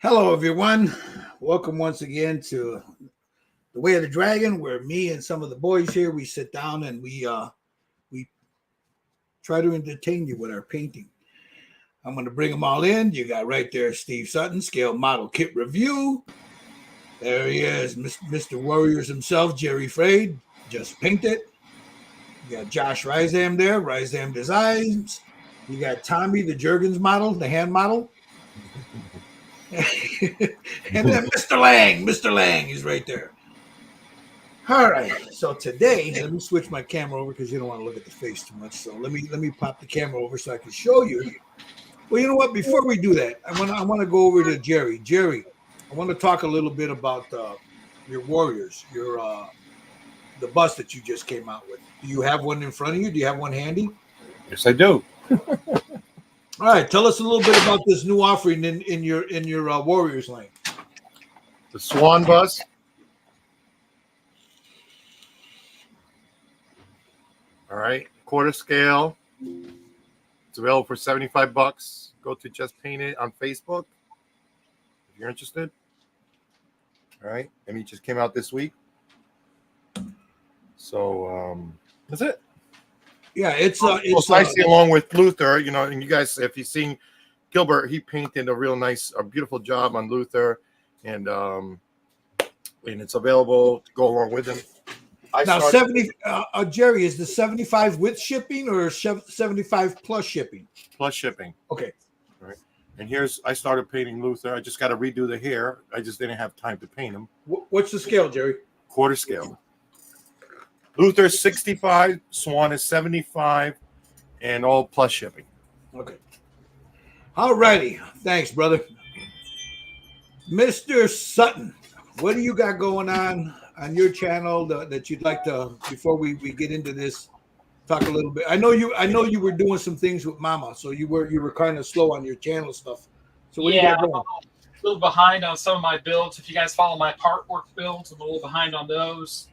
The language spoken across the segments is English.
Hello, everyone. Welcome once again to the Way of the Dragon, where me and some of the boys here we sit down and we try to entertain you with our painting. I'm going to bring them all in. You got right there Steve Sutton, Scale Model Kit Review. There he is, Mr. Warriors himself, Jerry Frade, just painted. You got Josh Rysam there, Rysam Designs. You got Tommy, the Jurgens model, the hand model. And then Mr. Lang is right there. All right, so today, let me switch my camera over because you don't want to look at the face too much. So let me pop the camera over so I can show you. Well, you know what? Before we do that, I want to go over to Jerry. Jerry, I want to talk a little bit about your Warriors, the bus that you just came out with. Do you have one in front of you? Do you have one handy? Yes, I do. All right, tell us a little bit about this new offering in your Warriors line. The Swan bus. All right, quarter scale. It's available for $75. Go to Just Paint It on Facebook if you're interested. All right, and he just came out this week. So that's it. Yeah, it's nicely along with Luther, and you guys, if you've seen Gilbert, he painted a beautiful job on Luther, and it's available to go along with him. Jerry, is the 75 with shipping or 75 plus shipping? Plus shipping. Okay. All right. And I started painting Luther. I just got to redo the hair. I just didn't have time to paint him. What's the scale, Jerry? Quarter scale. Luther is 65, Swan is 75, and all plus shipping. Okay. All righty. Thanks, brother. Mr. Sutton, what do you got going on your channel that you'd like to, before we get into this, talk a little bit? I know you were doing some things with Mama, so you were kind of slow on your channel stuff. So what do you got going? I'm a little behind on some of my builds. If you guys follow my part work builds, I'm a little behind on those.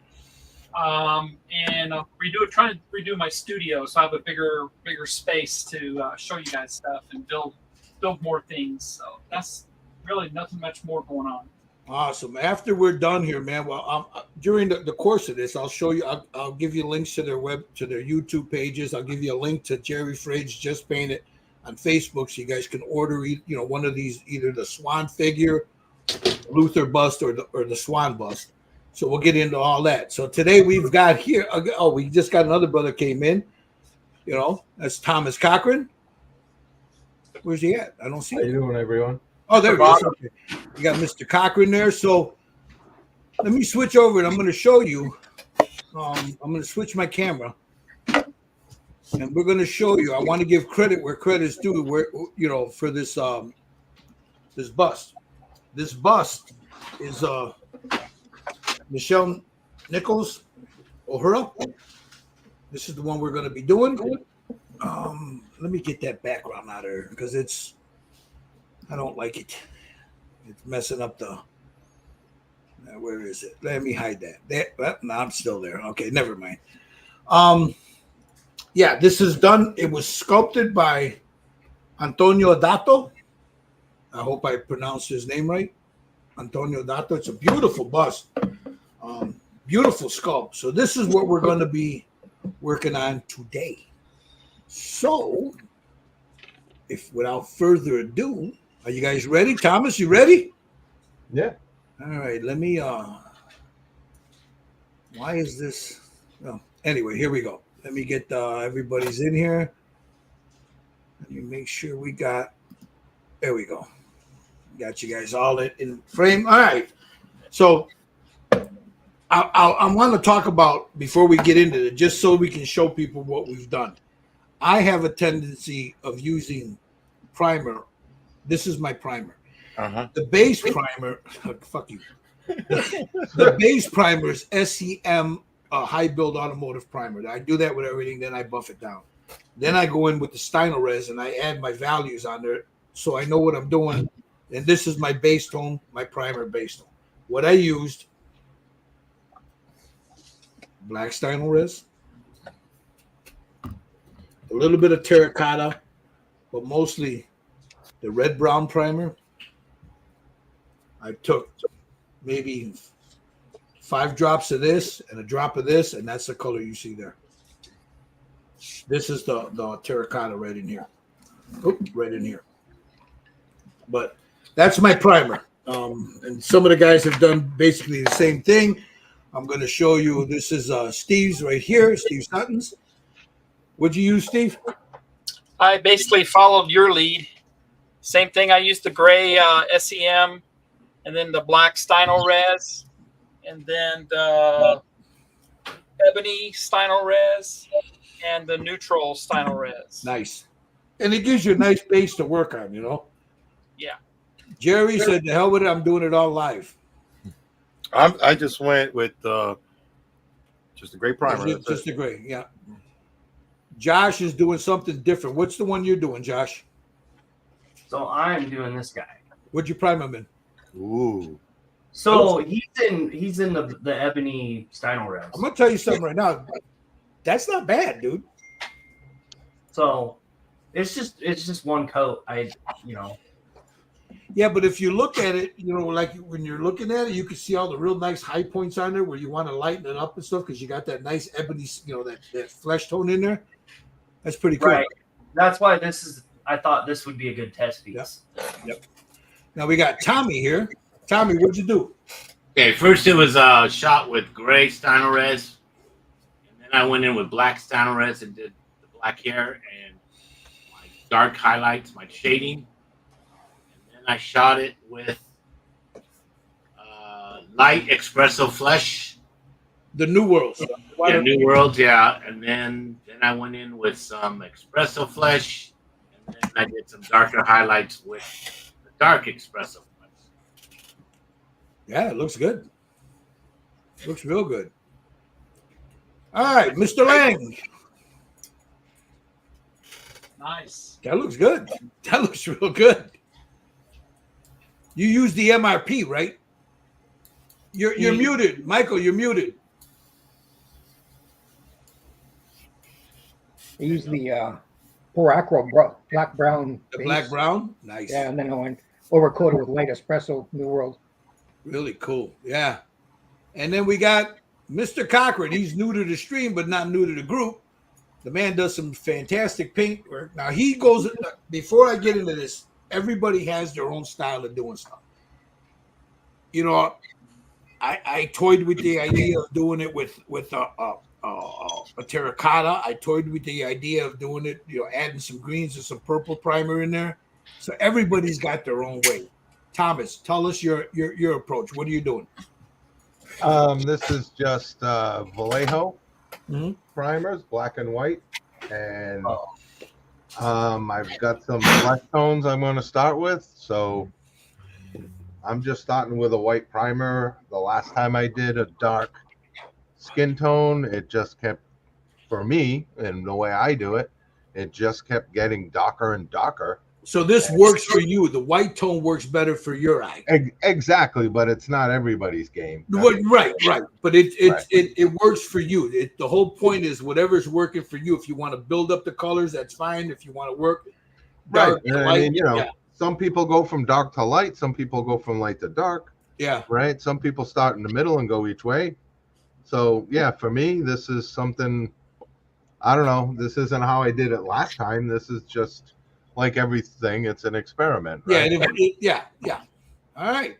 And I'm trying to redo my studio so I have a bigger space to show you guys stuff and build more things. So that's really nothing much more going on. Awesome. After we're done here, man, during the course of this, I'll show you. I'll give you links to their YouTube pages. I'll give you a link to Jerry Frade's Just Paint It on Facebook, so you guys can order one of these, either the Swan figure, Luther bust, or the Swan bust. So we'll get into all that. So today we've got here. Oh, we just got another brother came in. That's Thomas Cochran. Where's he at? I don't see him. How you doing, everyone? Oh, there he is. Okay. You got Mr. Cochran there. So let me switch over and I'm going to show you. I'm going to switch my camera. And we're going to show you. I want to give credit where credit's due, for this this bust. This bust is Nichelle Nichols, Uhura. This is the one we're going to be doing. Let me get that background out of here because I don't like it. It's messing up where is it? Let me hide that. No, I'm still there. Okay, never mind. Yeah, this is done. It was sculpted by Antonio Dato. I hope I pronounced his name right. Antonio Dato. It's a beautiful bust. Beautiful sculpt. So this is what we're going to be working on today. So, without further ado, are you guys ready? Thomas, you ready? Yeah. All right. Let me. Why is this? Oh, anyway, here we go. Let me get everybody's in here. Let me make sure we got. There we go. Got you guys all in frame. All right. So I want to talk about, before we get into it, just so we can show people what we've done. I have a tendency of using primer. This is my primer. Uh-huh. The base primer, fuck you. The base primer is SEM high build automotive primer. I do that with everything, then I buff it down. Then I go in with the Stynylrez and I add my values on there so I know what I'm doing. And this is my base tone, my primer base tone. What I used: black Stynylrez, a little bit of terracotta, but mostly the red brown primer, I took maybe 5 drops of this and a drop of this, and that's the color you see there. This is the terracotta right in here. Oop, right in here. But that's my primer. And some of the guys have done basically the same thing. I'm going to show you. This is Steve's right here, Steve Sutton's. What'd you use, Steve? I basically followed your lead. Same thing. I used the gray SEM, and then the black Steino Res, and then the ebony Steino Res, and the neutral Steino Res. Nice. And it gives you a nice base to work on, you know? Yeah. Jerry said, "The hell with it, I'm doing it all live." I just went with just a gray primer. Just a gray, yeah. Josh is doing something different. What's the one you're doing, Josh? So I'm doing this guy. What'd you prime him in? Ooh. So he's in the ebony Steino Res. I'm gonna tell you something right now. That's not bad, dude. So it's just one coat. Yeah, but if you look at it, you know, like when you're looking at it, you can see all the real nice high points on there where you want to lighten it up and stuff because you got that nice ebony, you know, that flesh tone in there. That's pretty cool. Right. That's why I thought this would be a good test piece. Yep. Now we got Tommy here. Tommy, what'd you do? Okay, first it was shot with gray Steino Res, and then I went in with black Steino Res and did the black hair and my dark highlights, my shading. I shot it with light espresso flesh. The New Worlds. Yeah, New Worlds, yeah. And then I went in with some espresso flesh, and then I did some darker highlights with the dark espresso flesh. Yeah, it looks good. Looks real good. All right, Mr. Lang. Nice. That looks good. That looks real good. You use the MRP, right? You're muted, Michael. You're muted. I used the Poracro black brown. The base. black brown, nice. Yeah, and then I went overcoated with light espresso, New World. Really cool. Yeah. And then we got Mr. Cochran. He's new to the stream, but not new to the group. The man does some fantastic paint work. Now he goes. Before I get into this, everybody has their own style of doing stuff. You know, I toyed with the idea of doing it with a terracotta. I toyed with the idea of doing it, you know, adding some greens and some purple primer in there. So everybody's got their own way. Thomas, tell us your approach. What are you doing? This is just Vallejo primers, black and white, and I've got some flesh tones I'm going to start with. So I'm just starting with a white primer. The last time I did a dark skin tone, it just kept, for me, and the way I do it, it just kept getting darker and darker. So this works for you. The white tone works better for your eye. Exactly, but it's not everybody's game. Right. But it works for you. The whole point is whatever's working for you. If you want to build up the colors, that's fine. If you want to work dark to light, I mean, you know, some people go from dark to light. Some people go from light to dark. Yeah. Right. Some people start in the middle and go each way. So yeah, for me, this is something. I don't know. This isn't how I did it last time. This is just. Like everything, it's an experiment. Right? Yeah. All right.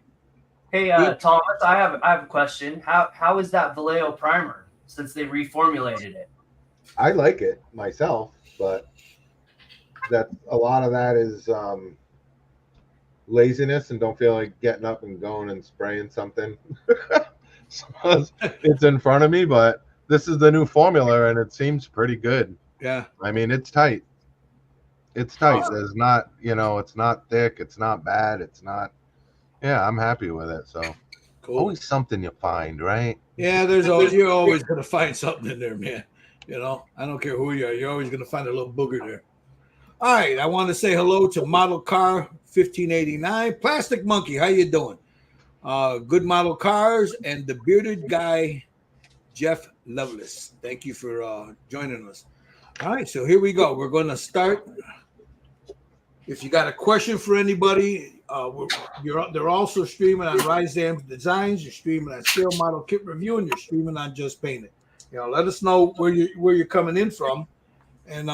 Hey, Thomas, I have a question. How is that Vallejo primer since they reformulated it? I like it myself, but that a lot of that is laziness and don't feel like getting up and going and spraying something. So it's in front of me, but this is the new formula and it seems pretty good. Yeah. I mean, it's tight. It's tight. There's not, you know, it's not thick. It's not bad. It's not. Yeah, I'm happy with it. So, cool. Always something you find, right? Yeah, you're always going to find something in there, man. You know, I don't care who you are. You're always going to find a little booger there. All right, I want to say hello to Model Car 1589, Plastic Monkey. How you doing? Good Model Cars and the bearded guy, Jeff Lovelace. Thank you for joining us. All right, so here we go. We're going to start. If you got a question for anybody, they're also streaming on Rise Dam Designs. You're streaming on Scale Model Kit Review, and you're streaming on Just Painted. Let us know where you're coming in from, and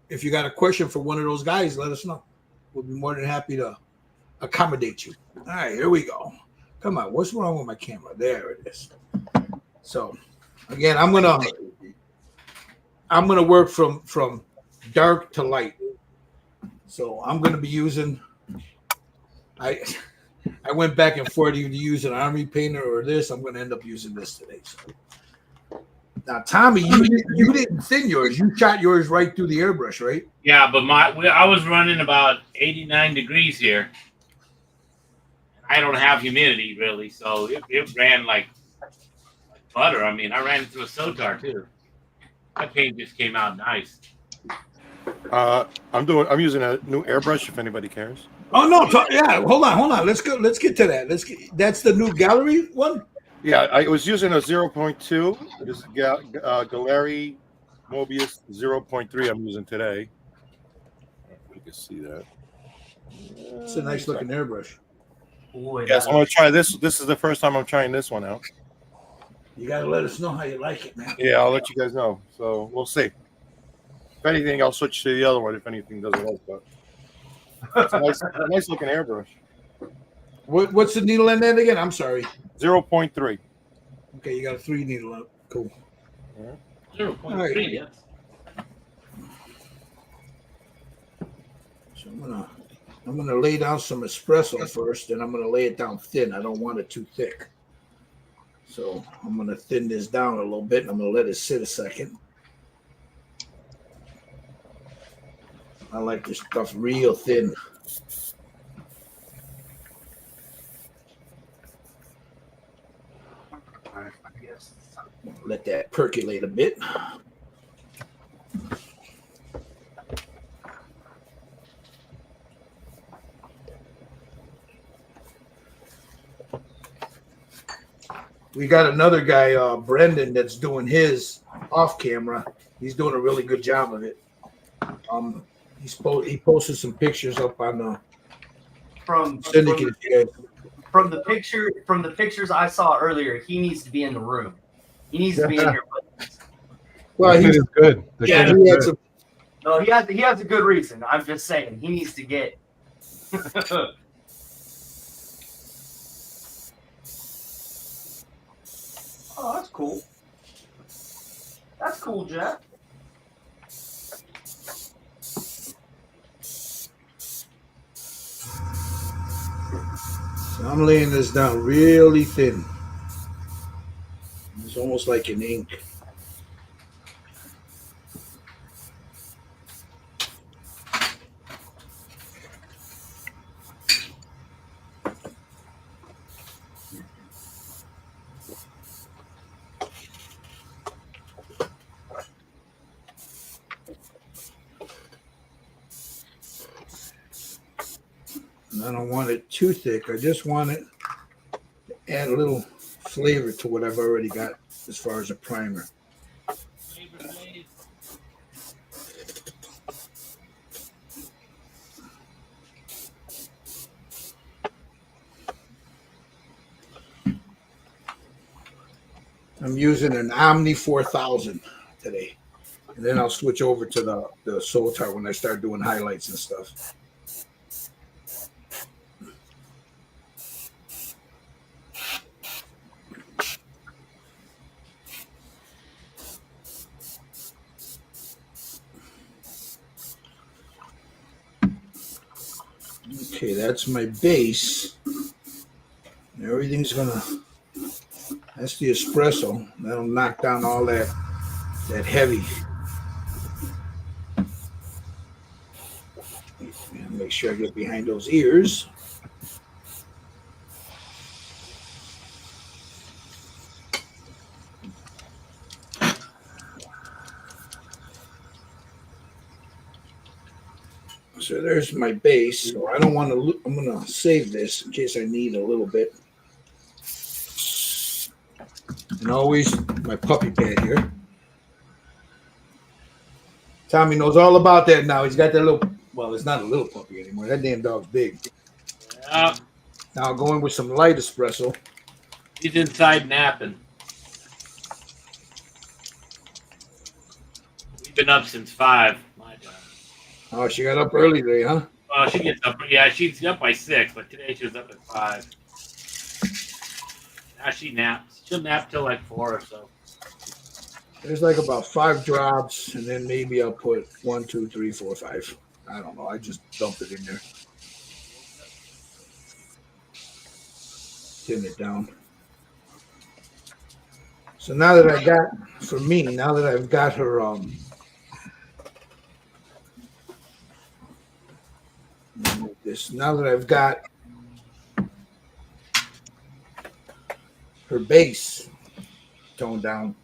if you got a question for one of those guys, let us know. We'll be more than happy to accommodate you. All right, here we go. Come on, what's wrong with my camera? There it is. So, again, I'm gonna work from dark to light. So I'm gonna be using. I went back and forth to use an army painter or this. I'm gonna end up using this today. So. Now, Tommy, you didn't thin yours. You shot yours right through the airbrush, right? Yeah, but I was running about 89 degrees here. I don't have humidity really, so it ran like butter. I mean, I ran it through a Sotar too. That paint just came out nice. I'm using a new airbrush if anybody cares. Oh no! Yeah, hold on. Let's go. Let's get to that. That's the new gallery one. Yeah, I was using a 0.2. This is Gallery Mobius 0.3 I'm using today. You can see that. It's a nice looking airbrush. Boy, Yes, I'm gonna try this. This is the first time I'm trying this one out. You gotta let us know how you like it, man. Yeah, I'll let you guys know. So we'll see. If anything, I'll switch to the other one if anything doesn't work. But it's a nice looking airbrush. What's the needle end at again? I'm sorry. 0.3. Okay, you got a 3 needle up. Cool. 0.3, yes. So I'm gonna lay down some espresso first, and I'm gonna lay it down thin. I don't want it too thick. So I'm gonna thin this down a little bit, and I'm gonna let it sit a second. I like this stuff real thin. Let that percolate a bit. We got another guy, Brendan, that's doing his off camera. He's doing a really good job of it. He posted some pictures up on the syndicate. From the pictures I saw earlier, he needs to be in the room. He needs to be in here. Well, He's good. He had some. No, he has a good reason. I'm just saying he needs to get. Oh, that's cool. That's cool, Jeff. So I'm laying this down really thin. It's almost like an ink. And I don't want it too thick. I just want it to add a little flavor to what I've already got as far as a primer. I'm using an Omni 4000 today. And then I'll switch over to the Sotar when I start doing highlights and stuff. Okay, that's my base. Everything's gonna. That's the espresso. That'll knock down all that heavy. Make sure I get behind those ears. So there's my base. So I don't want to. I'm gonna save this in case I need a little bit. And always my puppy pad here. Tommy knows all about that now. He's got that little Well, it's not a little puppy anymore. That damn dog's big. Yeah, Now going with some light espresso. he's inside napping. We've been up since 5. My time. Oh, she got up early today, huh? Well, she gets up. Yeah, she's up by 6, but today she was up at 5. Now she naps. She'll nap till like 4 or so. There's like about 5 drops, and then maybe I'll put 1, 2, 3, 4, 5. I don't know. I just dump it in there. Tin it down. So now that I got, for me, now that I've got her, now that I've got her base toned down,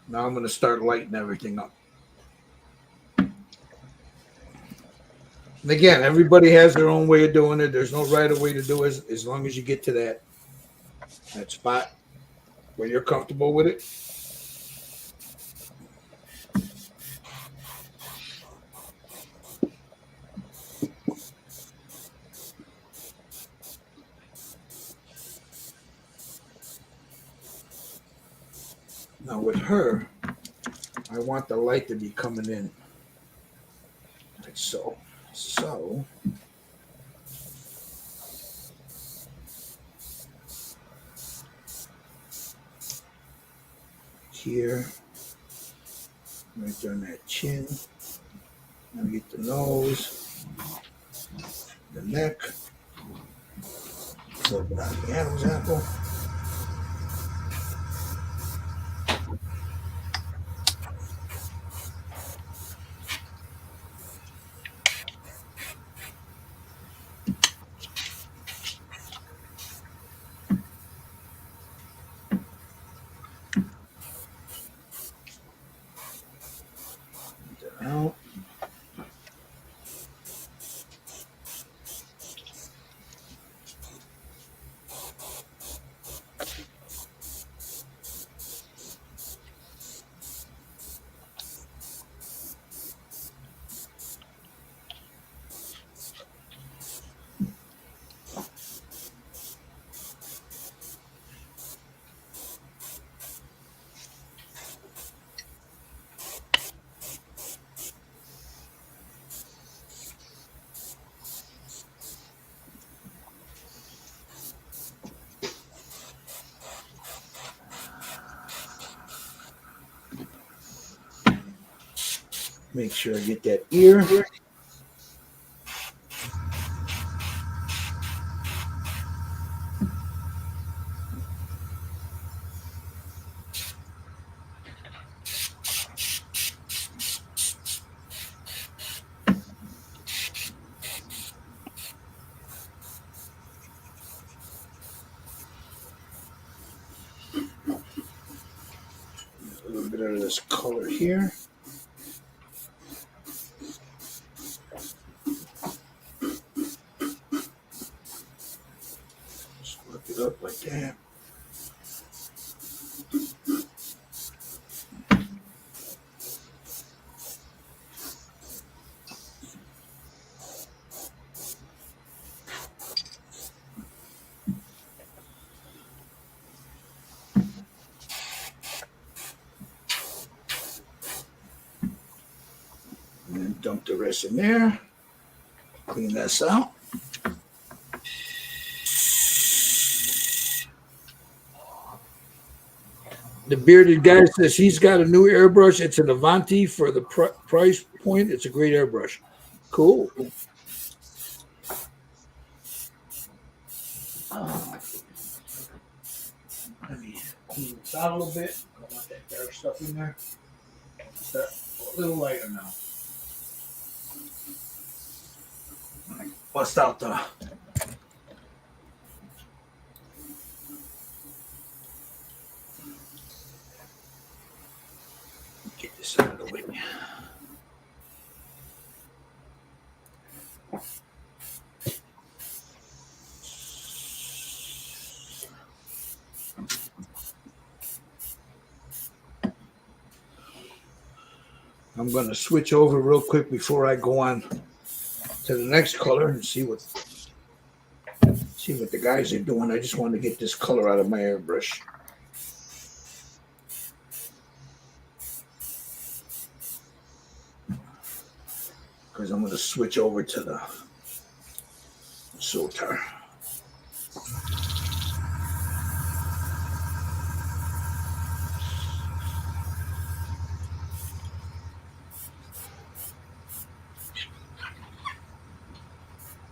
now I'm going to start lighting everything up. And again, everybody has their own way of doing it. There's no right way to do it as long as you get to that spot where you're comfortable with it. Now with her, I want the light to be coming in like so. So here, right there on that chin. Now get the nose, the neck, a little bit on the Adam's apple. Out. Make sure I get that ear. A little bit of this color here. Just work it up like that. And then dump the rest in there. Clean this out. The bearded guy says he's got a new airbrush. It's an Avanti for the price point. It's a great airbrush. Cool. Let me clean this out a little bit. I don't want that dark stuff in there. Start a little lighter now. Bust out the get this out of the way. I'm going to switch over real quick before I go on to the next color and see what the guys are doing. I just want to get this color out of my airbrush. Because I'm going to switch over to the Sotar.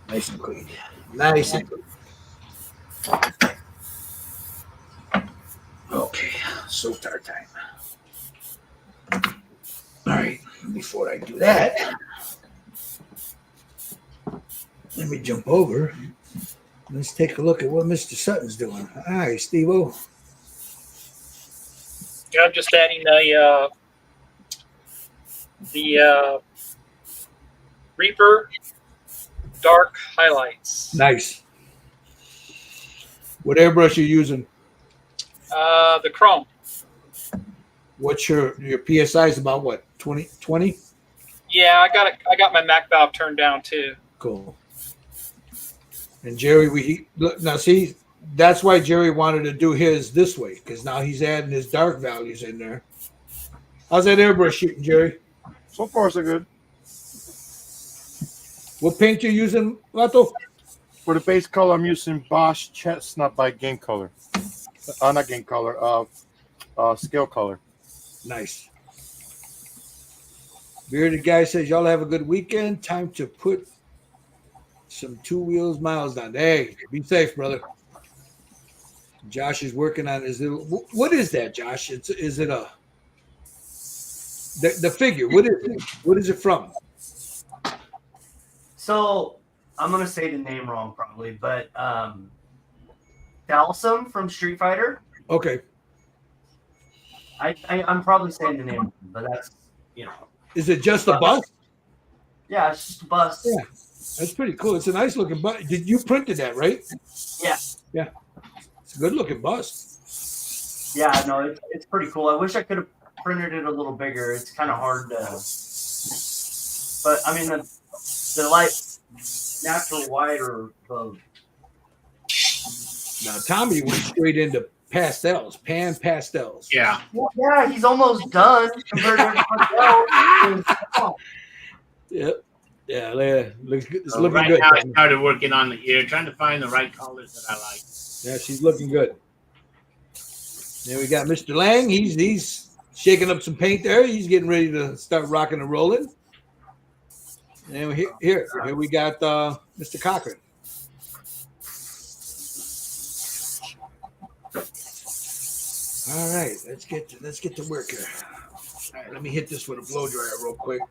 Nice and clean. Nice and clean. Okay, Sotar time. All right, before I do that, let me jump over. Let's take a look at what Mr. Sutton's doing. Hi, Steve-O. Yeah, I'm just adding the Reaper dark highlights. Nice. What airbrush you using? The Chrome. What's your PSI is about what? 20? Yeah, I got my Mac valve turned down too. Cool. And Jerry, now see, that's why Jerry wanted to do his this way, because now he's adding his dark values in there. How's that airbrush shooting, Jerry? So far, so good. What paint you using, Dato? For the base color, I'm using Bosch Chestnut by Game Color. Not Game Color, Scale Color. Nice. Bearded guy says, y'all have a good weekend. Time to put some 2 wheels miles down. Hey, be safe, brother. Josh is working on his little. What is that, Josh? Is it a the figure? What is it? What is it from? So I'm gonna say the name wrong probably, but Dalsum from Street Fighter. Okay. I'm probably saying the name, but that's Is it just a bust? Yeah, it's just a bust. Yeah, that's pretty cool. It's a nice looking bust. Did you printed that, right? Yeah. Yeah. It's a good looking bust. Yeah, no, it's pretty cool. I wish I could have printed it a little bigger. It's kind of hard to. But I mean, the light natural white or the. Now Tommy went straight into pastels, pan pastels. Yeah. Well, yeah, he's almost done compared to everybody else. Yep. Yeah, looks good. It's So looking right good. now, I started working on the ear, trying to find the right colors that I like. Yeah, she's looking good. Then we got Mr. Lang. He's shaking up some paint there. He's getting ready to start rocking and rolling. And here we got Mr. Cochran. All right, let's get to work here. All right, let me hit this with a blow dryer real quick.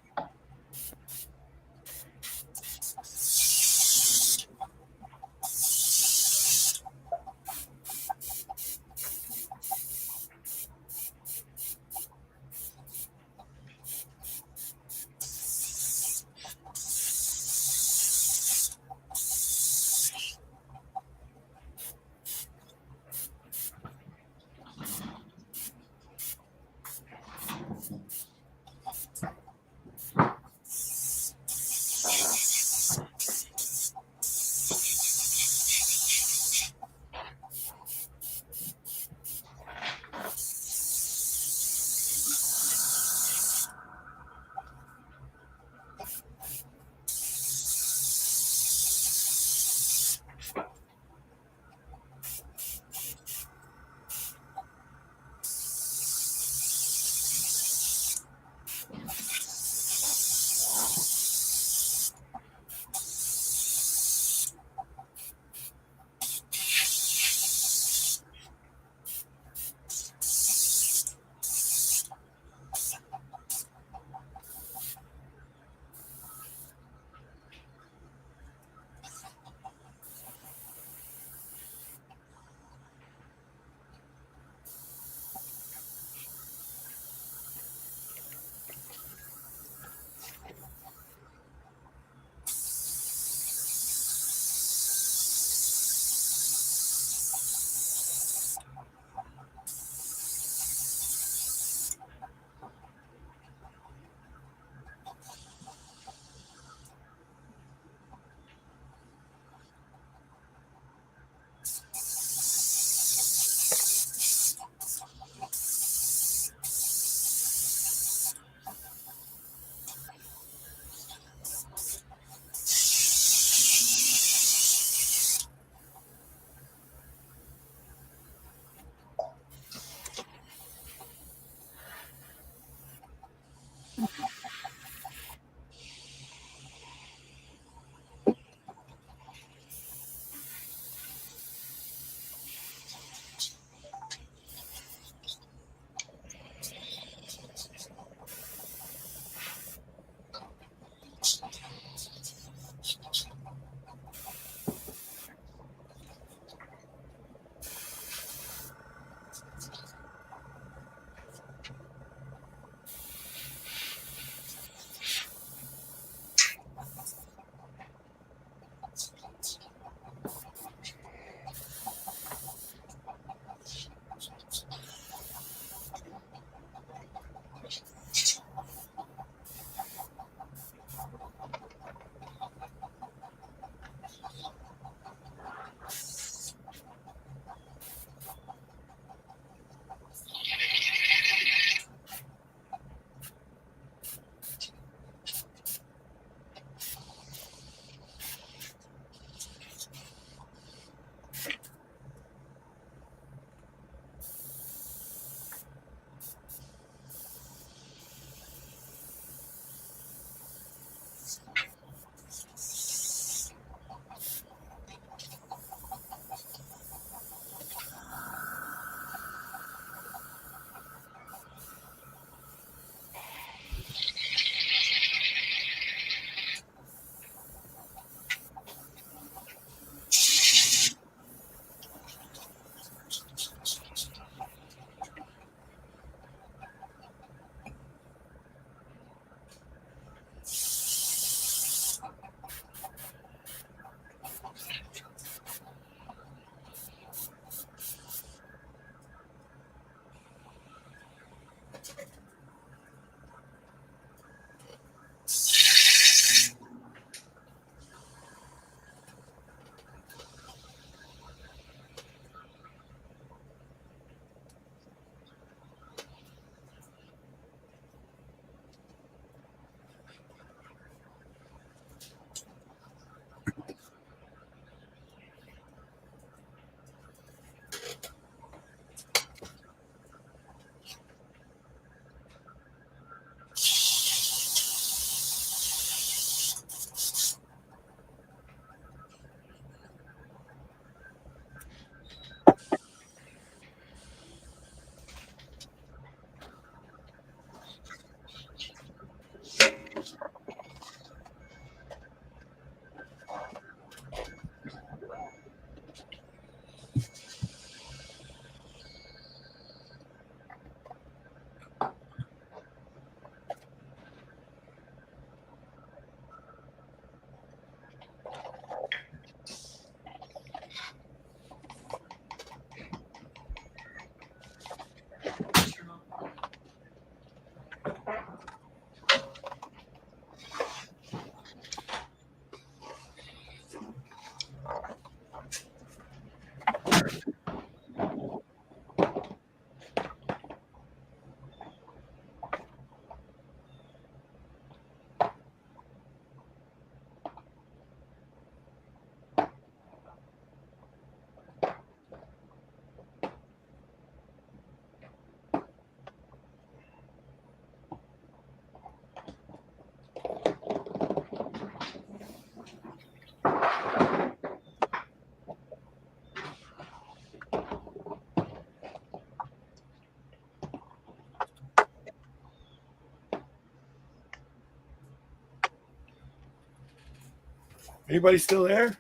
Anybody still there?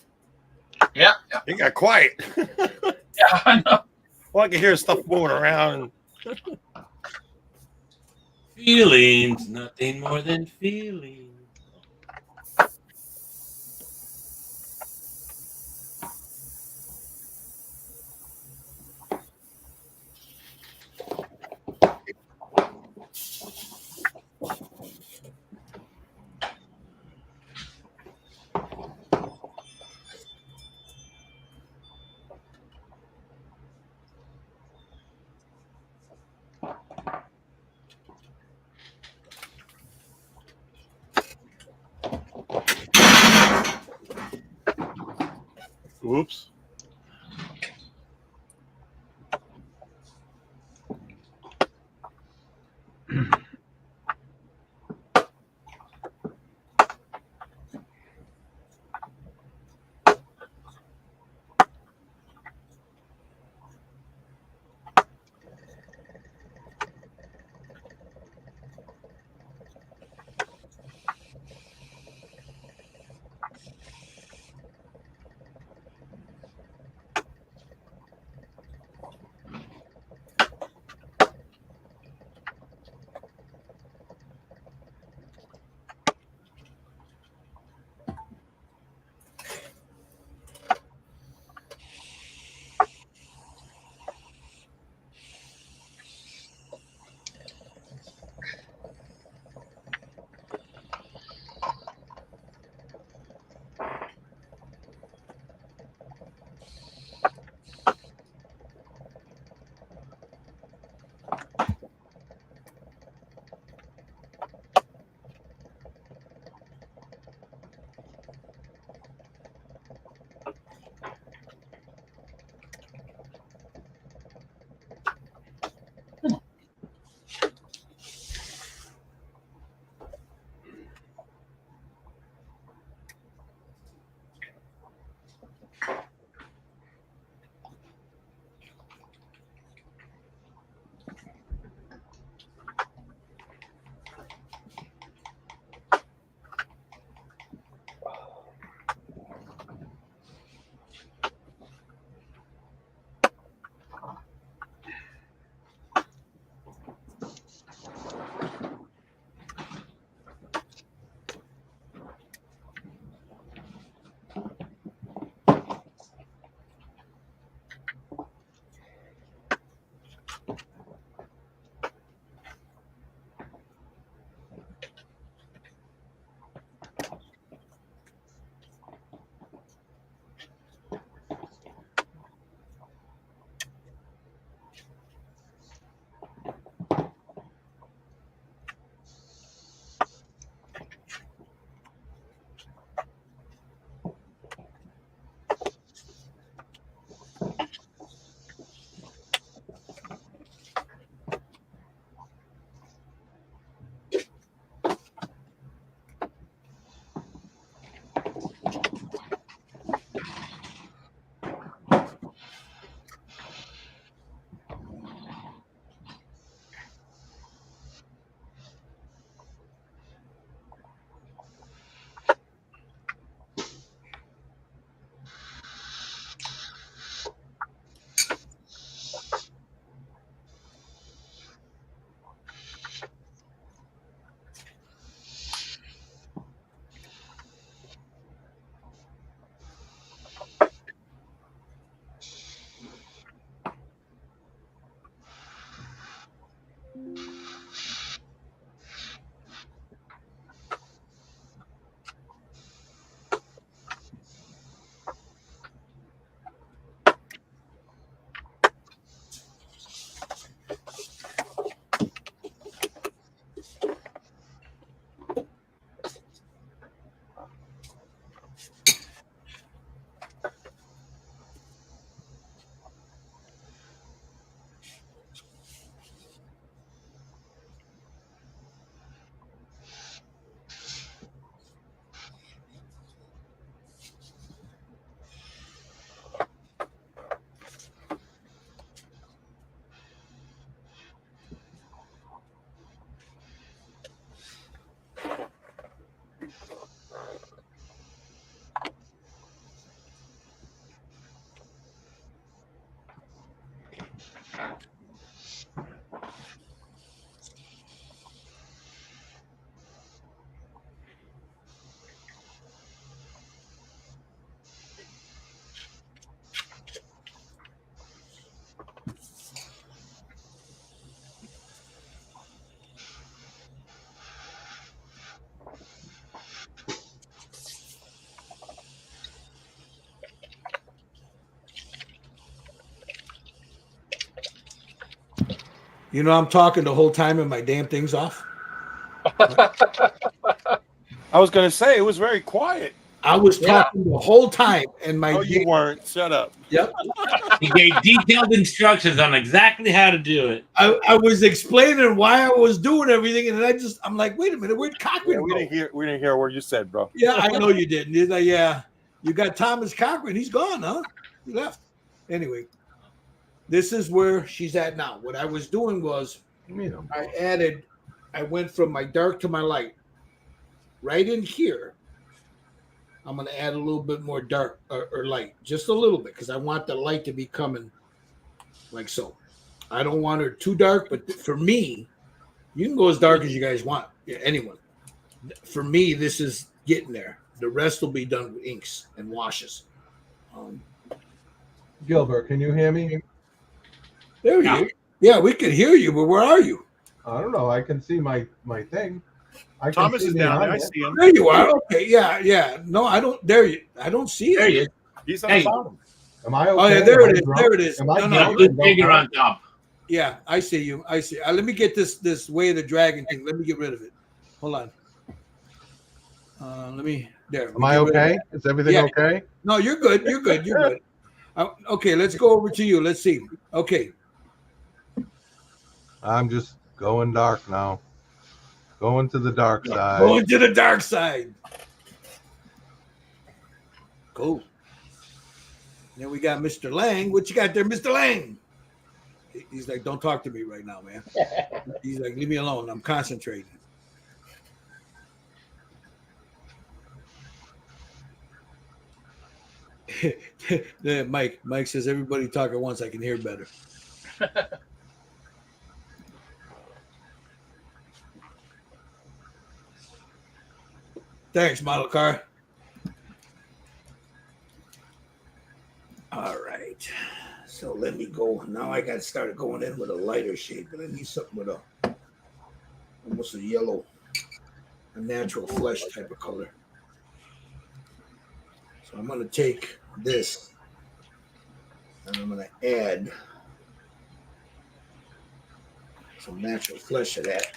Yeah. It got quiet. Yeah, I know. Well, I can hear stuff moving around. Feelings, nothing more than feelings. Oops. You know, I'm talking the whole time and my damn thing's off. I was going to say, it was very quiet. I was talking the whole time and my. Oh, you weren't. Shut up. Yep. He gave detailed instructions on exactly how to do it. I was explaining why I was doing everything, and then I'm like, wait a minute, where'd Cochran go? We didn't hear what you said, bro. Yeah, I know you didn't. He's like, yeah, you got Thomas Cochran. He's gone, huh? He left. Anyway, this is where she's at now. What I was doing was I went from my dark to my light. Right in here, I'm going to add a little bit more dark or light, just a little bit, because I want the light to be coming like so. I don't want her too dark, but for me, you can go as dark as you guys want. Yeah, anyone. For me, this is getting there. The rest will be done with inks and washes. Gilbert, can you hear me? There you go. Yeah, we can hear you, but where are you? I don't know. I can see my thing. Thomas is down there. I see him. There you are. Okay. Yeah. No, I don't. I don't see There it. he is. He's on the bottom. Am I okay? Oh, yeah, there it is. There it is. Am I No, No, no. good finger on top. Yeah, I see you. I see. Let me get this way of the dragon thing. Let me get rid of it. Hold on. Let me. There. Am I okay? Is everything okay? No, you're good. You're good. You're good. Okay, let's go over to you. Let's see. Okay. I'm just going dark now. Going to the dark side. Going to the dark side. Cool. Then we got Mr. Lang. What you got there, Mr. Lang? He's like, don't talk to me right now, man. He's like, leave me alone. I'm concentrating. Mike says, everybody talk at once. I can hear better. Thanks, model car. All right. So let me go. Now I got started going in with a lighter shade, but I need something with almost a yellow, a natural flesh type of color. So I'm going to take this and I'm going to add some natural flesh to that.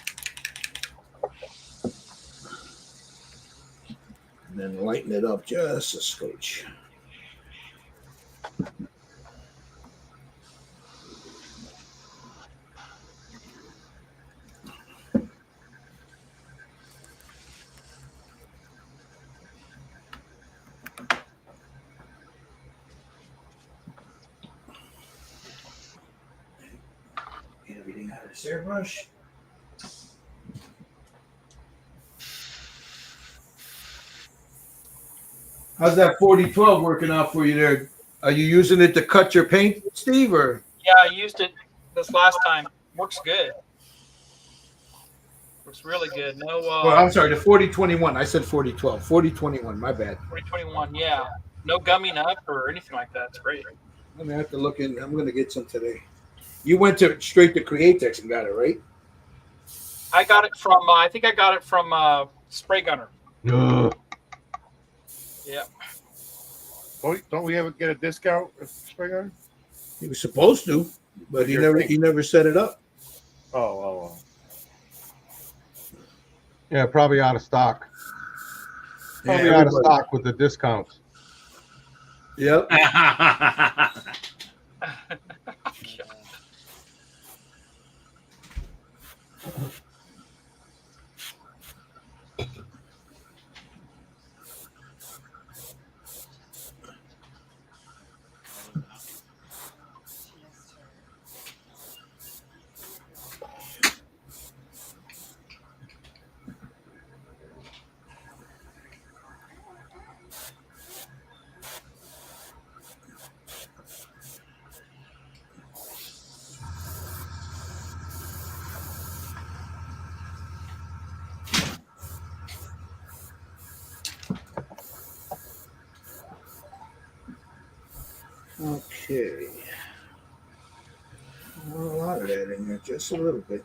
And then lighten it up just a scotch. Get everything out of this airbrush. How's that 4012 working out for you there? Are you using it to cut your paint, Steve, or? Yeah, I used it this last time. Works good. Works really good. No. Well, I'm sorry, the 4021. I said 4012. 4021. My bad. 4021. Yeah. No gumming up or anything like that. It's great. I'm gonna have to look in. I'm gonna get some today. You went straight to Createx and got it, right? I got it from. I think I got it from Spray Gunner. Yeah. Don't we ever get a discount, Springer? He was supposed to, but he never set it up. Oh. Yeah, probably out of stock. Probably out of stock with the discounts. Yep. Okay. A lot of that in there, just a little bit.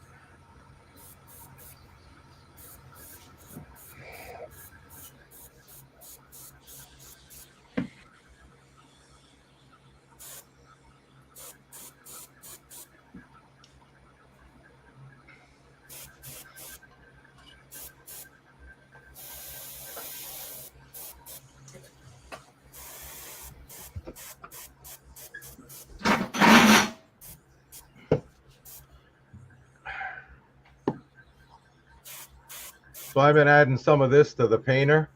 So I've been adding some of this to the painter.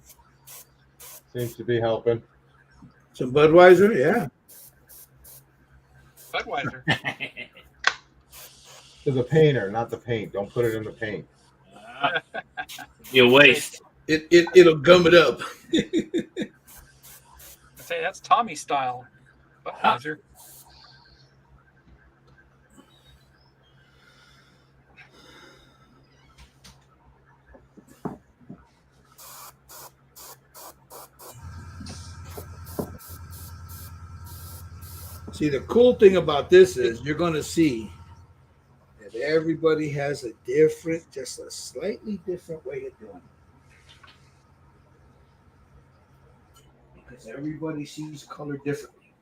Seems to be helping. Some Budweiser, yeah. Budweiser. To the painter, not the paint. Don't put it in the paint. Be a waste. It'll gum it up. I say that's Tommy style. Budweiser. See, the cool thing about this is you're going to see that everybody has a different, just a slightly different way of doing it. Because everybody sees color differently.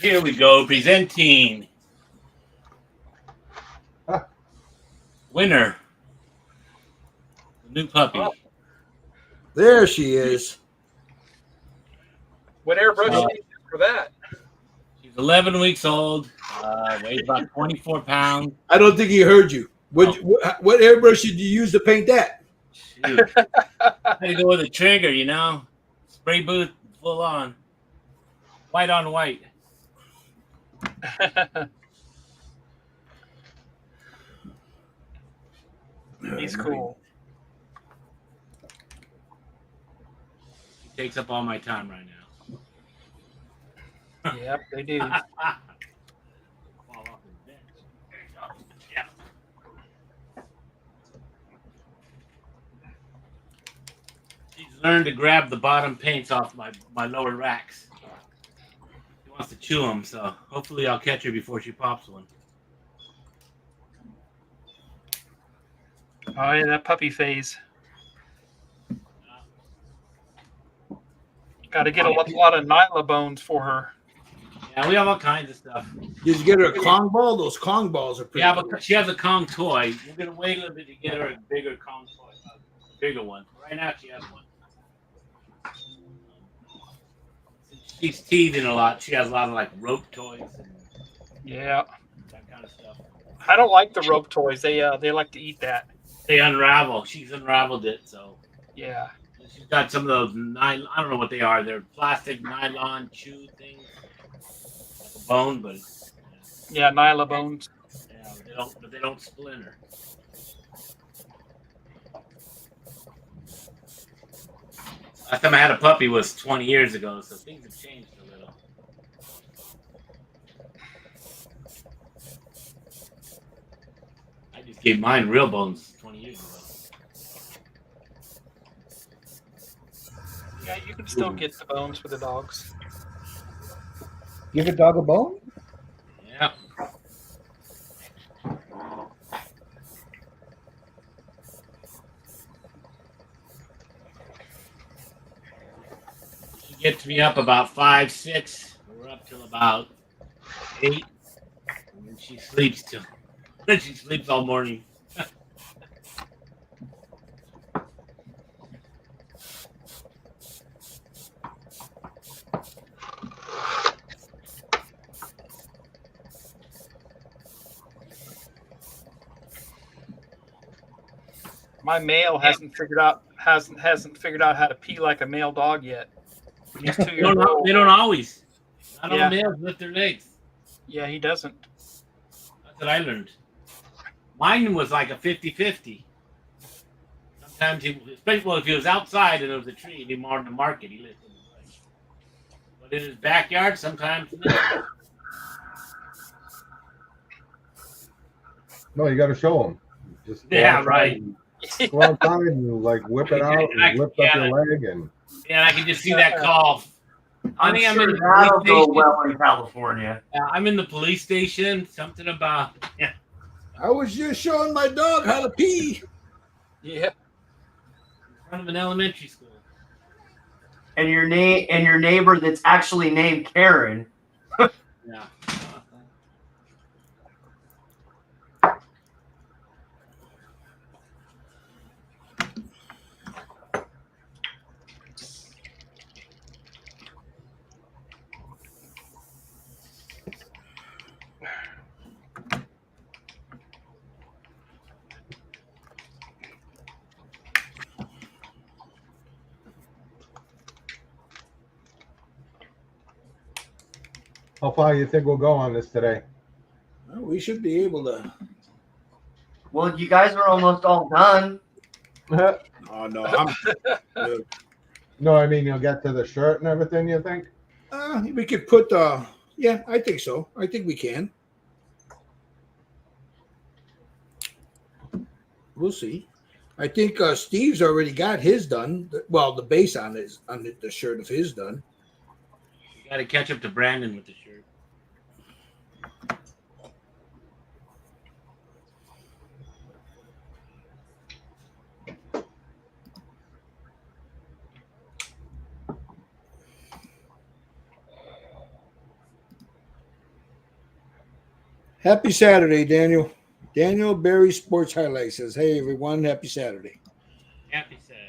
Here we go, presenting winner, the new puppy. Oh. There she is. What airbrush do you use for that? She's 11 weeks old, weighs about 24 pounds. I don't think he heard you. What airbrush did you use to paint that? Shoot. I had to go with a trigger, you know, spray booth full on, white on white. He's cool. He takes up all my time right now. Yep, they do. Fall off his bench. There you go. Yeah. She's learned to grab the bottom paints off my lower racks. She wants to chew them, so hopefully I'll catch her before she pops one. Oh yeah, that puppy phase. Got to get a lot of Nyla bones for her. Yeah, we have all kinds of stuff. Did you get her a Kong ball? Those Kong balls are pretty Yeah, cool. but she has a Kong toy. We're gonna wait a little bit to get her a bigger Kong toy, a bigger one. Right now, she has one. Since she's teething a lot, she has a lot of like rope toys and Yeah. that kind of stuff. I don't like the rope toys. They like to eat that. They unravel. She's unraveled it, so Yeah. she's got some of those nylon. I don't know what they are. They're plastic nylon chew things, like a bone, but Yeah, Nyla bones. yeah, they don't splinter. Last time I had a puppy was 20 years ago, so things have changed a little. I just gave mine real bones 20 years ago. Yeah, you can still get the bones for the dogs. Give a dog a bone? Yeah. She gets me up about 5, 6. We're up till about 8, and then she sleeps till. Then she sleeps all morning. My male hasn't figured out how to pee like a male dog yet. He's 2 They years old. don't always. Not Yeah. all males lift their legs. Yeah, he doesn't. That's what I learned. Mine was like a 50-50. Sometimes especially if he was outside and there was a tree and he more in the market, he lifted his legs. But in his backyard, sometimes no. No, you got to show them. Just go Yeah, outside right. and Go outside and like whip it out and lift up your leg and. Yeah, I can just see that call. I'm Honey, I'm sure in the that'll police go station. well in California. I'm in the police station. Something about I was just showing my dog how to pee. Yeah. in front of an elementary school. And your neighbor that's actually named Karen. Yeah. How far you think we'll go on this today? Well, we should be able to. Well, you guys are almost all done. Oh no, I'm. No, I mean you'll get to the shirt and everything. You think? We could put. Yeah, I think so. I think we can. We'll see. I think Steve's already got his done. Well, the base on the shirt of his done. You got to catch up to Brandon with the shirt. Happy Saturday, Daniel. Daniel Berry Sports Highlights says, "Hey everyone, happy Saturday." Happy Saturday.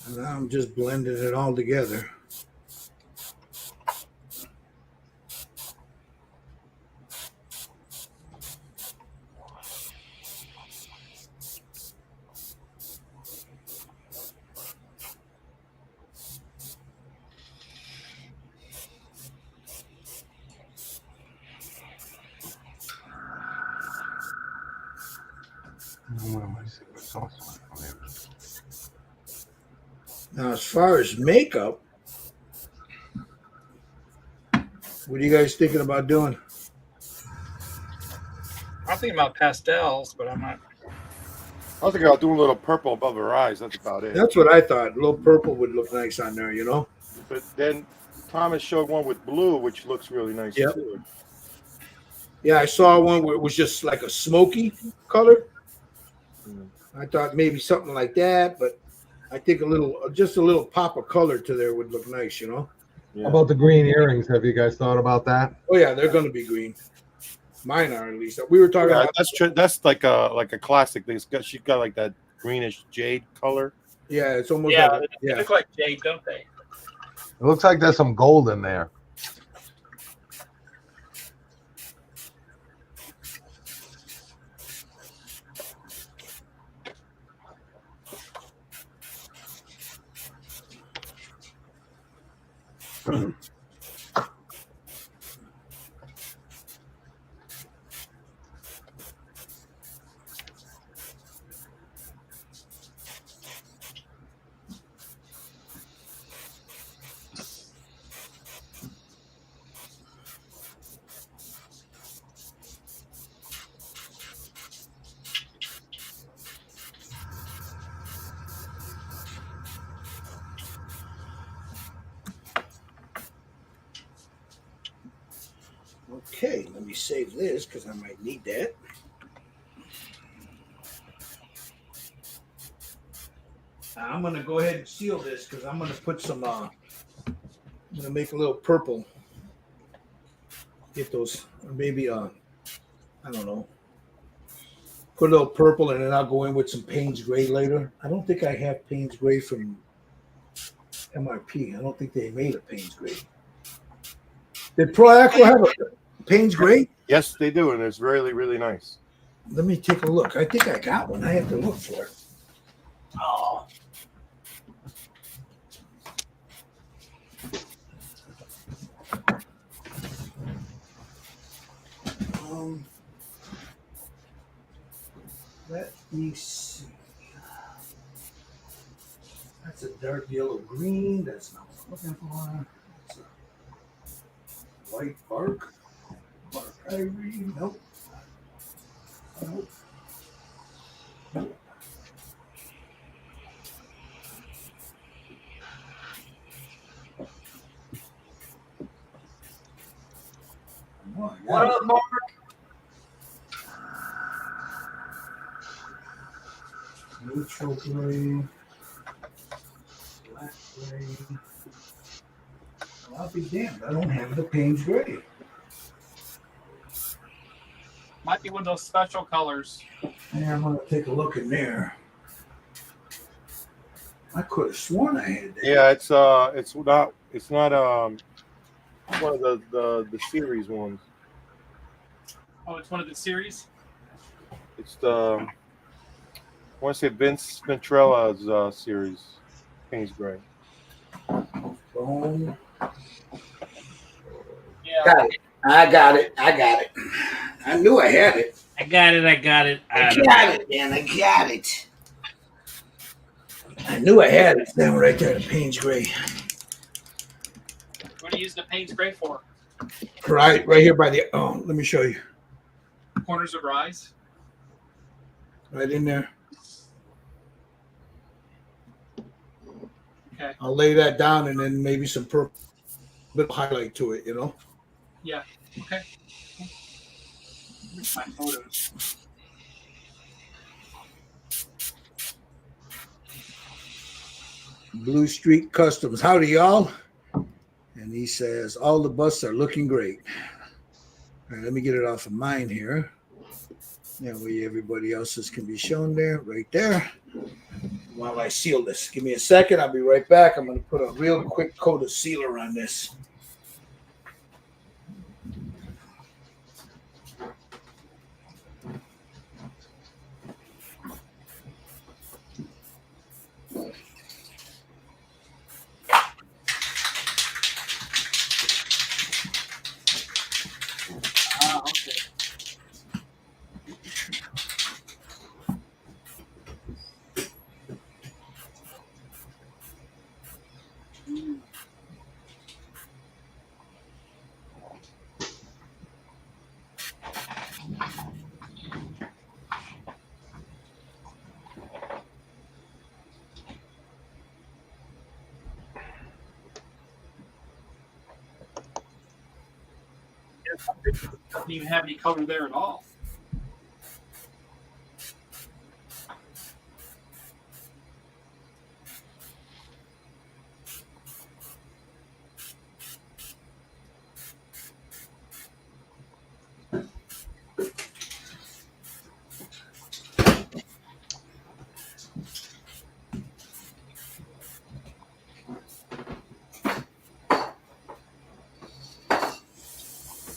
And I'm just blending it all together. Now, as far as makeup, what are you guys thinking about doing? I'm thinking about pastels, but I'm not. I was thinking about doing a little purple above her eyes. That's about it. That's what I thought. A little purple would look nice on there, you know? But then Thomas showed one with blue, which looks really nice Yep. too. Yeah, I saw one where it was just like a smoky color. I thought maybe something like that, but I think just a little pop of color to there would look nice, you know? Yeah. How about the green earrings? Have you guys thought about that? Oh yeah, they're going to be green. Mine are at least. We were talking Yeah, about. that's like a classic. She's got like that greenish jade color. Yeah, it's almost. Yeah, like, they look like jade, don't they? It looks like there's some gold in there. Okay, let me save this because I might need that. I'm going to go ahead and seal this because I'm going to put some. I'm going to make a little purple. Get those, or maybe I don't know. Put a little purple, and then I'll go in with some Payne's Gray later. I don't think I have Payne's Gray from MRP. I don't think they made a Payne's Gray. Did Pro Aqua have a Payne's Gray? Yes, they do, and it's really, really nice. Let me take a look. I think I got one. I have to look for it. Oh. Let me see. That's a dark yellow green. That's not what I'm looking for. That's a white bark. Bark ivory. Nope. Nope. Nope. Oh, What up, Mark? Neutral gray. Black gray. Well, I'll be damned. I don't have the Payne's gray. Might be one of those special colors. Yeah, I'm gonna take a look in there. I could have sworn I had that. Yeah, it's not one of the series ones. Oh, it's one of the series. It's the I want to say Vince Ventrella's series, Payne's Gray. Boom. Yeah. Got it. I got it. I got it. I knew I had it. I got it. I got it. I got it, man. I got it. I knew I had it. That one right there, the Payne's gray. What are you using the Payne's gray for? Right here by the. Oh, let me show you. Corners of rise. Right in there. Okay. I'll lay that down and then maybe some purple little highlight to it, you know. Yeah. Okay. Here's my photos. Blue Street Customs. Howdy, y'all. And he says, all the busts are looking great. All right, let me get it off of mine here. That way everybody else's can be shown there, right there. While I seal this. Give me a second. I'll be right back. I'm going to put a real quick coat of sealer on this. Okay. Doesn't even have any color there at all.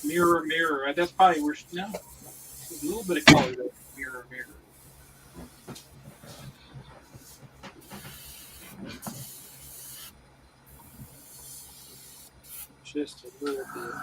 Mirror, mirror. That's probably where. No, there's a little bit of color there. Mirror, mirror. Just a little bit.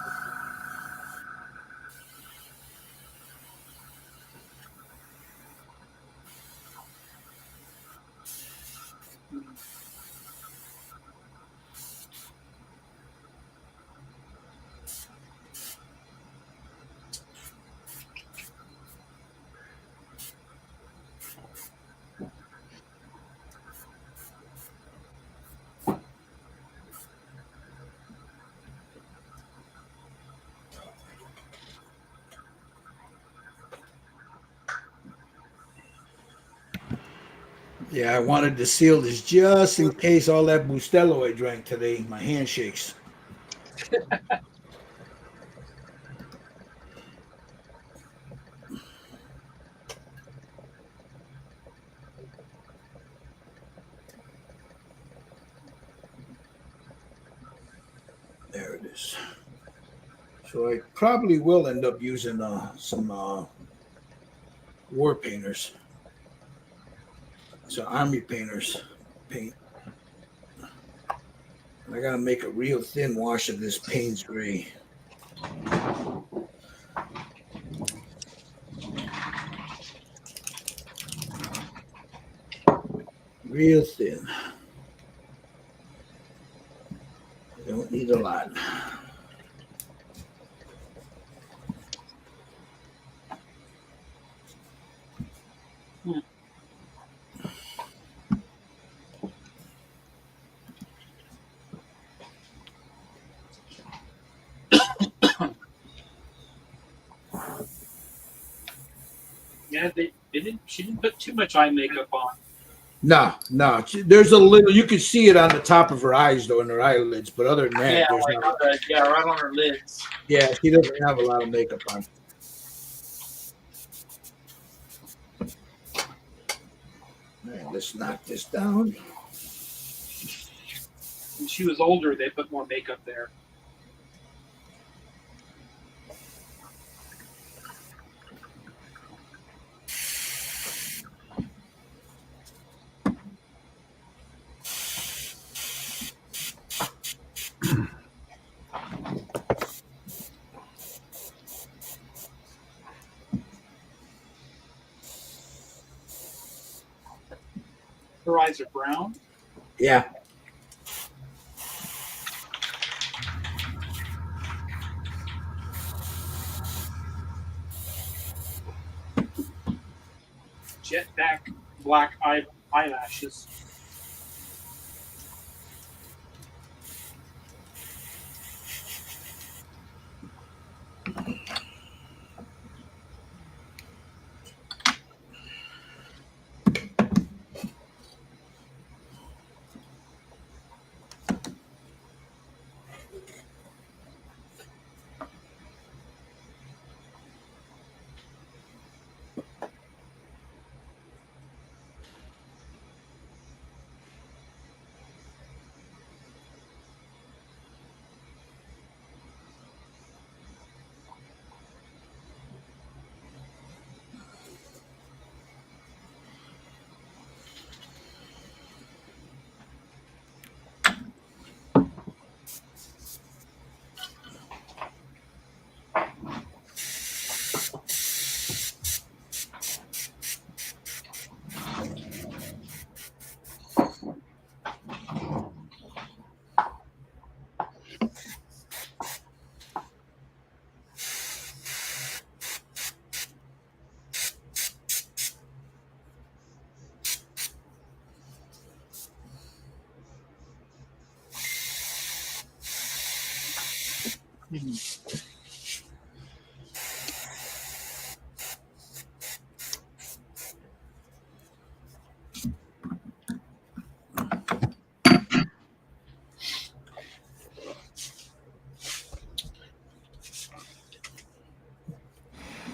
Yeah, I wanted to seal this just in case all that Bustelo I drank today, my handshakes. There it is. So I probably will end up using some war painters. So army painters paint. I gotta make a real thin wash of this Payne's gray. Real thin. Yeah, they didn't. She didn't put too much eye makeup on. No. There's a little. You can see it on the top of her eyes, though, in her eyelids. But other than that, Yeah, there's like not. right on her lids. Yeah, she doesn't have a lot of makeup on. All right, let's knock this down. When she was older, they put more makeup there. Her eyes are brown. Yeah. Jet back black eyelashes.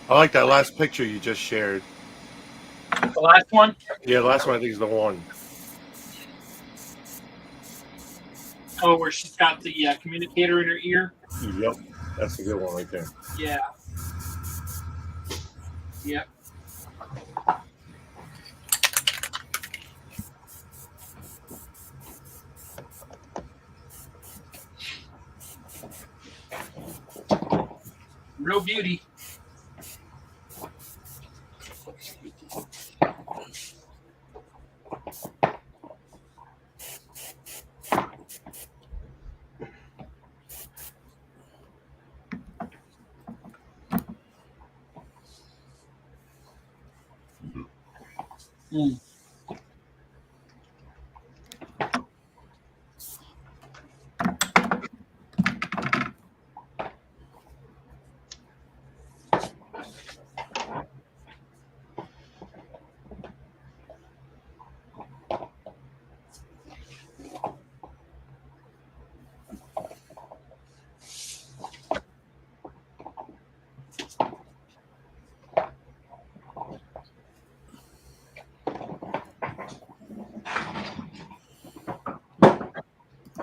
I like that last picture you just shared. The last one. Yeah, the last one I think is the one. Oh, where she's got the communicator in her ear. Yep, that's a good one right there. Yeah. Yep. Real beauty.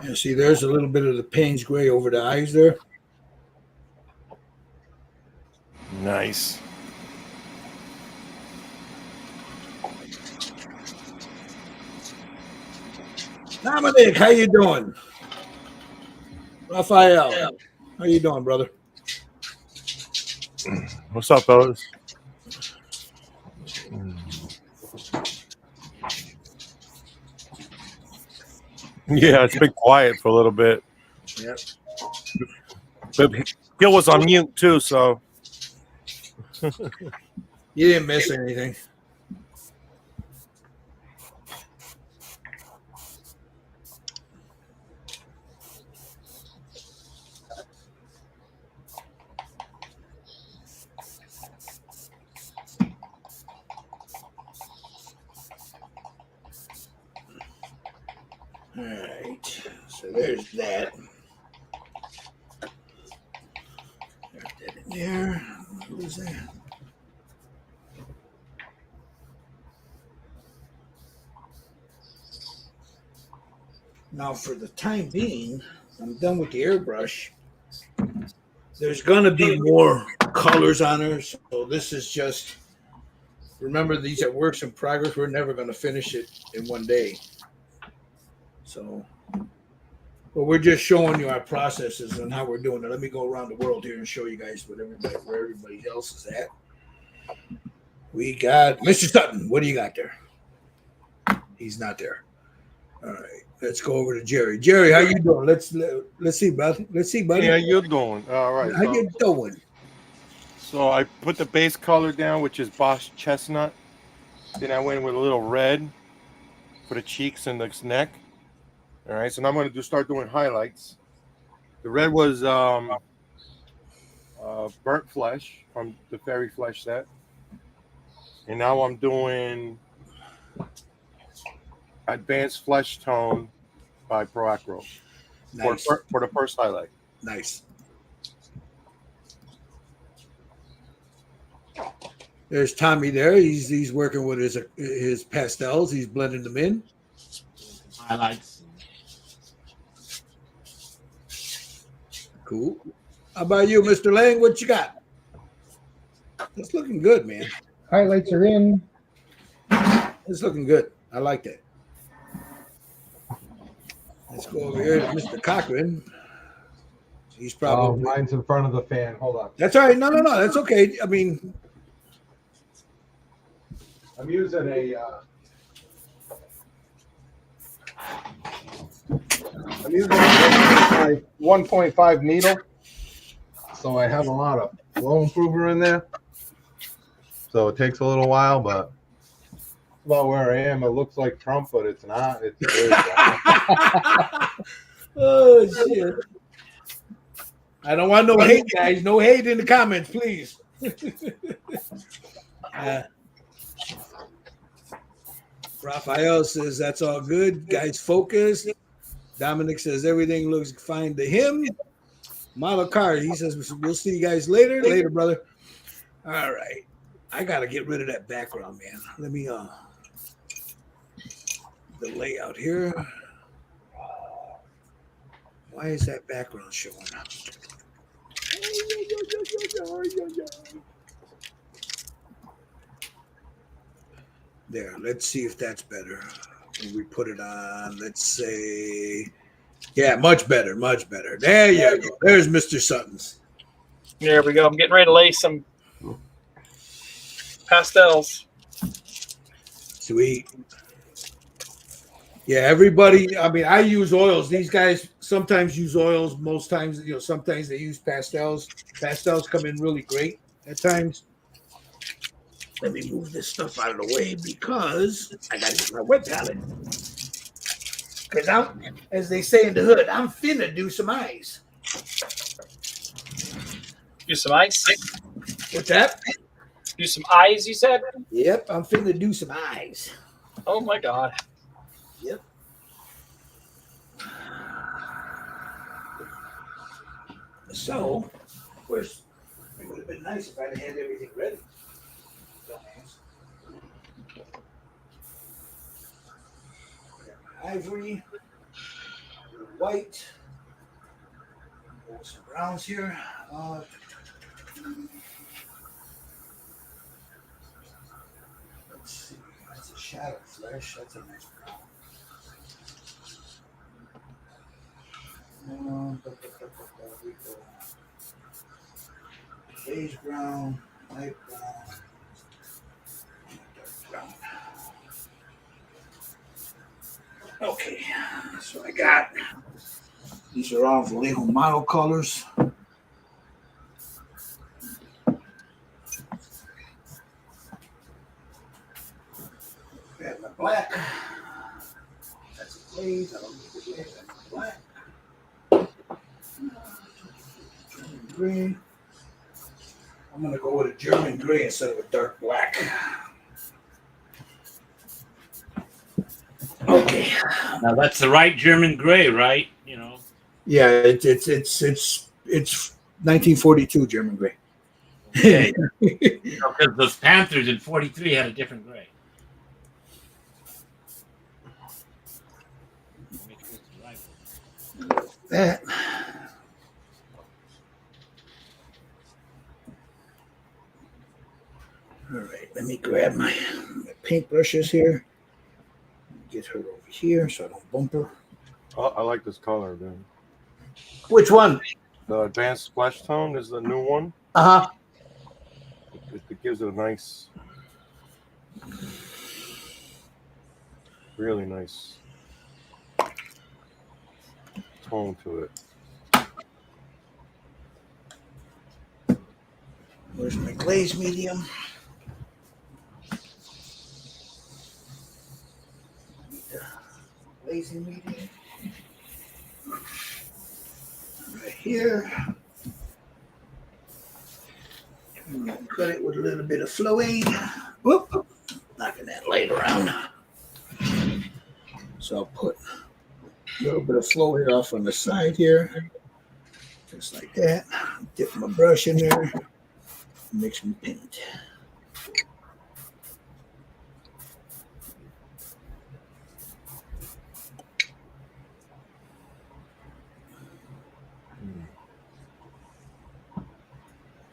You see, there's a little bit of the Payne's gray over the eyes there. Nice. Dominic, how you doing? Raphael, how you doing, brother? What's up, fellas? Yeah, it's been quiet for a little bit. Yep. But Gil was on mute too, so You didn't miss anything. All right. So there's that. There's that in there. What was that? Now, for the time being, I'm done with the airbrush. There's going to be more colors on her. So this is just, remember, these are works in progress. We're never going to finish it in one day. So, but we're just showing you our processes and how we're doing it. Let me go around the world here and show you guys where everybody else is at. We got Mr. Sutton. What do you got there? He's not there. All right. Let's go over to Jerry. Jerry, how you doing? Let's see, buddy. Let's see, buddy. How you doing? All right. How you doing? So I put the base color down, which is Bosch Chestnut. Then I went with a little red for the cheeks and the neck. All right. So now I'm going to start doing highlights. The red was burnt flesh from the fairy flesh set. And now I'm doing advanced flesh tone by Pro Acro Nice. for the first highlight. Nice. There's Tommy there. He's working with his pastels. He's blending them in. Highlights. Cool. How about you, Mr. Lang? What you got? It's looking good, man. Highlights are in. It's looking good. I like that. Let's go over here to Mr. Cochran. He's Oh, probably. mine's in front of the fan. Hold on. That's all right. No. That's okay. I mean, I'm using a 1.5 needle, so I have a lot of flow improver in there. So it takes a little while, but about where I am, it looks like Trump, but it's not. It's really oh shit! I don't want no hate, guys. No hate in the comments, please. Raphael says that's all good. Guys, focus. Dominic says everything looks fine to him. Model car. He says we'll see you guys later. Later, brother. All right. I gotta get rid of that background, man. Let me the layout here. Why is that background showing up? There, let's see if that's better. When we put it on, let's say, yeah, much better, much better. There you go. There's Mr. Sutton's. There we go. I'm getting ready to lay some pastels. Sweet. Yeah, everybody. I mean, I use oils. These guys sometimes use oils. Most times, sometimes they use pastels. Pastels come in really great at times. Let me move this stuff out of the way because I got to get my wet palette. Because I'm, as they say in the hood, I'm finna do some eyes. Do some ice. What's that? Do some eyes, you said? Yep, I'm finna do some eyes. Oh my God. Yep. So, of course, it would have been nice if I'd had everything ready. Ivory, white, some browns here. Let's see, that's a shadow flesh. That's a nice brown. Beige brown, light brown, dark brown. Okay, so I got, these are all Vallejo model colors. Got my black. That's a glaze. I don't need the glaze. That's my black. German green. I'm going to go with a German gray instead of a dark black. Okay. Now that's the right German gray, right? You know. Yeah, it's 1942 German gray. Okay. Because those Panthers in '43 had a different gray. Make sure it's the right one. That. All right, let me grab my paintbrushes here. Get her over here so I don't bump her. I like this color, man. Which one? The advanced splash tone is the new one. Uh-huh. It gives it a nice, really nice tone to it. Where's my glaze medium? Glazing medium. Right here. Cut it with a little bit of flowing. Whoop, knocking that light around. So I'll put a little bit of flow here off on the side here. Just like that. Dip my brush in there. Mix me paint.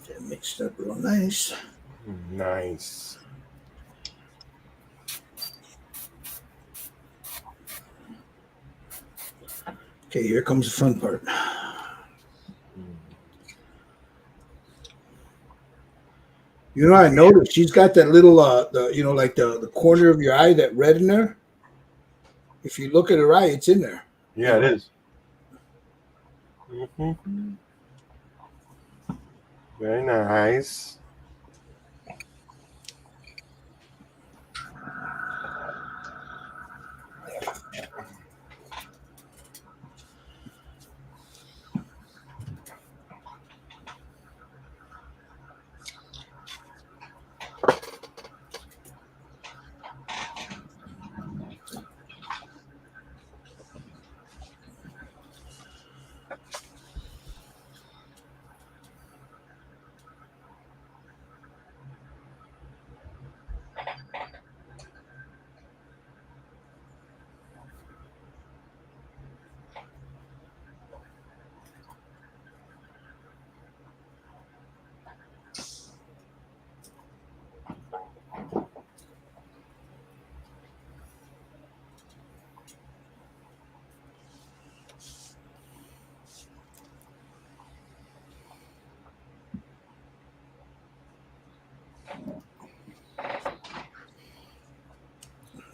That mixed up real nice. Nice. Okay, here comes the fun part. You know, I noticed she's got that little, like the corner of your eye, that red in there. If you look at her eye, it's in there. Yeah, it is. Mm-hmm. Very nice.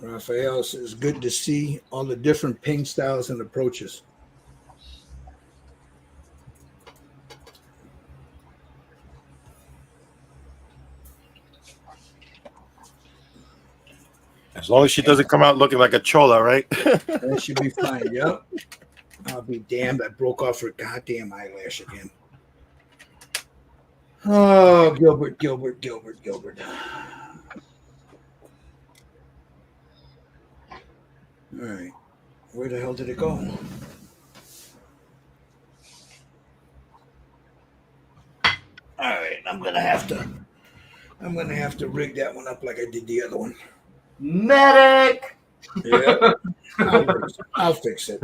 Raphael, it's good to see all the different paint styles and approaches. As long as she doesn't come out looking like a chola, right? That should be fine. Yep. I'll be damned. I broke off her goddamn eyelash again. Oh, Gilbert. All right. Where the hell did it go? All right. I'm gonna have to rig that one up like I did the other one. Medic. Yeah. I'll fix it.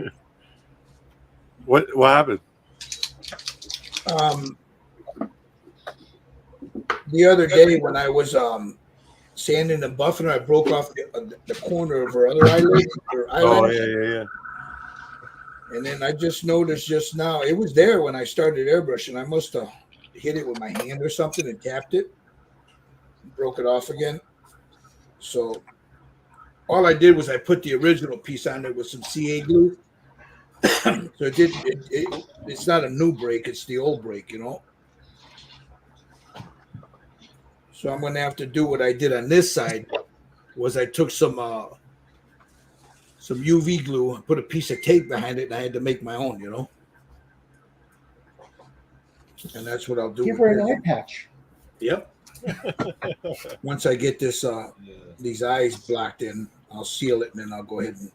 What happened? The other day when I was sanding and buffing her, I broke off the corner of her other eyelid. Oh, yeah. And then I just noticed just now, it was there when I started airbrushing. I must have hit it with my hand or something and tapped it. Broke it off again. So all I did was I put the original piece on there with some CA glue. So it's not a new break, it's the old break, you know. So I'm gonna have to do what I did on this side. Was I took some UV glue and put a piece of tape behind it, and I had to make my own, you know. And that's what I'll do. Give her an eye patch. Yep. Once I get this these eyes blocked in, I'll seal it, and then I'll go ahead and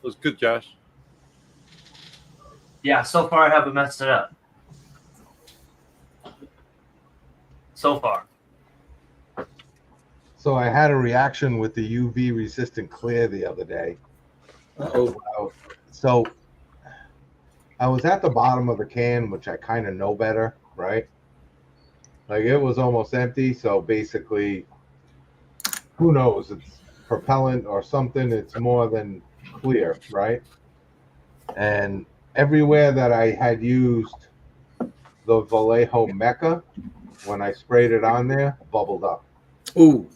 was good, Josh. Yeah, so far I haven't messed it up. So far. So I had a reaction with the UV resistant clear the other day. Uh-oh. So I was at the bottom of the can, which I kind of know better, right? Like it was almost empty. So basically, who knows? It's propellant or something. It's more than clear, right? And everywhere that I had used the Vallejo Mecca, when I sprayed it on there, bubbled up. Ooh.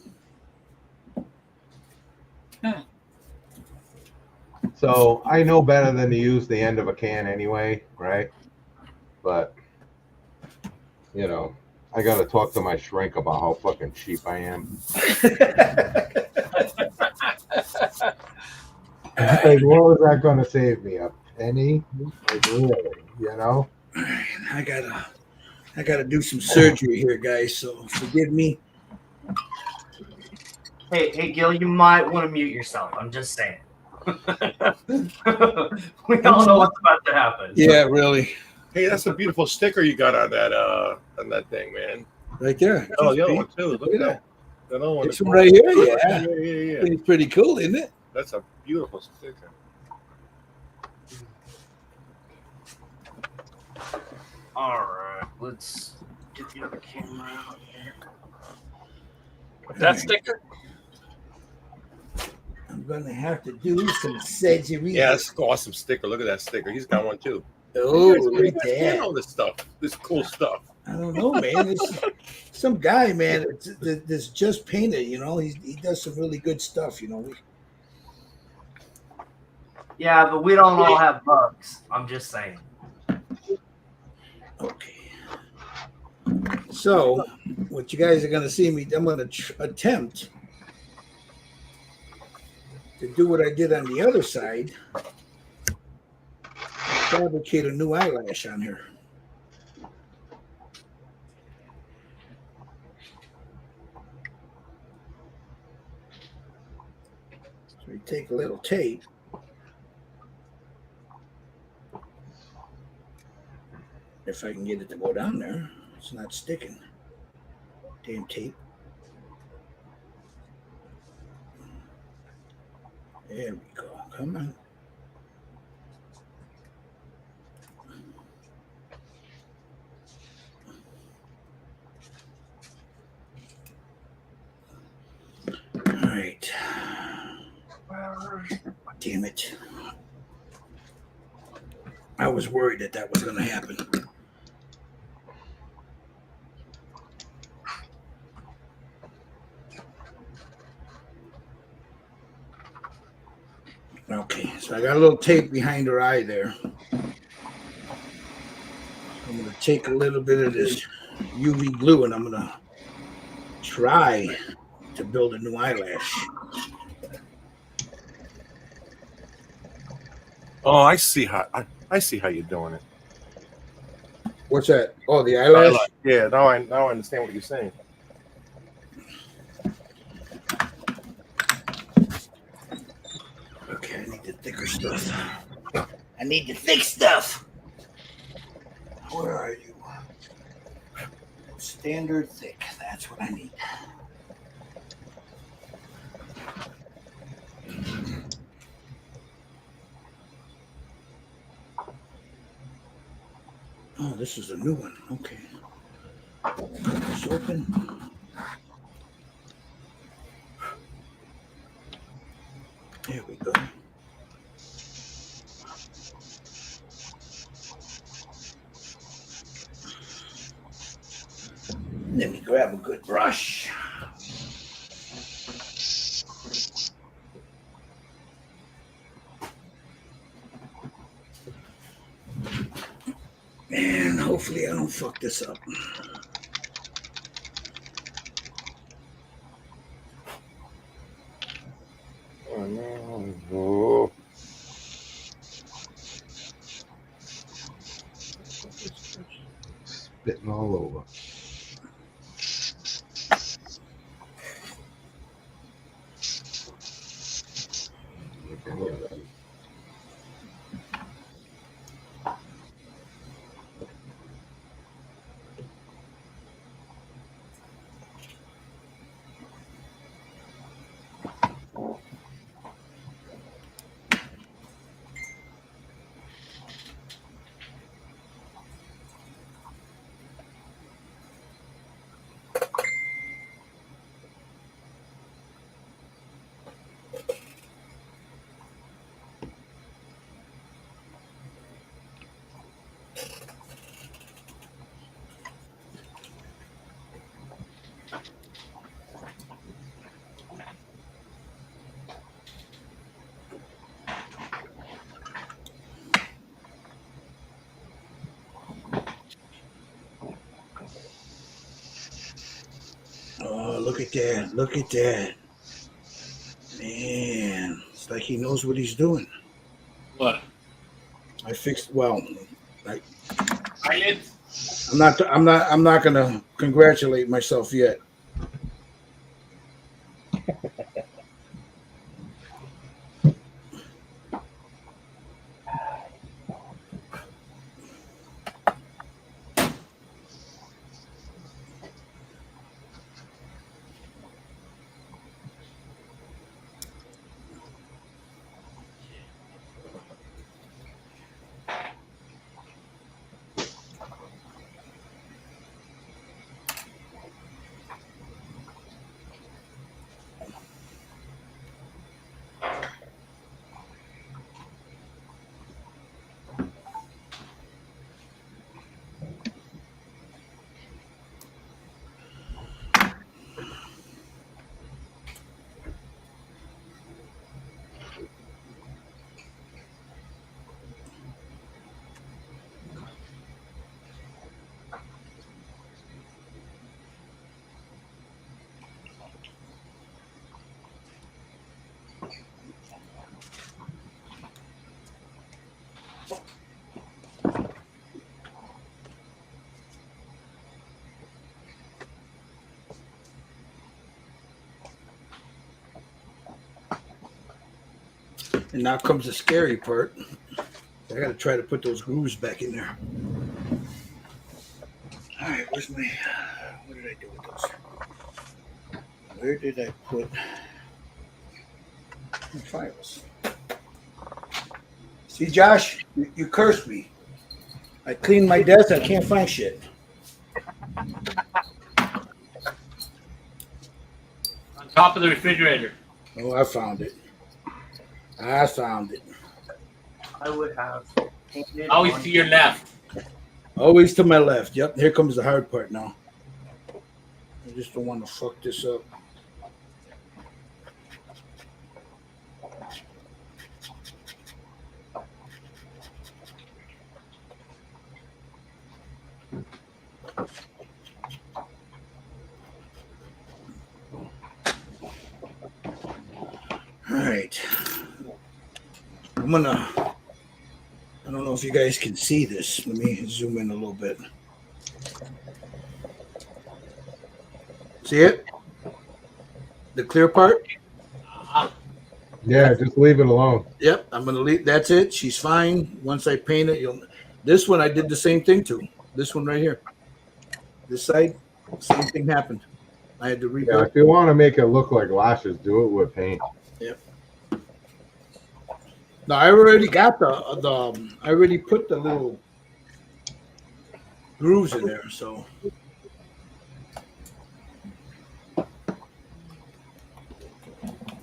So I know better than to use the end of a can anyway, right? But, you know, I got to talk to my shrink about how fucking cheap I am. Like, what was that going to save me? A penny? Like, really? You know? I gotta do some surgery here, guys. So forgive me. Hey, Gil, you might want to mute yourself. I'm just saying. We all know what's about to happen. Yeah, really. Hey, that's a beautiful sticker you got on that thing, man. Right there. Oh, the other one too. Look at that. That other one. This one right here, yeah. Yeah. It's pretty cool, isn't it? That's a beautiful sticker. All right, let's get the other camera out here. With that sticker? I'm gonna have to do some surgery. Yeah, that's an awesome sticker. Look at that sticker. He's got one too. Oh, Where look you at guys get that. all this stuff, this cool stuff. I don't know, man. This some guy, man. This just painted. You know, he does some really good stuff. You know. Yeah, but we don't all have bugs. I'm just saying. Okay. So, what you guys are gonna see me? I'm gonna attempt to do what I did on the other side. Fabricate a new eyelash on her. So we take a little tape. If I can get it to go down there, it's not sticking. Damn tape. There we go. Come on. All right. Damn it. I was worried that was going to happen. Okay, so I got a little tape behind her eye there. I'm going to take a little bit of this UV glue and I'm going to try to build a new eyelash. Oh, I see how you're doing it. What's that? Oh, the eyelash? Yeah, now I understand what you're saying. Okay, I need the thicker stuff. I need the thick stuff. Where are you? Standard thick. That's what I need. Oh, this is a new one. Okay. Cut this open. There we go. Let me grab a good brush. And hopefully I don't fuck this up. Oh no. Oh. Spitting all over. look at that. Look at that. Man, it's like he knows what he's doing. What? I fixed, well, Eyelids? I'm not gonna congratulate myself yet. And now comes the scary part. I gotta try to put those grooves back in there. All right, where's my? What did I do with those? Where did I put my files? See, Josh, you cursed me. I cleaned my desk. I can't find shit. On top of the refrigerator. Oh, I found it. I found it. I would have painted Always on- to your left. Always to my left. Yep. Here comes the hard part now. I just don't want to fuck this up. All right. I don't know if you guys can see this. Let me zoom in a little bit. See it? The clear part? Yeah, just leave it alone. Yep, I'm gonna leave. That's it. She's fine. Once I paint it, this one I did the same thing to. This one right here. This side, same thing happened. I had to Yeah, rebuild. if you want to make it look like lashes, do it with paint. No, I already got I already put the little grooves in there, so.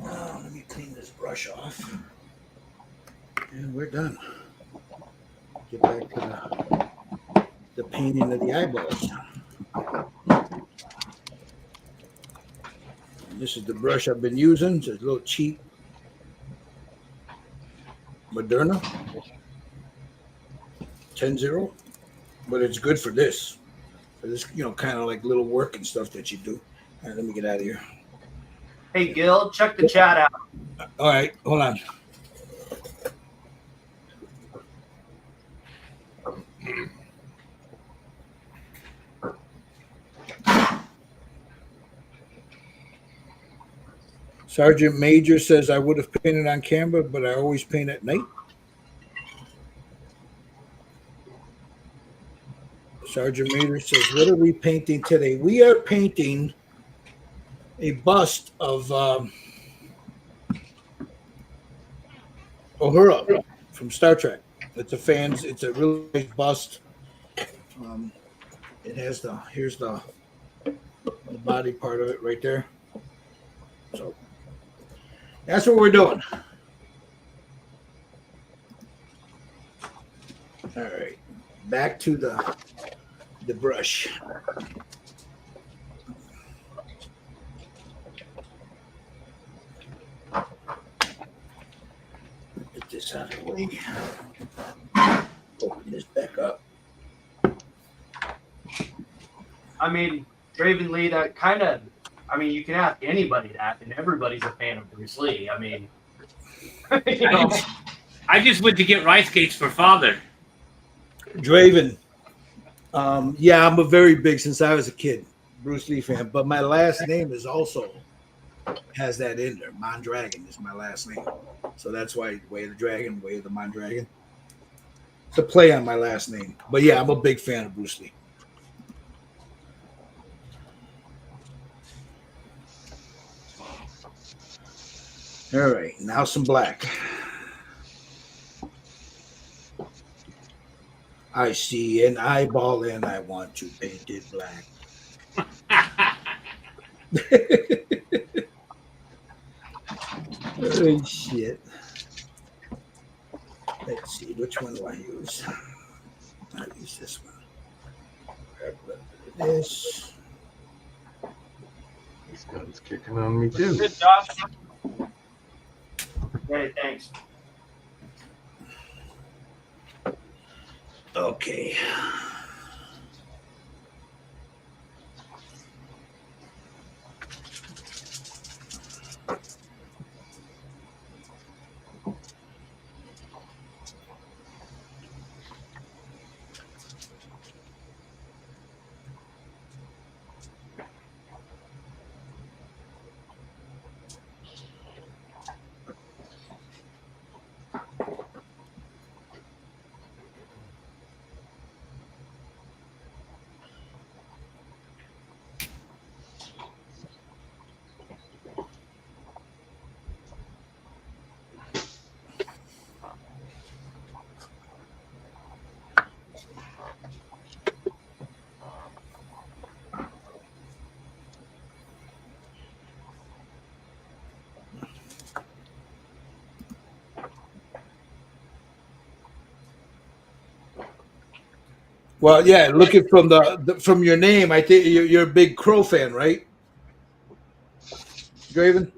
Let me clean this brush off. And we're done. Get back to the painting of the eyeballs. This is the brush I've been using. It's a little cheap Moderna 10-0, but it's good for this. For this, kind of like little work and stuff that you do. All right, let me get out of here. Hey, Gil, check the chat out. All right, hold on. Sergeant Major says I would have painted on camera, but I always paint at night. Sergeant Major says, what are we painting today? We are painting a bust of Uhura from Star Trek. It's a really nice bust. It has here's the body part of it right there. So that's what we're doing. All right, back to the brush. Get this out of the way. Open this back up. I mean, Raven Lee, that kind of I mean, you can ask anybody that, and everybody's a fan of Bruce Lee. I mean, you know, I just went to get rice cakes for father. Draven. Yeah, I'm a very big, since I was a kid, Bruce Lee fan. But my last name is also has that in there. Mondragon is my last name. So that's why Way of the Dragon, Way of the Mondragon. It's a play on my last name. But yeah, I'm a big fan of Bruce Lee. All right, now some black. I see an eyeball and I want to paint it black. Oh, shit. Let's see, which one do I use? I use this one. Grab a little bit of this. This gun's kicking on me too. Good, Josh. hey, thanks. Okay. Well, yeah, looking from from your name, I think you're a big Crow fan, right? Draven?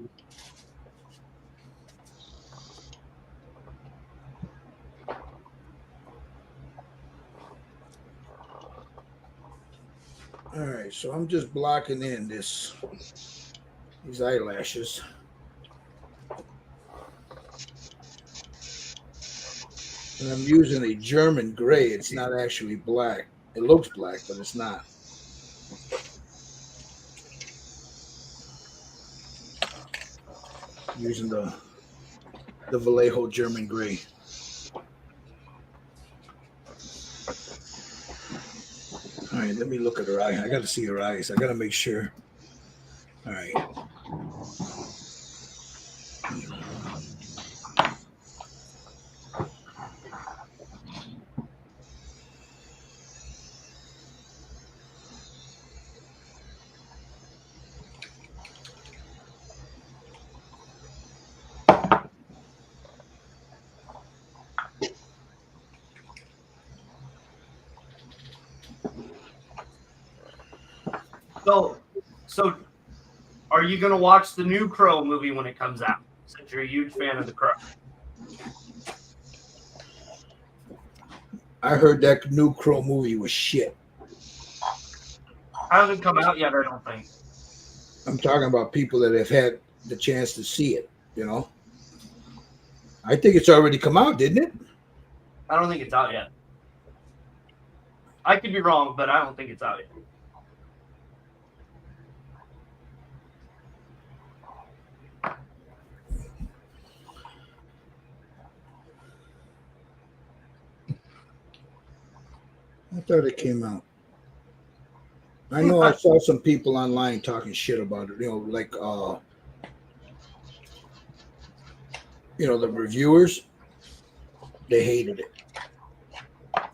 All right, so I'm just blocking in these eyelashes. And I'm using a German gray. It's not actually black. It looks black, but it's not. Using the Vallejo German gray. All right, let me look at her eye. I got to see her eyes. I got to make sure. All right. So, are you gonna watch the new Crow movie when it comes out? Since you're a huge fan of the Crow. I heard that new Crow movie was shit. Hasn't come out yet, I don't think. I'm talking about people that have had the chance to see it, you know? I think it's already come out, didn't it? I don't think it's out yet. I could be wrong, but I don't think it's out yet. I thought it came out. I know I saw some people online talking shit about it, you know, like the reviewers, they hated it.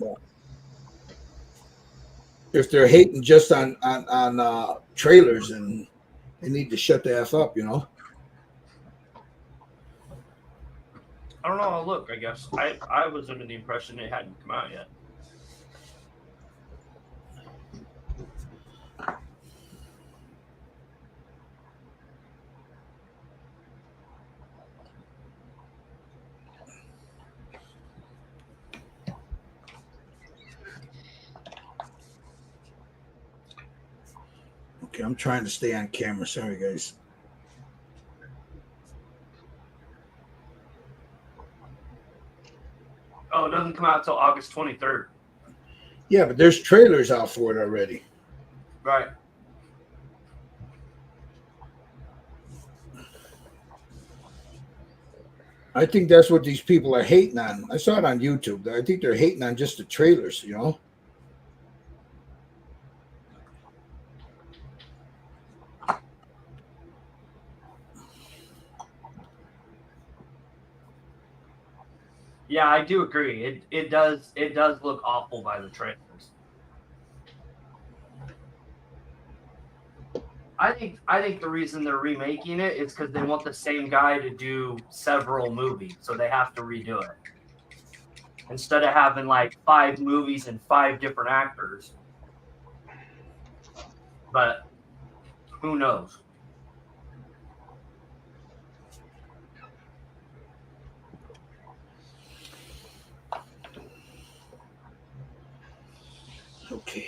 Well, if they're hating just on trailers, and they need to shut the F up, you know. I don't know. I'll look, I guess. I was under the impression it hadn't come out yet. Okay, I'm trying to stay on camera. Sorry, guys. Oh, it doesn't come out until August 23rd. Yeah, but there's trailers out for it already. Right. I think that's what these people are hating on. I saw it on YouTube. I think they're hating on just the trailers, you know? Yeah, I do agree. It does look awful by the trailers. I think the reason they're remaking it is because they want the same guy to do several movies, so they have to redo it. Instead of having like 5 movies and 5 different actors. But who knows? Okay.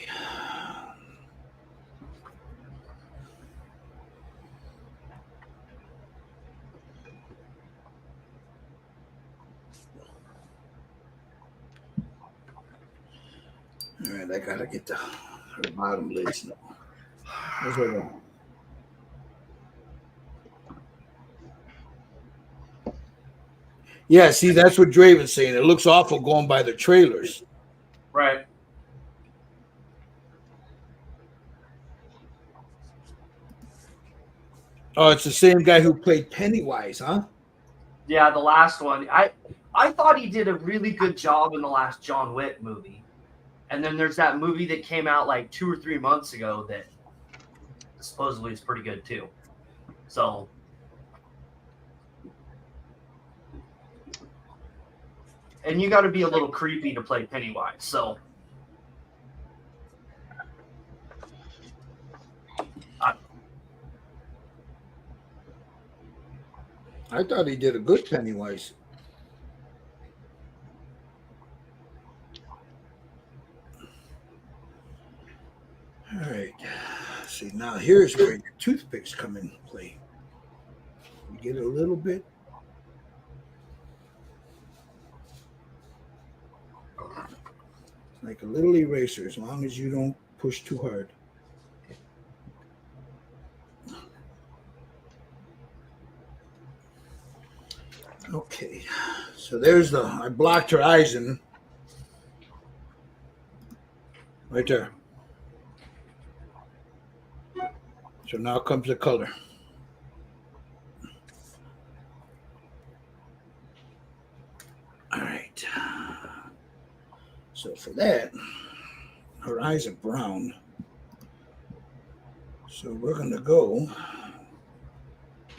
All right, I gotta get the bottom lids now. Where's my one? Yeah, see, that's what Draven's saying. It looks awful going by the trailers. Right. Oh, it's the same guy who played Pennywise, huh? Yeah, the last one. I thought he did a really good job in the last John Wick movie. And then there's that movie that came out like 2 or 3 months ago that supposedly is pretty good too. So and you got to be a little creepy to play Pennywise. So I thought he did a good Pennywise. All right. See, now here's where your toothpicks come in play. You get a little bit. Like a little eraser, as long as you don't push too hard. Okay, so there's I blocked her eyes in. Right there. So now comes the color. All right. So for that, her eyes are brown. So we're going to go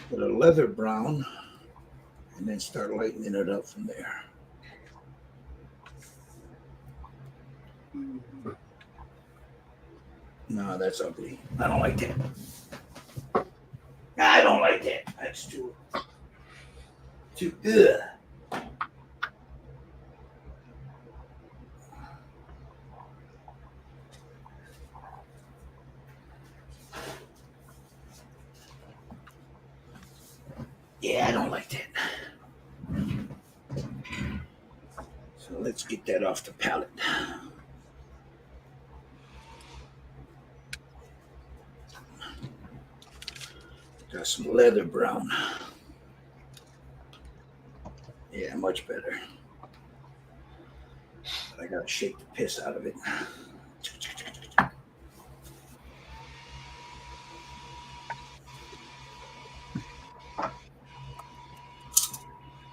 with a leather brown and then start lightening it up from there. No, that's ugly. I don't like that. I don't like that. That's too ugh. Yeah, I don't like that. So let's get that off the palette. Got some leather brown. Yeah, much better. But I gotta shake the piss out of it.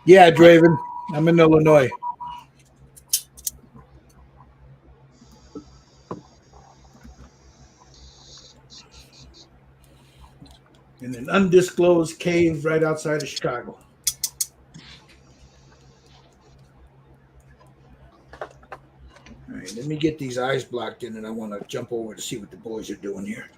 Yeah, Draven. I'm in Illinois. In an undisclosed cave right outside of Chicago. All right, let me get these eyes blocked in, and I want to jump over to see what the boys are doing here.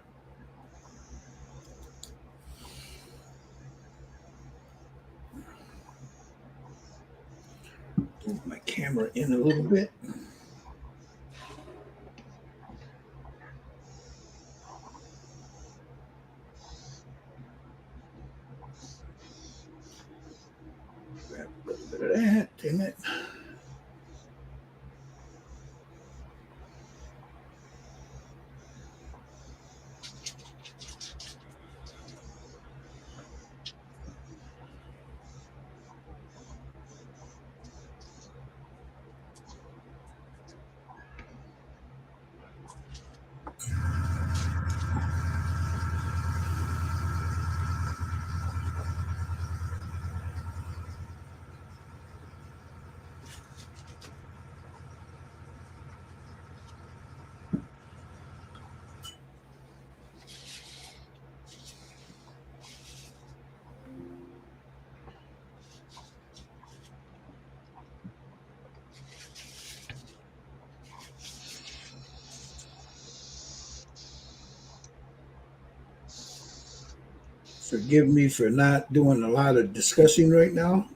Move my camera in a little bit. Damn it. Forgive me for not doing a lot of discussing right now.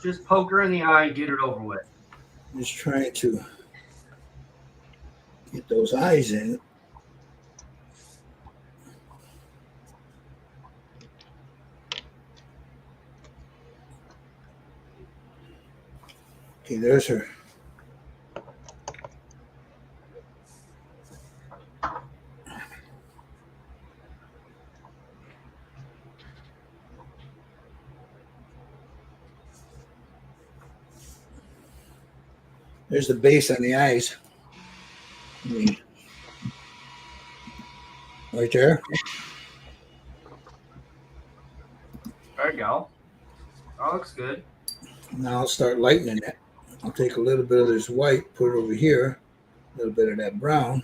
Just poke her in the eye and get it over with. Just trying to get those eyes in. Okay, there's her. There's the base on the eyes. Right there. There you go. That looks good. Now I'll start lightening it. I'll take a little bit of this white, put it over here, a little bit of that brown.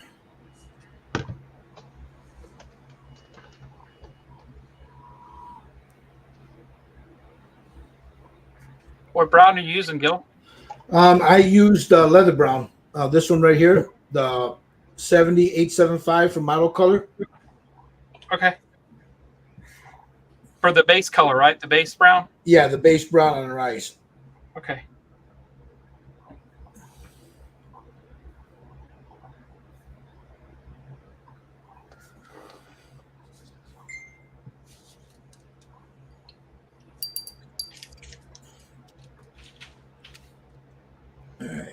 What brown are you using, Gil? I used leather brown. This one right here, the 70875 from Model Color. Okay. For the base color, right? The base brown? Yeah, the base brown on her eyes. Okay. All right.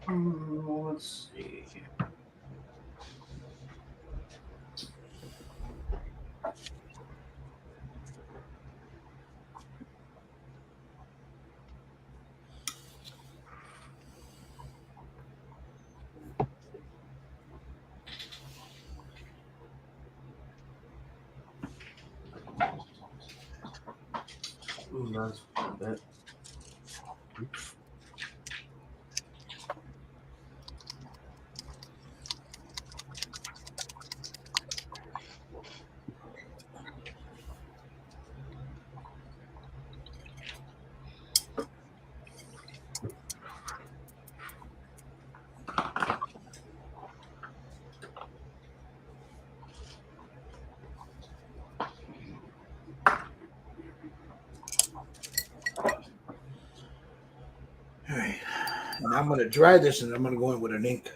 Let's see. That's a bit. Oops. All right. And I'm going to dry this and I'm going to go in with an ink.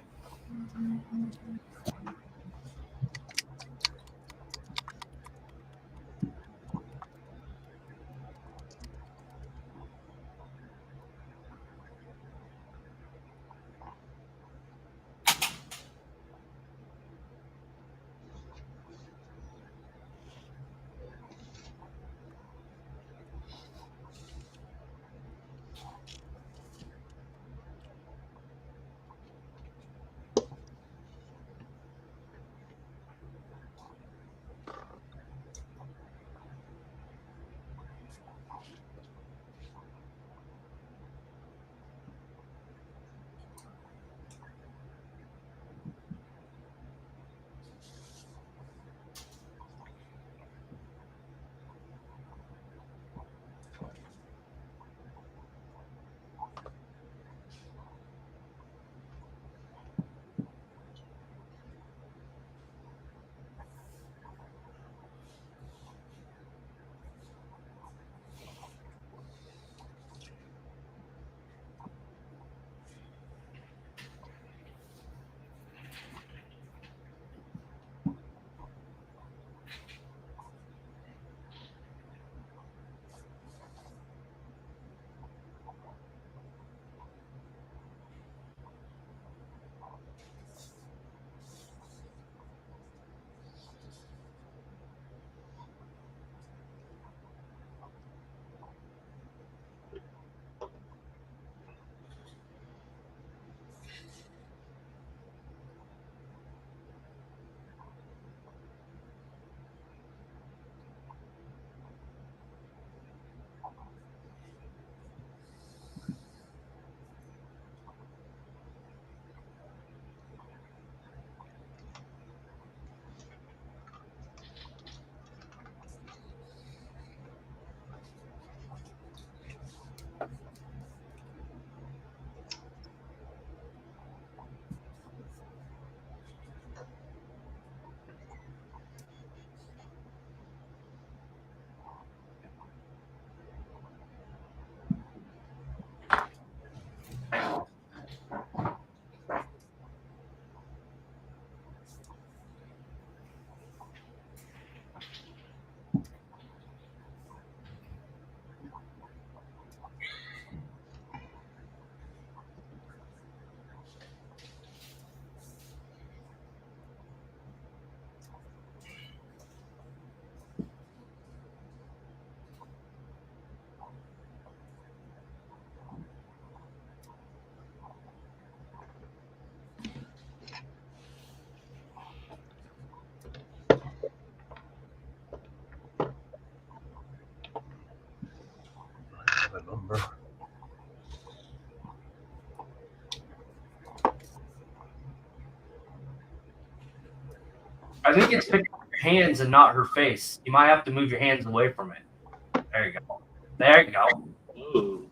I think it's picking up your hands and not her face. You might have to move your hands away from it. There you go. There you go. Ooh.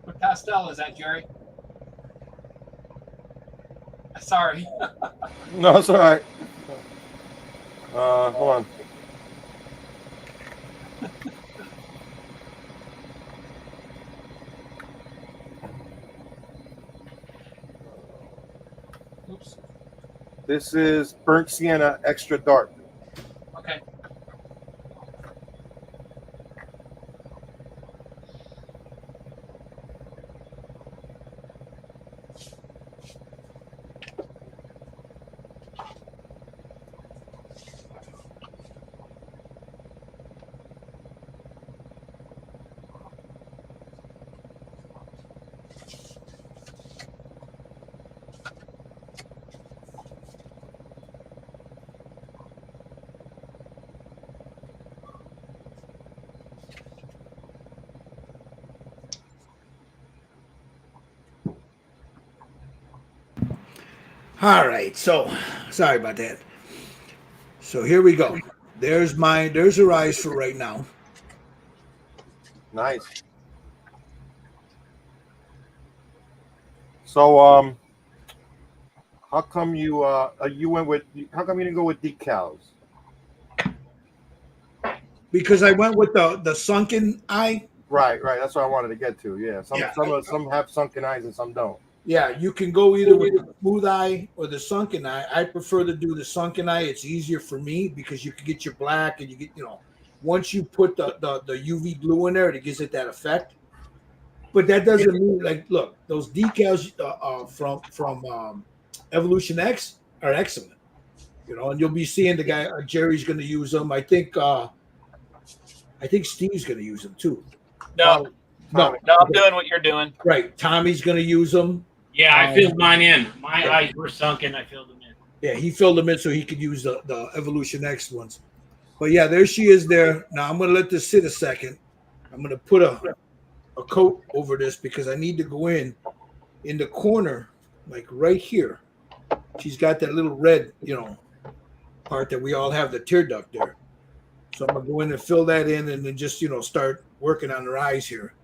What pastel is that, Jerry? Sorry. No, it's all right. Hold on. Oops. This is burnt sienna extra dark. Okay. All right, so sorry about that. So here we go. There's her eyes for right now. Nice. So how come you went with? How come you didn't go with decals? Because I went with the sunken eye. Right. That's what I wanted to get to. Yeah. Yeah. Some have sunken eyes and some don't. Yeah, you can go either with the smooth eye or the sunken eye. I prefer to do the sunken eye. It's easier for me because you can get your black and you get, once you put the UV glue in there, it gives it that effect. But that doesn't mean look, those decals from Evolution X are excellent. And you'll be seeing the guy Jerry's going to use them. I think Steve's going to use them too. No, No, I'm doing what you're doing. right. Tommy's going to use them. Yeah, I filled mine in. My eyes were sunken. I filled them in. Yeah, he filled them in so he could use the Evolution X ones. But yeah, there she is there. Now I'm going to let this sit a second. I'm going to put a coat over this because I need to go in the corner, like right here. She's got that little red, part that we all have, the tear duct there. So I'm going to go in and fill that in and then just, start working on her eyes here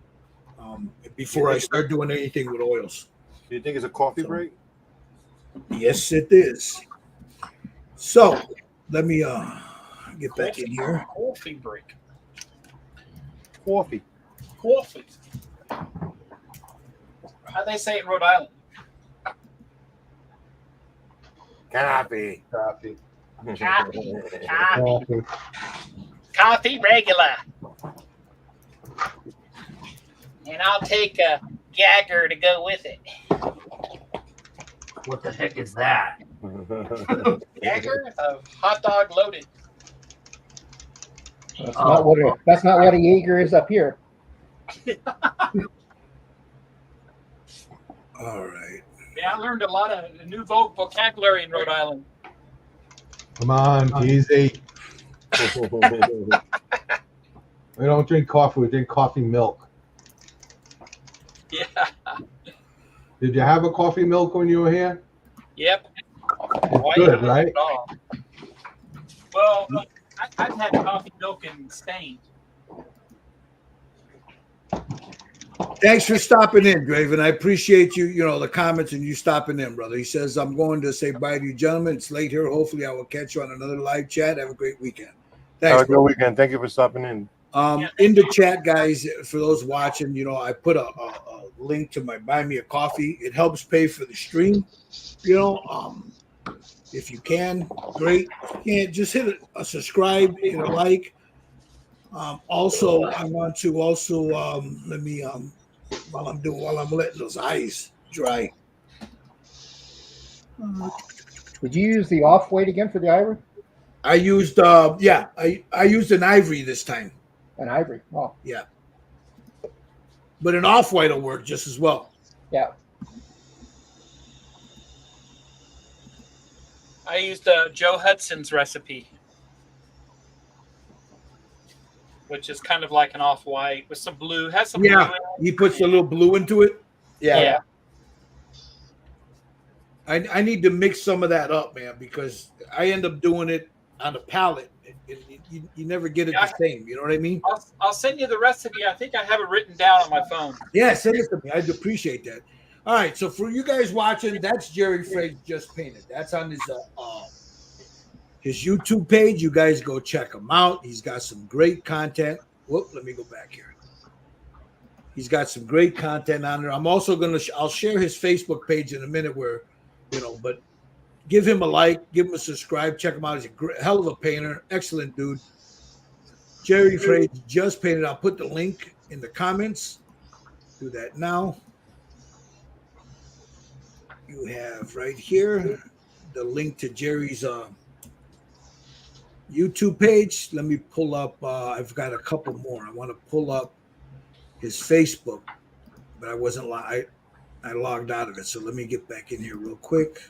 before I start doing anything with oils. Do you think it's a coffee break? Yes, it is. So let me get back in here. Coffee break. Coffee. How they say it in Rhode Island? Coffee. Coffee regular. And I'll take a Gagger to go with it. What the heck is that? Gagger, a hot dog loaded. That's not what a Jaeger is up here. All right. Yeah, I learned a lot of new vocabulary in Rhode Island. Come on, easy. We don't drink coffee. We drink coffee milk. Yeah. Did you have a coffee milk when you were here? Yep. It's good, right? Well, I've had coffee milk in Spain. Thanks for stopping in, Draven. I appreciate you, the comments and you stopping in, brother. He says, I'm going to say bye to you, gentlemen. It's late here. Hopefully I will catch you on another live chat. Have a great weekend. Thanks. Have a good weekend. Thank you for stopping in. In the chat, guys, for those watching, I put a link to my Buy Me a Coffee. It helps pay for the stream. If you can, great. If you can't, just hit a subscribe, hit a like. Also, I want to let me while I'm letting those eyes dry. Would you use the off white again for the ivory? I used I used an ivory this time. An ivory. Oh, Yeah. But an off white will work just as well. yeah. I used Joe Hudson's recipe, which is kind of like an off-white with some blue. Has some blue in it. He puts a little blue into it. Yeah. I need to mix some of that up, man, because I end up doing it on a palette. You never get it the same. You know what I mean? I'll send you the recipe. I think I have it written down on my phone. Yeah, send it to me. I'd appreciate that. All right, so for you guys watching, that's Jerry Frey Just Painted. That's on his YouTube page. You guys go check him out. He's got some great content. Whoop, let me go back here. He's got some great content on there. I'm also I'll share his Facebook page in a minute where, but give him a like, give him a subscribe, check him out. He's a hell of a painter, excellent dude. Jerry Frey Just Painted. I'll put the link in the comments. Do that now. You have right here the link to Jerry's YouTube page. Let me pull up. I've got a couple more. I want to pull up his Facebook, but I wasn't. I logged out of it, so let me get back in here real quick.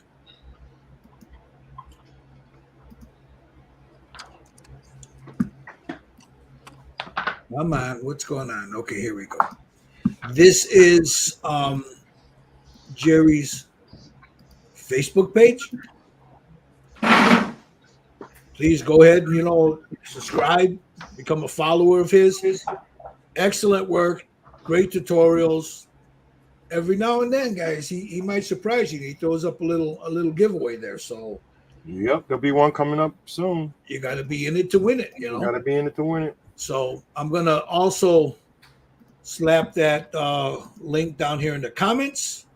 Come on, what's going on? Okay, here we go. This is Jerry's Facebook page. Please go ahead and subscribe, become a follower of his. Excellent work, great tutorials. Every now and then, guys, he might surprise you. He throws up a little giveaway there. So Yep, there'll be one coming up soon. you got to be in it to win it. You got to be in it to win it. So I'm gonna also slap that link down here in the comments,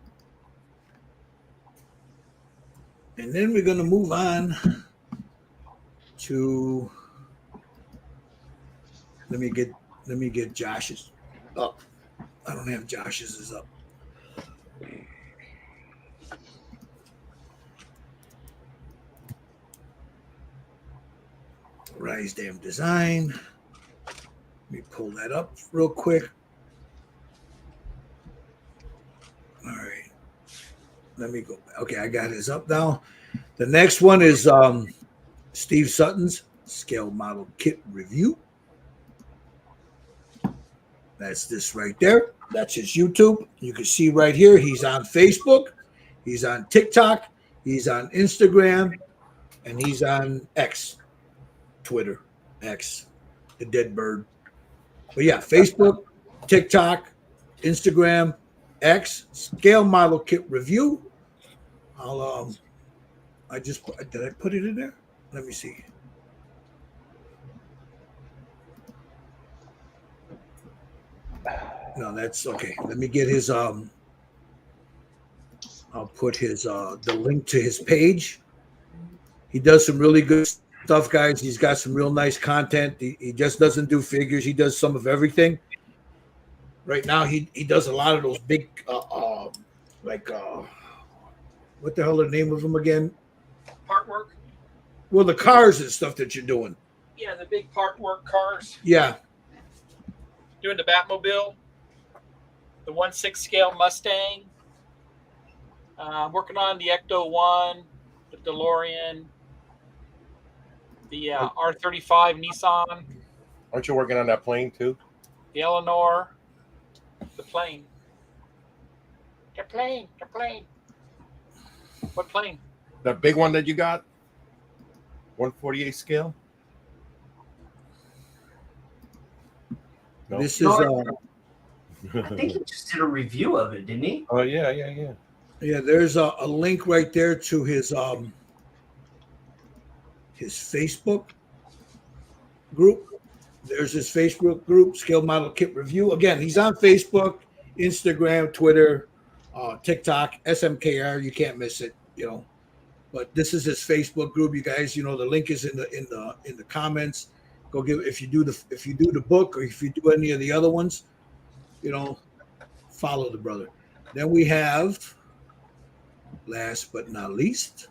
and then we're gonna move on to. Let me get Josh's up. I don't have Josh's is up. Rise Dam Design. Let me pull that up real quick. All right. Let me go back. Okay, I got his up now. The next one is Steve Sutton's Scale Model Kit Review. That's this right there. That's his YouTube. You can see right here, he's on Facebook, he's on TikTok, he's on Instagram, and he's on X, Twitter, X, the dead bird. But yeah, Facebook, TikTok, Instagram, X, Scale Model Kit Review. Did I put it in there? Let me see. No, that's okay. Let me get his I'll put his the link to his page. He does some really good stuff, guys. He's got some real nice content. He just doesn't do figures. He does some of everything. Right now, he does a lot of those big what the hell are the name of them again? Part work. Well, the cars and stuff that you're doing. Yeah, the big part work cars. Yeah. Doing the Batmobile, the 1/6 scale Mustang. Working on the Ecto 1, the DeLorean, the R35 Nissan, Aren't you working on that plane too? the Eleanor, the plane. The plane. What plane? That big one that you got? 148 scale? No. This is I think he just did a review of it, didn't he? Oh yeah. yeah, there's a link right there to his Facebook group. There's his Facebook group, Scale Model Kit Review. Again, he's on Facebook, Instagram, Twitter, TikTok, SMKR. You can't miss it, But this is his Facebook group, you guys. The link is in the comments. Go give if you do the book or if you do any of the other ones, follow the brother. Then we have, last but not least,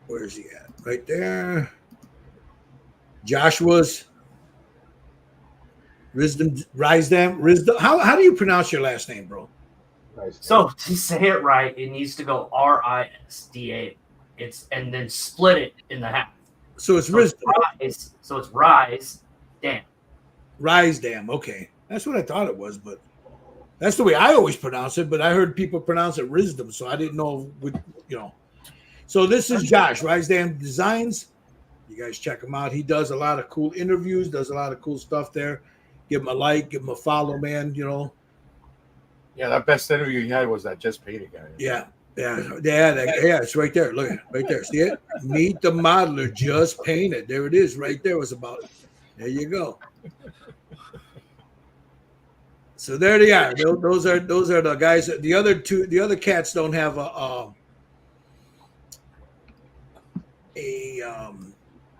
where's he at? Right there. Joshua's Rise Dam. How do you pronounce your last name, bro? So to say it right, it needs to go RISDA. And then split it in the half. So it's Rise. So it's Rise Dam. Rise Dam. Okay, that's what I thought it was, but that's the way I always pronounce it. But I heard people pronounce it Risdom, so I didn't know. So this is Josh, Rise Dam Designs. You guys check him out. He does a lot of cool interviews. Does a lot of cool stuff there. Give him a like. Give him a follow, man. Yeah, that best interview you had was that Just Paid guy. Yeah. It's right there. Look at it, right there. See it? Meet the Modeler Just Painted. There it is. Right there was about. There you go. So there they are. Those are the guys. The other cats don't have a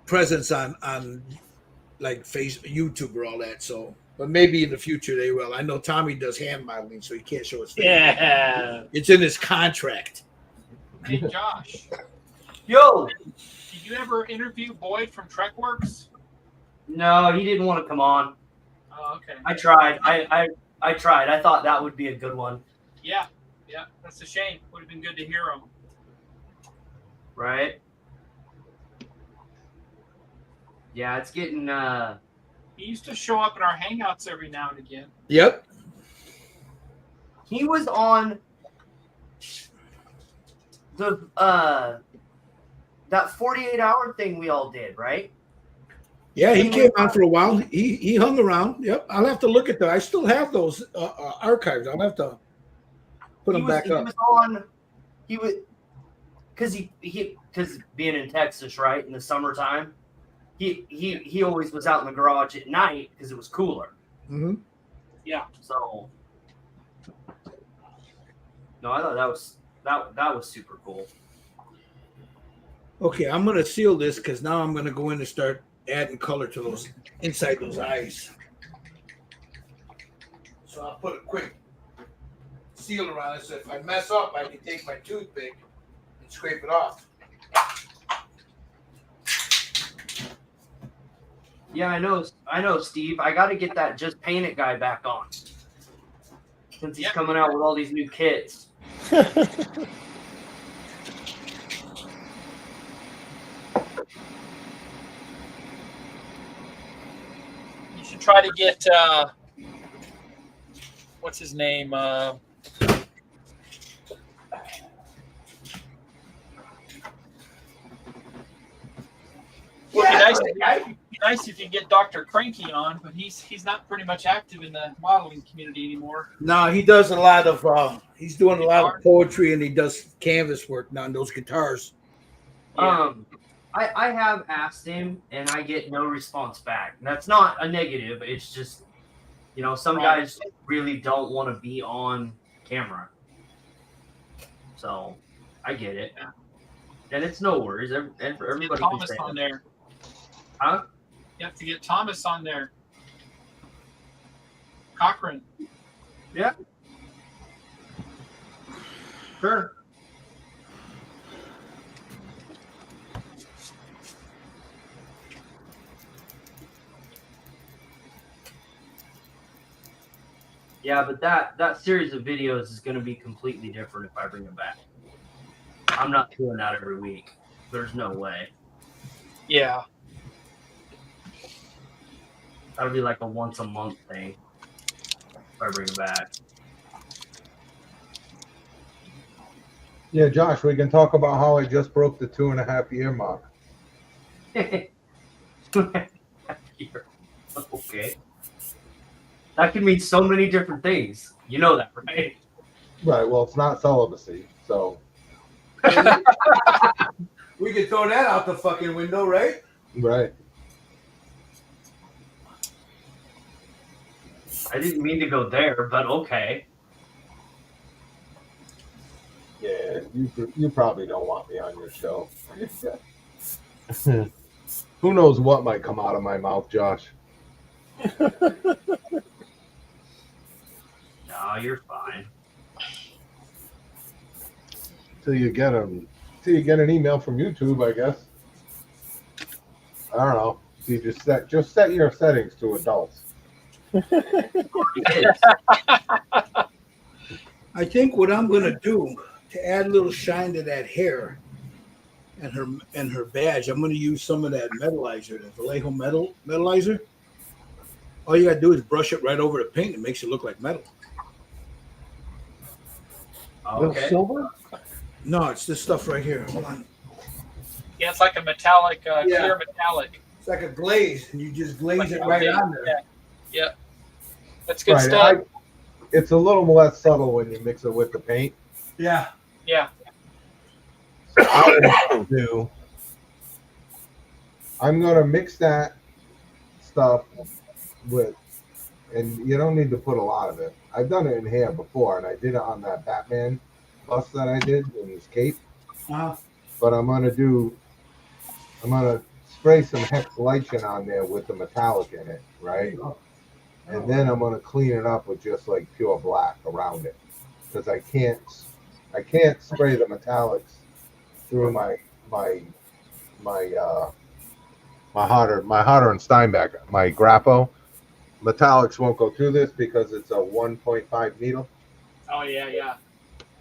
presence on like YouTube or all that. So. But maybe in the future they will. I know Tommy does hand modeling, so he can't show his face. Yeah. It's in his contract. Hey, Josh. Yo. Did you ever interview Boyd from TrekWorks? No, he didn't want to come on. Oh, okay. I tried. I tried. I thought that would be a good one. Yeah. That's a shame. Would have been good to hear him. Right? Yeah, it's getting He used to show up in our hangouts every now and again. Yep. He was on the that 48-hour thing we all did, right? Yeah, he came on for a while. He hung around. Yep, I'll have to look at that. I still have those archives. I'll have to put them back up. He was on. He was because because being in Texas, right, in the summertime, he always was out in the garage at night because it was cooler. Mm-hmm. Yeah. So no, I thought that was super cool. Okay, I'm gonna seal this because now I'm gonna go in and start adding color to those inside those eyes. So I'll put a quick seal around it so if I mess up, I can take my toothpick and scrape it off. Yeah, I know, Steve. I got to get that Just Paint It guy back on since he's coming out with all these new kits. You should try to get what's his name? It'd be nice if you get Dr. Cranky on, but he's not pretty much active in the modeling community anymore. No, he does a lot of he's doing a lot of poetry and he does canvas work now on those guitars. Yeah. I have asked him and I get no response back. That's not a negative. It's just, some guys really don't want to be on camera. So I get it. And it's no worries. Everybody get Thomas on there. Huh? You have to get Thomas on there. Cochran. Yeah. Sure. Yeah, but that series of videos is going to be completely different if I bring it back. I'm not doing that every week. There's no way. Yeah. That'll be like a once a month thing if I bring it back. Yeah, Josh, we can talk about how I just broke the 2.5 year mark. Okay. That can mean so many different things. You know that, right? Right. Well, it's not celibacy, so. We could throw that out the fucking window, right? Right. I didn't mean to go there, but okay. Yeah, you probably don't want me on your show. Who knows what might come out of my mouth, Josh? No, you're fine. Till you get an email from YouTube, I guess. I don't know. You just set your settings to adults. I think what I'm gonna do to add a little shine to that hair and her badge, I'm gonna use some of that metalizer, the Vallejo metalizer. All you gotta do is brush it right over the paint. It makes it look like metal. Okay. Silver? No, it's this stuff right here. Hold on. Yeah, it's like a metallic, clear metallic. It's like a glaze, and you just glaze it right on there. Yeah. That's good Right, stuff. It's a little less subtle when you mix it with the paint. Yeah. Yeah. So I'm gonna mix that stuff with, and you don't need to put a lot of it. I've done it in hair before, and I did it on that Batman bust that I did in his cape. Uh-huh. But I'm gonna spray some hex lichen on there with the metallic in it, right? And then I'm gonna clean it up with just like pure black around it, because I can't spray the metallics through my Harder and Steinbeck, my Grappo. Metallics won't go through this because it's a 1.5 needle. Oh yeah.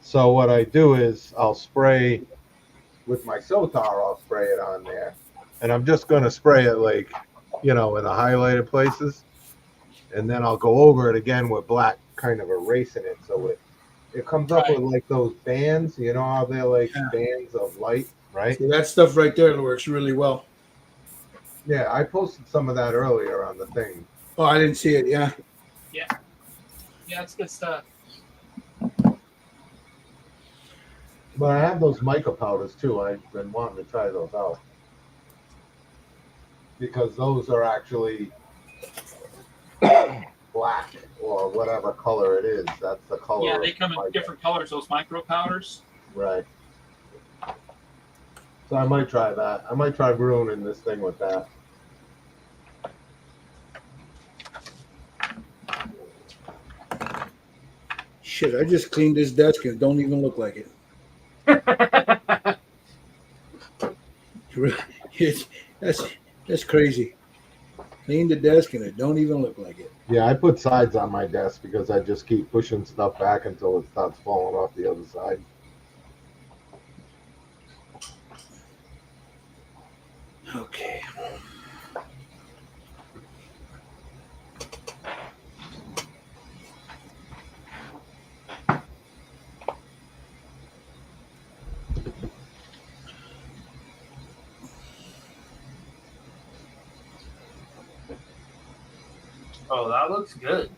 So what I do is I'll spray with my Sotar. I'll spray it on there, and I'm just gonna spray it like, in the highlighted places, and then I'll go over it again with black, kind of erasing it so it comes up Right. with like those bands. You know how they're like Yeah. bands of light, right? So that stuff right there works really well. Yeah, I posted some of that earlier on the thing. Oh, I didn't see it. Yeah. Yeah, it's good stuff. But I have those mica powders too. I've been wanting to try those out because those are actually black or whatever color it is. That's the color. Yeah, of they come the in mica. different colors. Those micro powders. Right. So I might try that. I might try ruining this thing with that. Shit, I just cleaned this desk and it don't even look like it. That's crazy. Clean the desk and it don't even look like it. Yeah, I put sides on my desk because I just keep pushing stuff back until it starts falling off the other side. Okay. Oh, that looks good.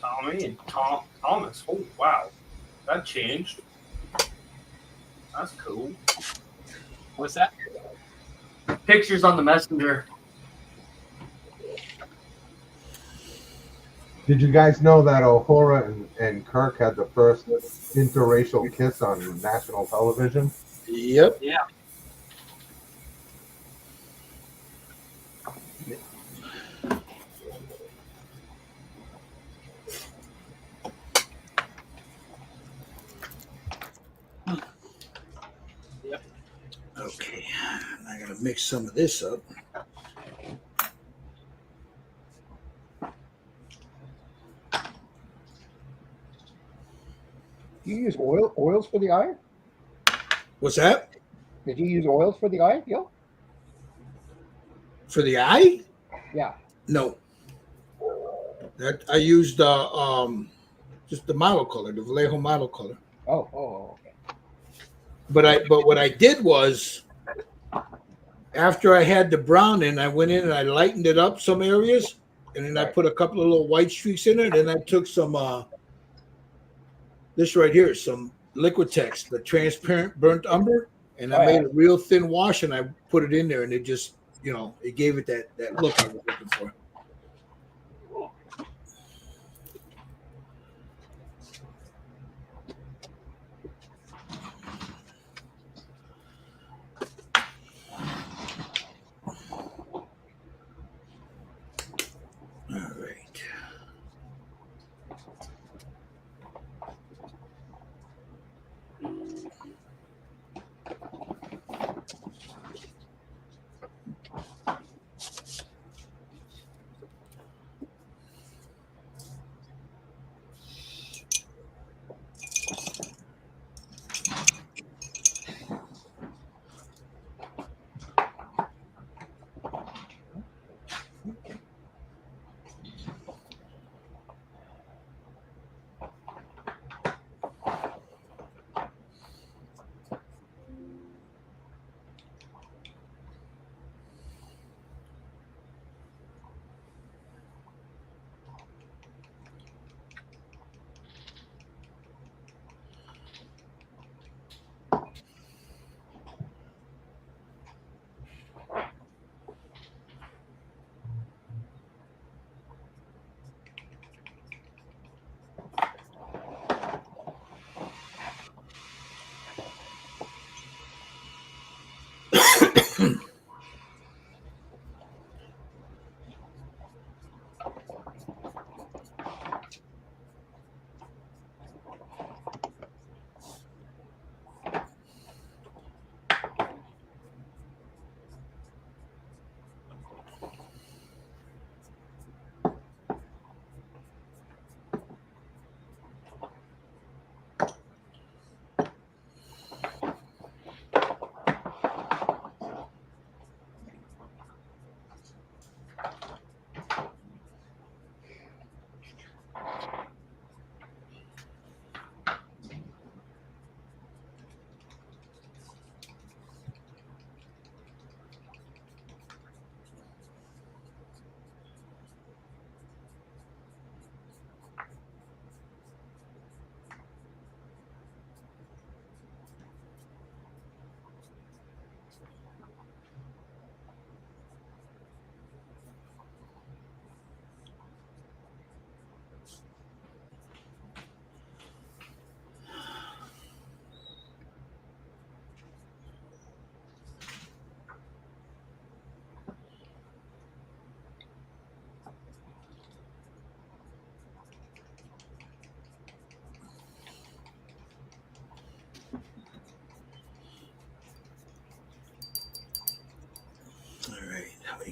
Tommy and Thomas. Oh, wow. That changed. That's cool. What's that? Pictures on the messenger. Did you guys know that Uhura and Kirk had the first interracial kiss on national television? Yep. Yeah. Okay. I gotta mix some of this up. Do you use oils for the eye? What's that? Did you use oils for the eye, Gil? For the eye? Yeah. No. That I used just the model color, the Vallejo model color. Oh, okay. But what I did was after I had the brown in, I went in and I lightened it up some areas, and then I Right. put a couple of little white streaks in it, and I took some this right here, some Liquitex, the transparent burnt umber, and I Oh, made yeah. a real thin wash and I put it in there, and it just, it gave it that look I was looking for. All right.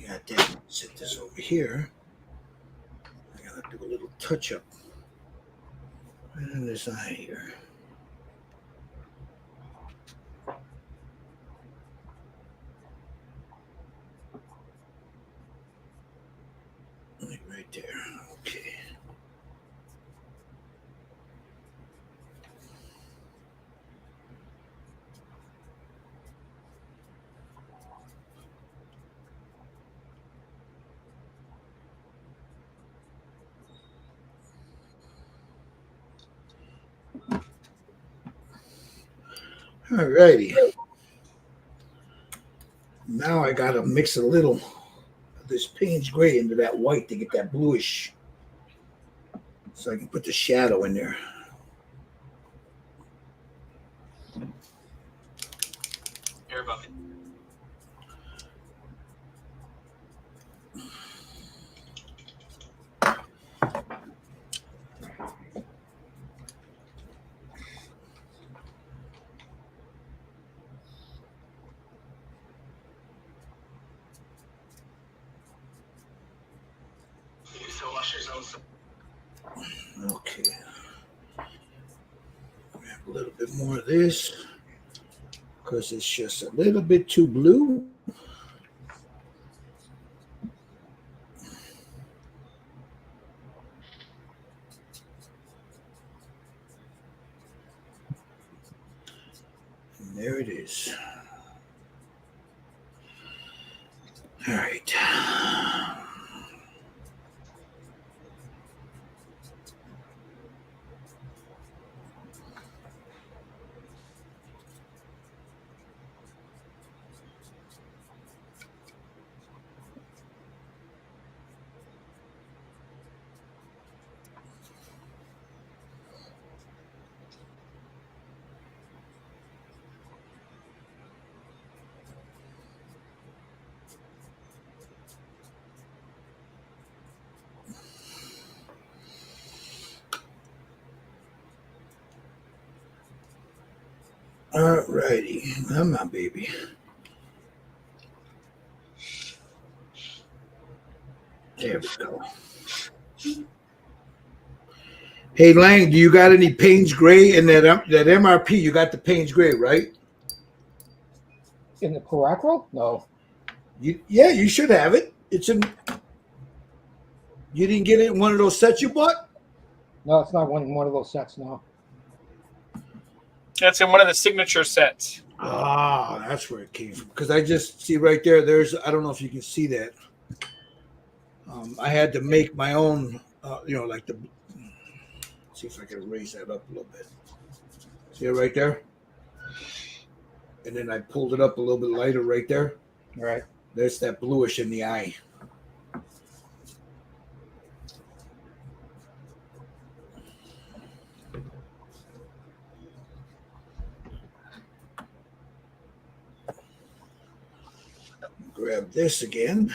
got that. Set this over here. I gotta do a little touch up. And this eye here. Right there. Okay. Alrighty. Now I gotta mix a little of this Payne's gray into that white to get that bluish, so I can put the shadow in there. Here, Buffy. Okay. Grab a little bit more of this because it's just a little bit too blue. And there it is. All right. All righty. Come on, baby. There we go. Hey, Lang, do you got any Payne's gray in that MRP? You got the Payne's gray, right? In the Paracro? No. Yeah, you should have it. It's in. You didn't get it in one of those sets you bought? No, it's not one of those sets, no. That's in one of the signature sets. Ah, that's where it came from. Because I just see right there. I don't know if you can see that. I had to make my own. Like the. See if I can raise that up a little bit. See it right there? And then I pulled it up a little bit lighter right there. Right. There's that bluish in the eye. Grab this again.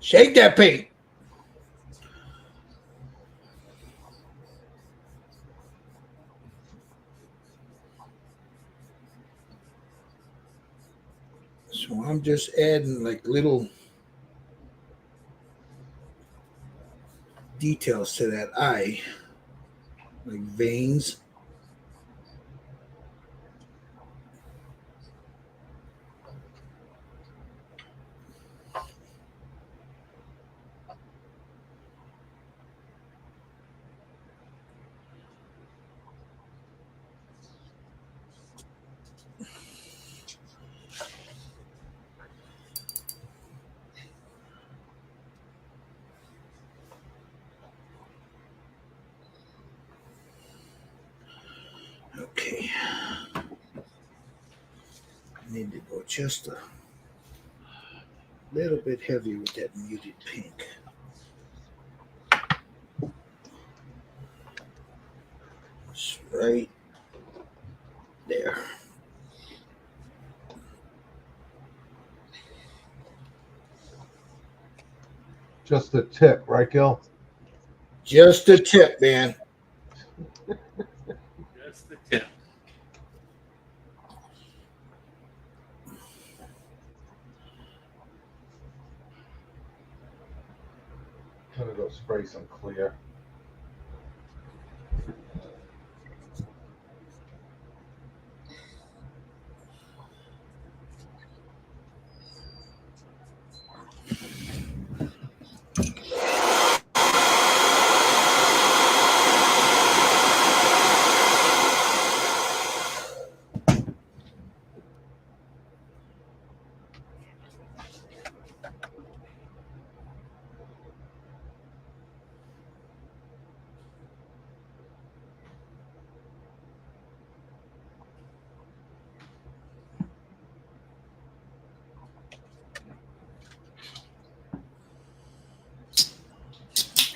Shake that paint. So I'm just adding like little details to that eye, like veins. just a little bit heavy with that muted pink. Just right there. Just the tip, right, Gil? Just a tip, man. Just the tip. I'm gonna go spray some clear.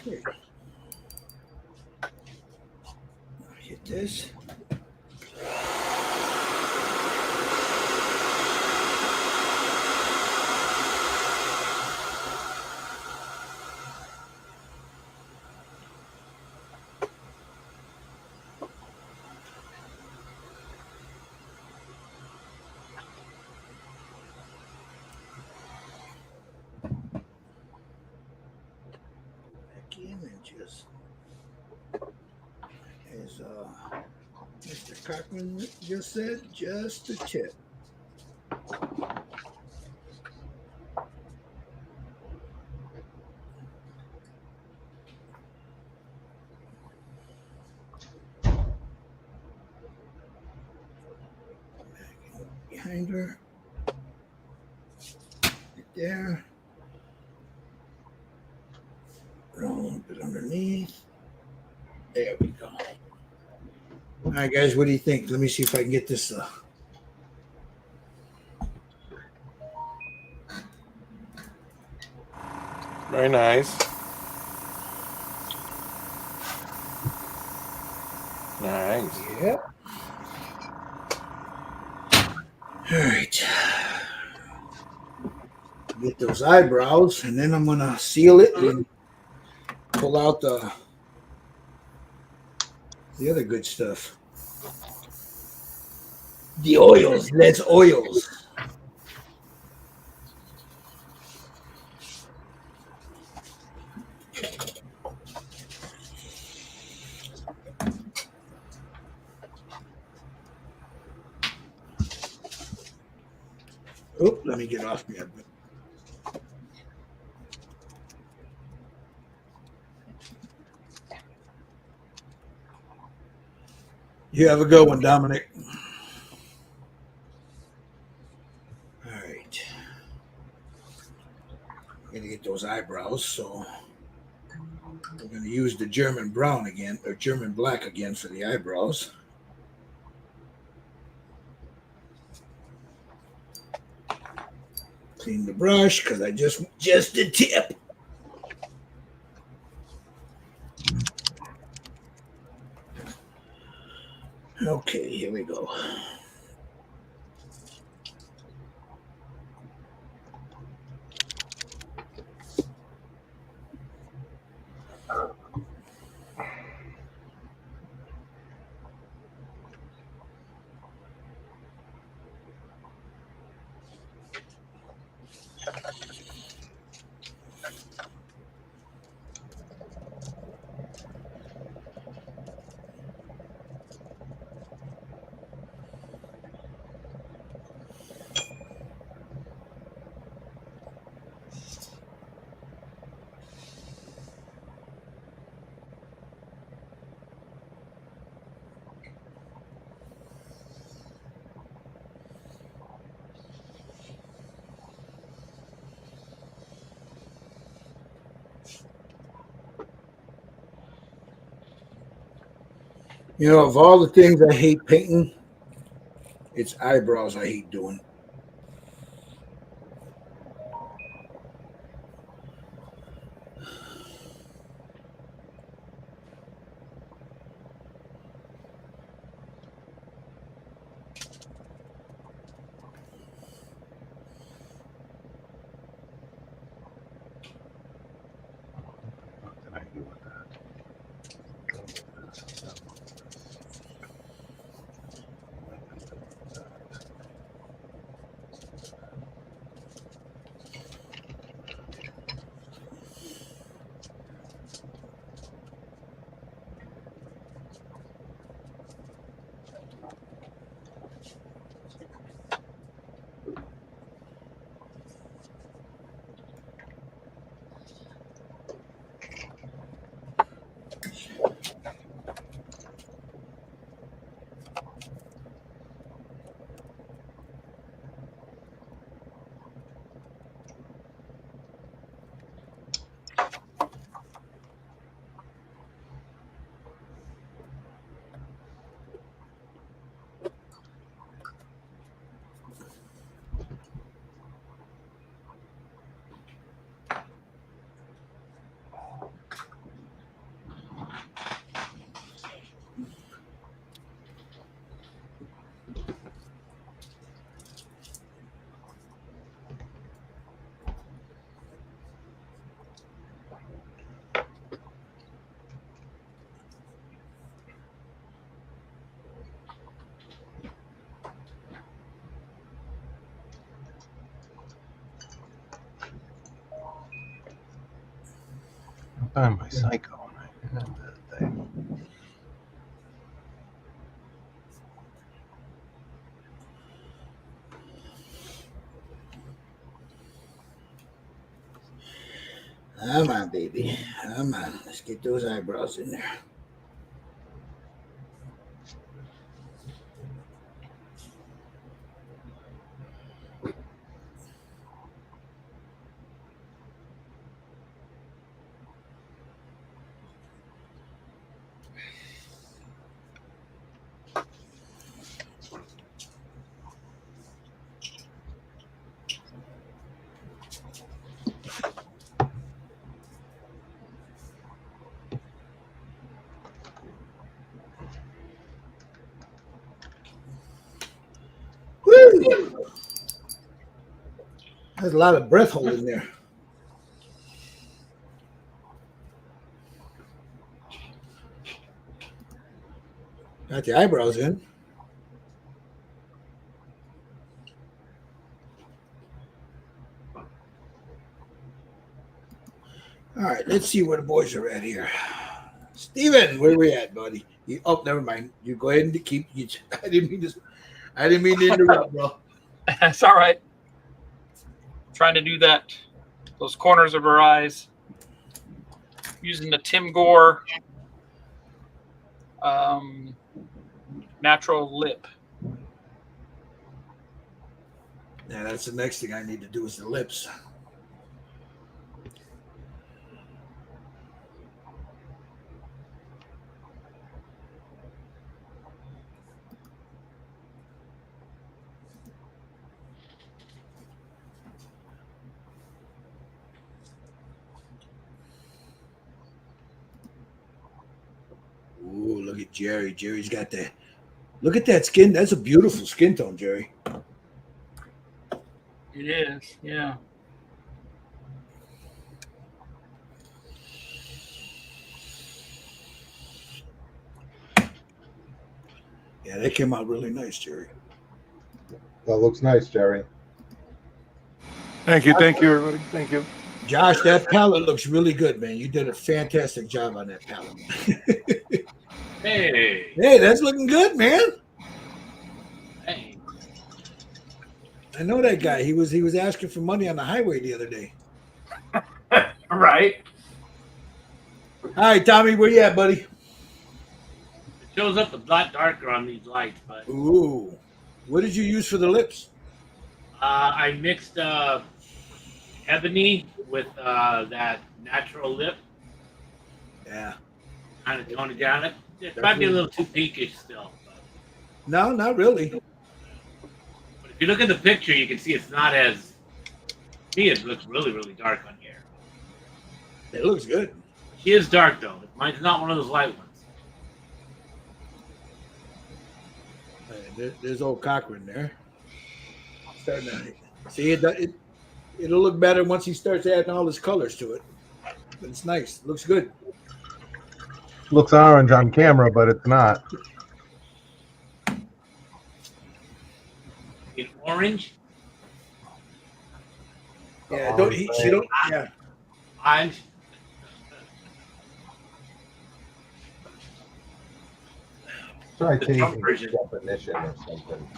Okay. Hit this. Back in and just, as Mr. Cochran just said, just a tip. Behind her. Right there. Roll a little bit underneath. There we go. All right, guys, what do you think? Let me see if I can get this. Very nice. Nice. Yeah. All right. Get those eyebrows, and then I'm going to seal it and pull out the other good stuff. The oils. Let's oils. Oh, let me get off me. You have a good one, Dominic. All right. I'm going to get those eyebrows, so we're going to use the German brown again, or German black again for the eyebrows. Clean the brush because I just a tip. Okay, here we go. You know, of all the things I hate painting, it's eyebrows I hate doing. find my psycho. Come on, baby. Come on. Let's get those eyebrows in there. Woo! There's a lot of breath holding there. Got the eyebrows in. All right, let's see where the boys are at here. Steven, where we at, buddy? Oh, never mind. You go ahead and keep. I didn't mean to interrupt, bro. That's all right. Trying to do that. Those corners of her eyes. Using the Tim Gore natural lip. Yeah, that's the next thing I need to do is the lips. Ooh, look at Jerry. Jerry's got that. Look at that skin. That's a beautiful skin tone, Jerry. It is, yeah. Yeah, that came out really nice, Jerry. That looks nice, Jerry. Thank you, everybody. Thank you. Josh, that palette looks really good, man. You did a fantastic job on that palette. Hey. Hey, that's looking good, man. Hey. I know that guy. He was asking for money on the highway the other day. Right. Hi, Tommy. Where you at, buddy? It shows up a lot darker on these lights, but Ooh. What did you use for the lips? I mixed ebony with that natural lip. Yeah. Kind of toned it down. It might be a little too pinkish still. But No, not really. if you look at the picture, you can see it's not as. To me, it looks really, really dark on here. It looks good. She is dark though. Mine's not one of those light ones. There's old Cochran there. Starting to see it'll look better once he starts adding all his colors to it. But it's nice. Looks good. Looks orange on camera, but it's not. In orange, Yeah, she don't. Yeah, orange. Try The changing Trump version. definition or something.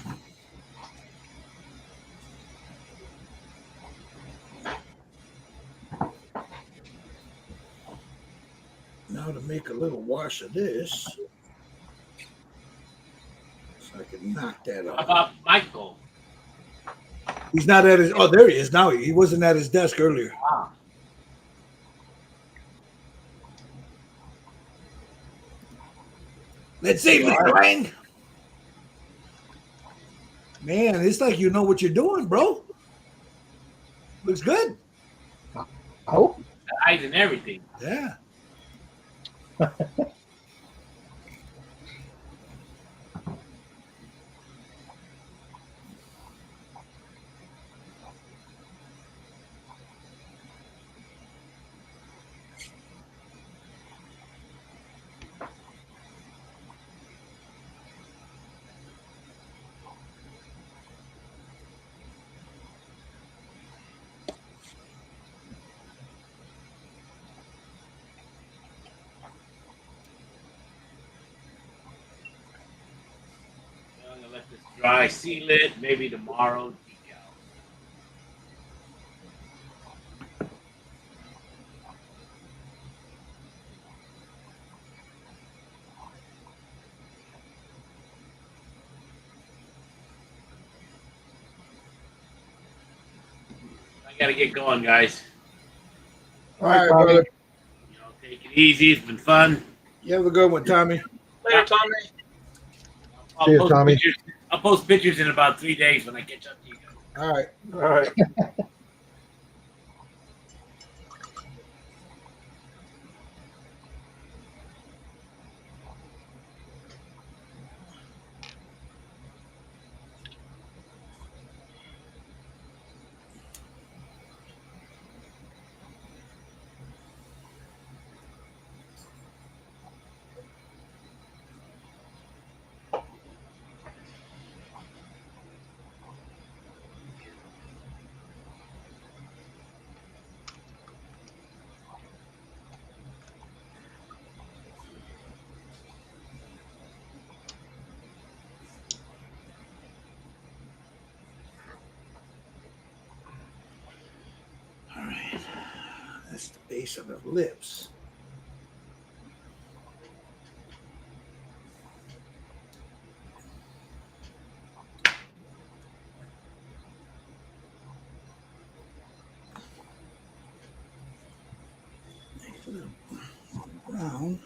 now to make a little wash of this, so I can knock that How off. about Michael? He's not at his. Oh, there he is now. He wasn't at his desk earlier. Ah. Let's see, Mr. Wang. Man, it's like you know what you're doing, bro. Looks good. Oh, The eyes and everything. Yeah. Just dry, seal it. Maybe tomorrow. Decal. I gotta get going, guys. All right, brother. You know, take it easy. It's been fun. You have a good one, Tommy. Later, Tommy. See you, Tommy. I'll post pictures in about 3 days when I catch up to you guys. All right. All right. All right. That's the base of the lips. Nice little brown.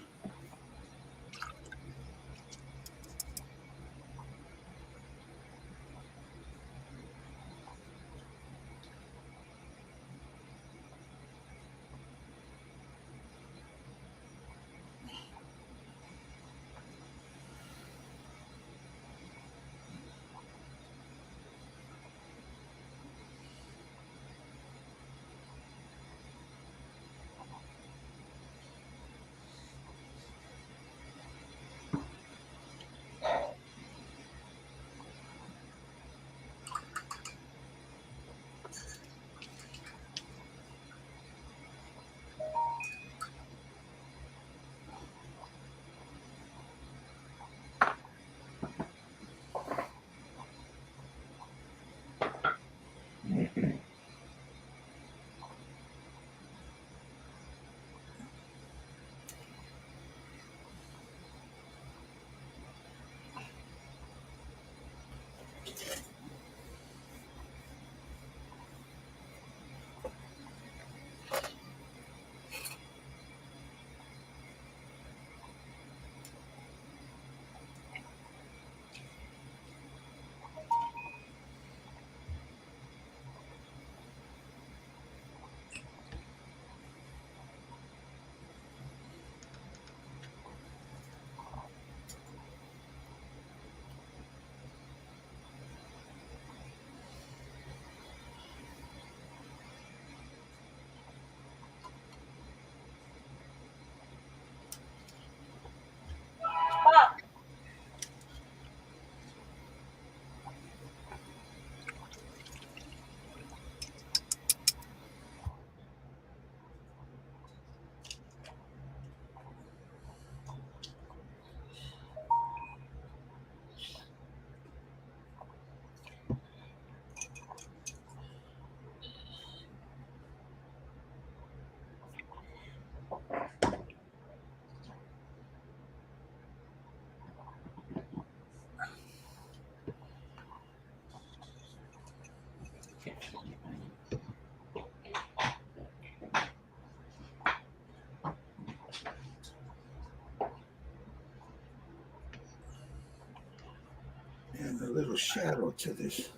And a little shadow to this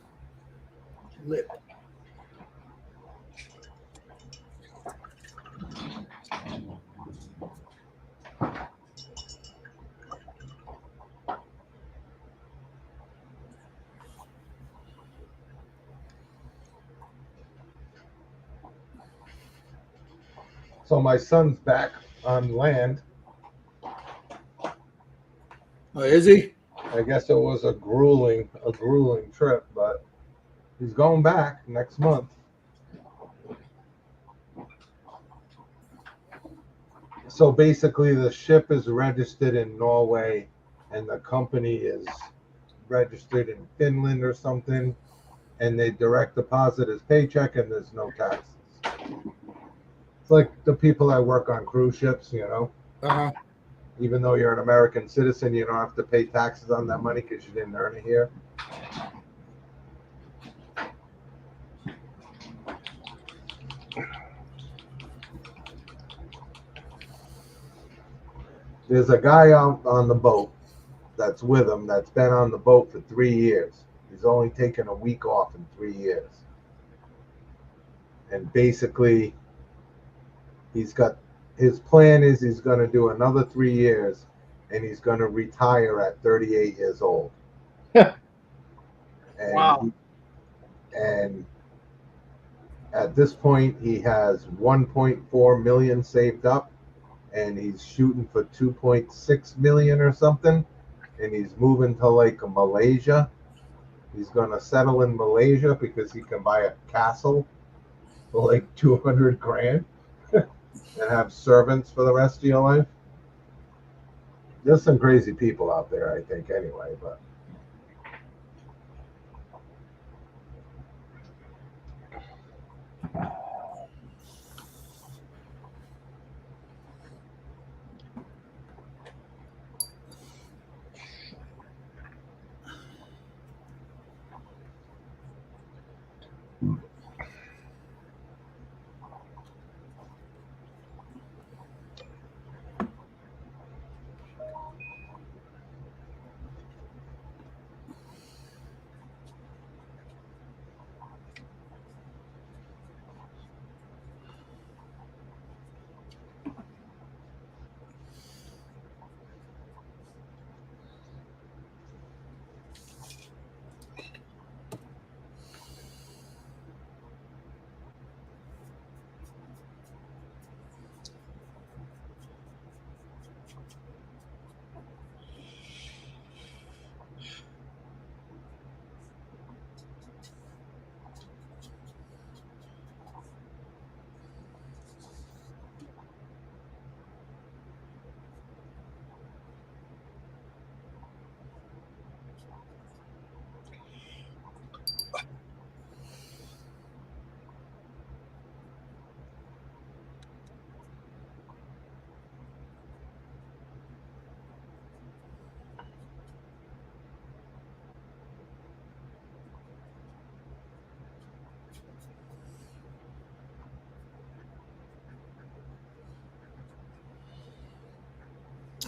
lip. So my son's back on land. Oh, is he? I guess it was a grueling trip, but he's going back next month. So basically, the ship is registered in Norway, and the company is registered in Finland or something, and they direct deposit his paycheck and there's no taxes. It's like the people that work on cruise ships, you know. Uh-huh. Even though you're an American citizen, you don't have to pay taxes on that money because you didn't earn it here. There's a guy out on the boat that's with him that's been on the boat for 3 years. He's only taken a week off in 3 years. And basically, he's got his plan is he's going to do another 3 years and he's going to retire at 38 years old. And Wow. and at this point, he has 1.4 million saved up, and he's shooting for 2.6 million or something. And he's moving to like Malaysia. He's gonna settle in Malaysia because he can buy a castle for like 200 grand and have servants for the rest of your life. There's some crazy people out there, I think, anyway. But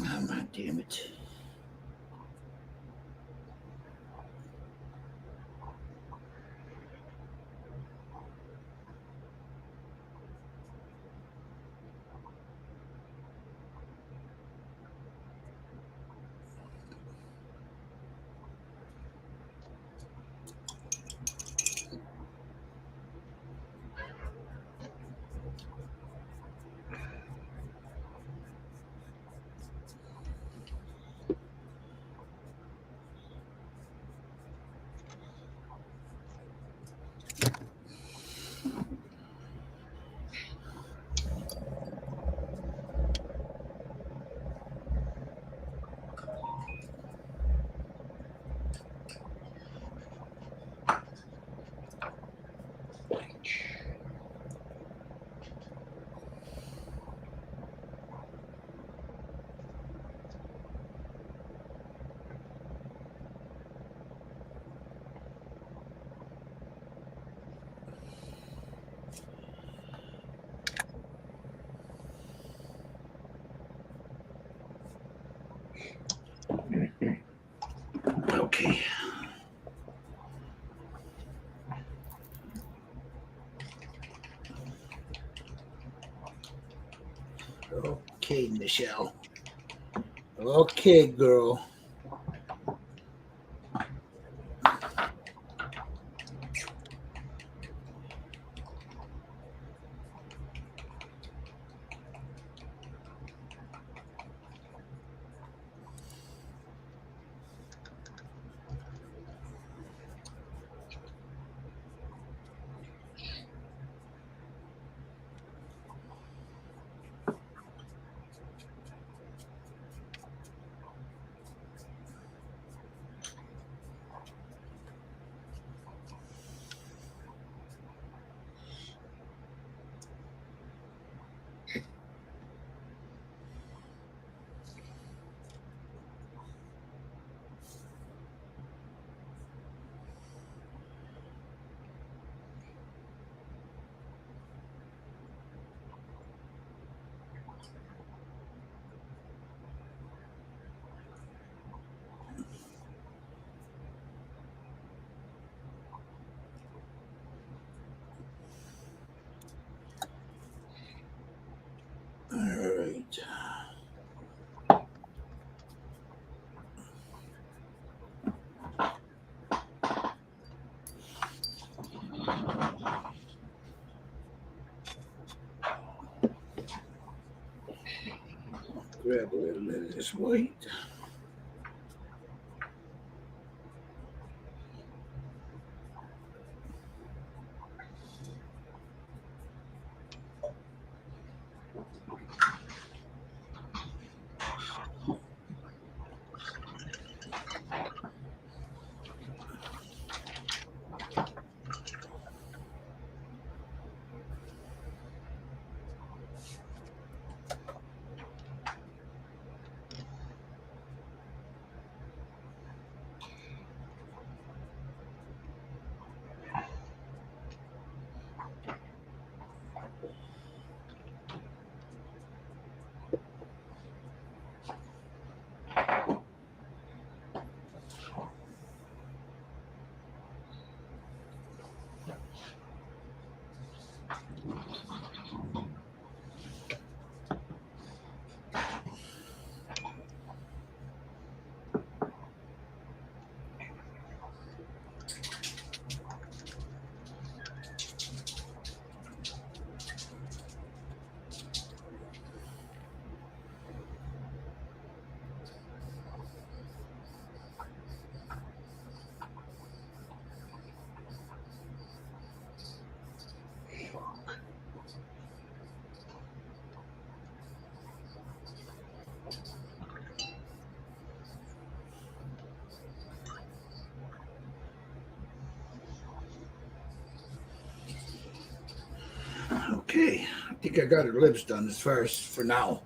Oh, my damn it. Okay. Okay, Nichelle. Okay, girl. grab a little bit of this white. Okay, I think I got her lips done as far as for now.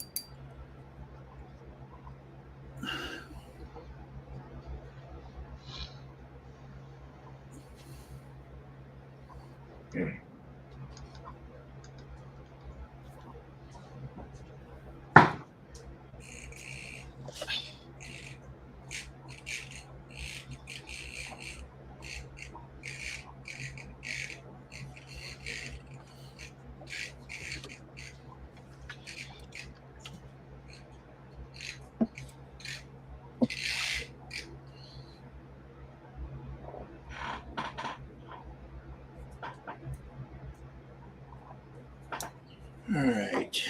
All right.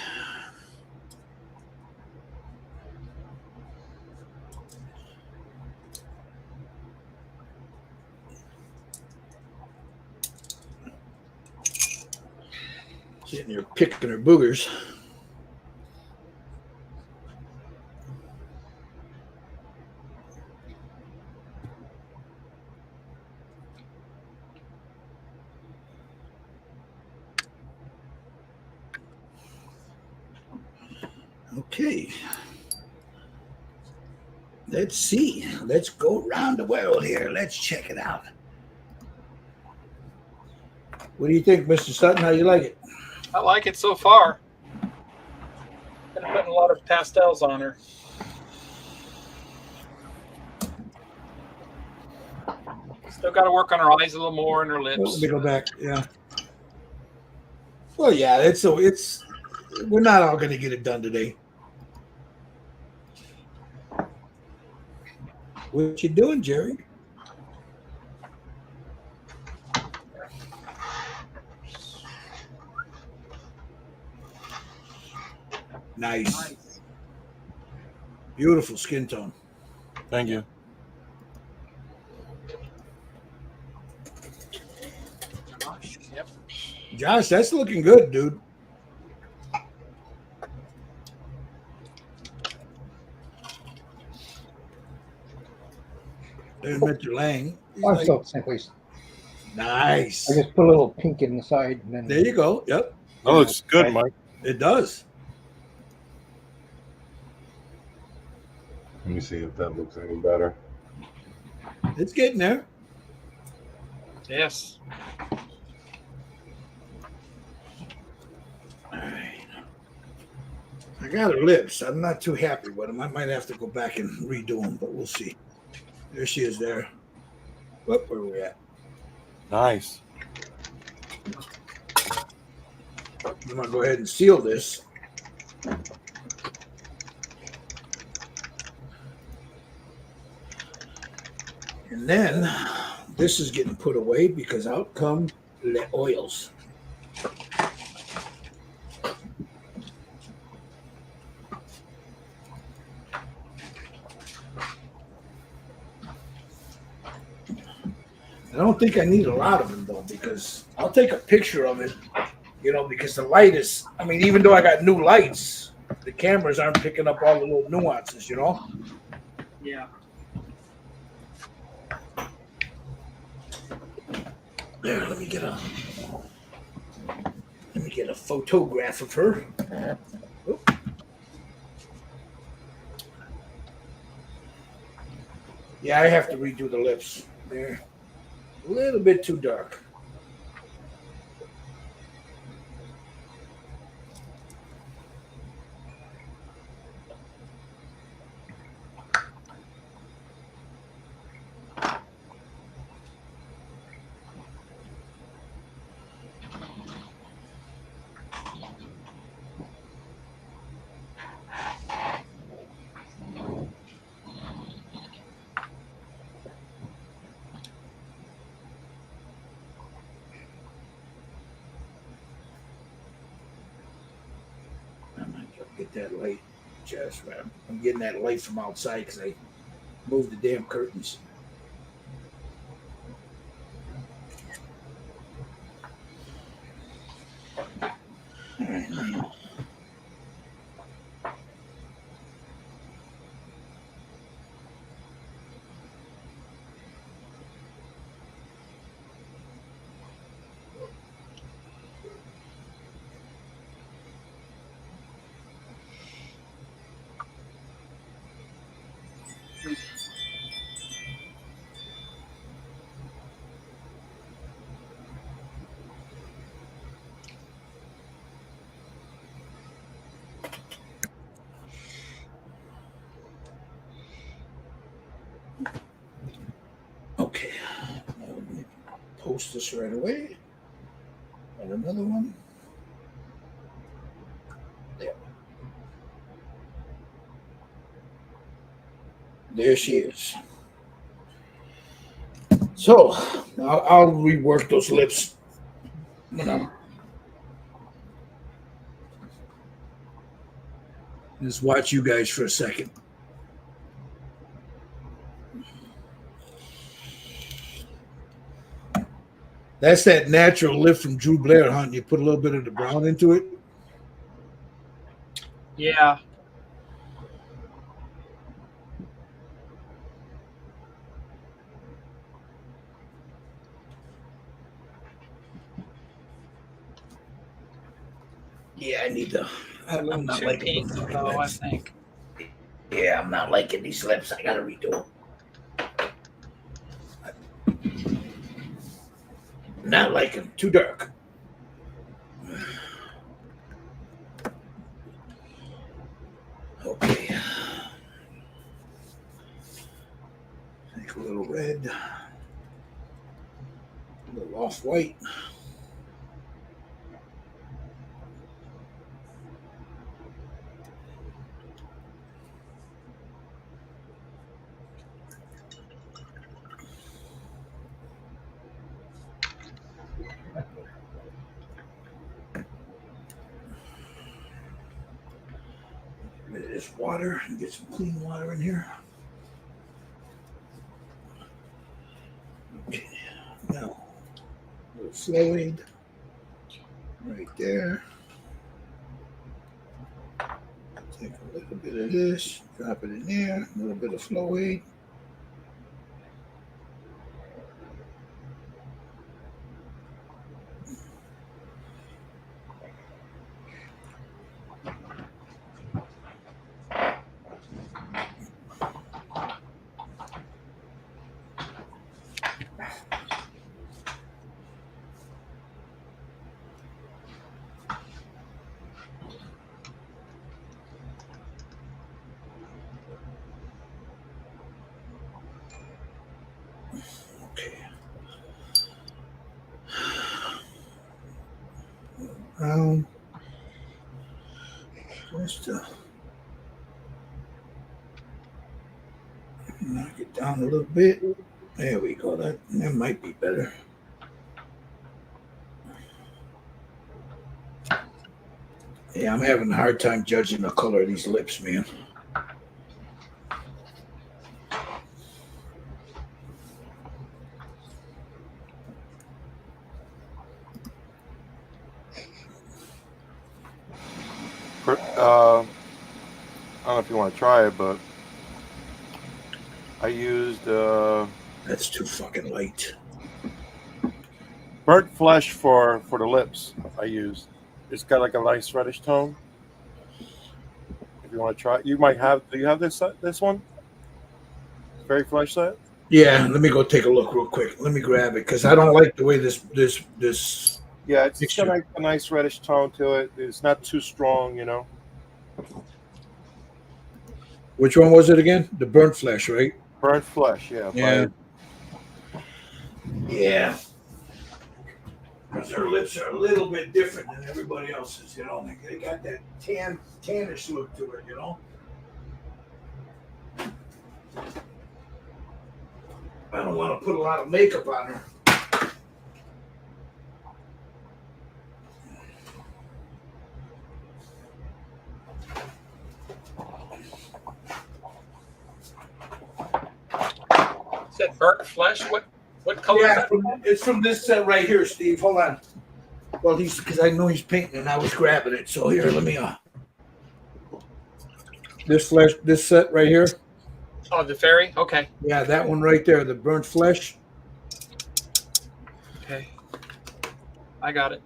Sitting here picking her boogers. Okay. Let's see. Let's go around the world here. Let's check it out. What do you think, Mr. Sutton? How you like it? I like it so far. Been putting a lot of pastels on her. Still got to work on her eyes a little more and her lips. Let me go back. Yeah. Well, yeah. It's we're not all going to get it done today. What you doing, Jerry? Nice. Beautiful skin tone. Thank you. Yep. Josh, that's looking good, dude. There's Mr. Lang. He's I'm like, still the same place. nice. I just put a little pink in the side, and then There you go. Yep. That looks good, Mike. It does. Let me see if that looks any better. It's getting there. Yes. All right. I got her lips. I'm not too happy with them. I might have to go back and redo them, but we'll see. There she is there. Whoop, where are we at? Nice. I'm going to go ahead and seal this. And then this is getting put away because out come the oils. I don't think I need a lot of them though, because I'll take a picture of it, because the light is, I mean, even though I got new lights, the cameras aren't picking up all the little nuances, Yeah. There, let me get a photograph of her. Oh. Yeah, I have to redo the lips. They're a little bit too dark. I might get that light just right. I'm getting that light from outside because I moved the damn curtains. All right, now. Okay, now let me post this right away. And another one. There. There she is. So I'll rework those lips. Just watch you guys for a second. That's that natural lift from Drew Blair, huh? You put a little bit of the brown into it. Yeah. Yeah, I need to. I'm not Too liking pink, the though, I lips. think. Yeah, I'm not liking these lips. I gotta redo them. Not like them. Too dark. Okay. Take a little red. A little off-white. Rid of this water and get some clean water in here. Okay. Now, a little Floyd right there. Take a little bit of this, drop it in there, a little bit of Floyd. Okay. Just knock it down a little bit. There we go. That might be better. Yeah, I'm having a hard time judging the color of these lips, man. I don't know if you want to try it, but I used That's too fucking light. burnt flesh for the lips. I used. It's got like a nice reddish tone. If you want to try it, you might have. Do you have this one? Fairy flesh set. Yeah, let me go take a look real quick. Let me grab it because I don't like the way this. Yeah, it's got Mixture. a nice reddish tone to it. It's not too strong, you know. Which one was it again? The burnt flesh, right? Burnt flesh, yeah. Yeah. Yeah. Because their lips are a little bit different than everybody else's, you know. They got that tannish look to it, you know. I don't want to put a lot of makeup on her. Is that burnt flesh? What color is Yeah, that? it's from this set right here, Steve. Hold on. Well, because I know he's painting and I was grabbing it. So here, let me this set right here. Oh, the fairy? Okay. Yeah, that one right there, the burnt flesh. Okay. I got it.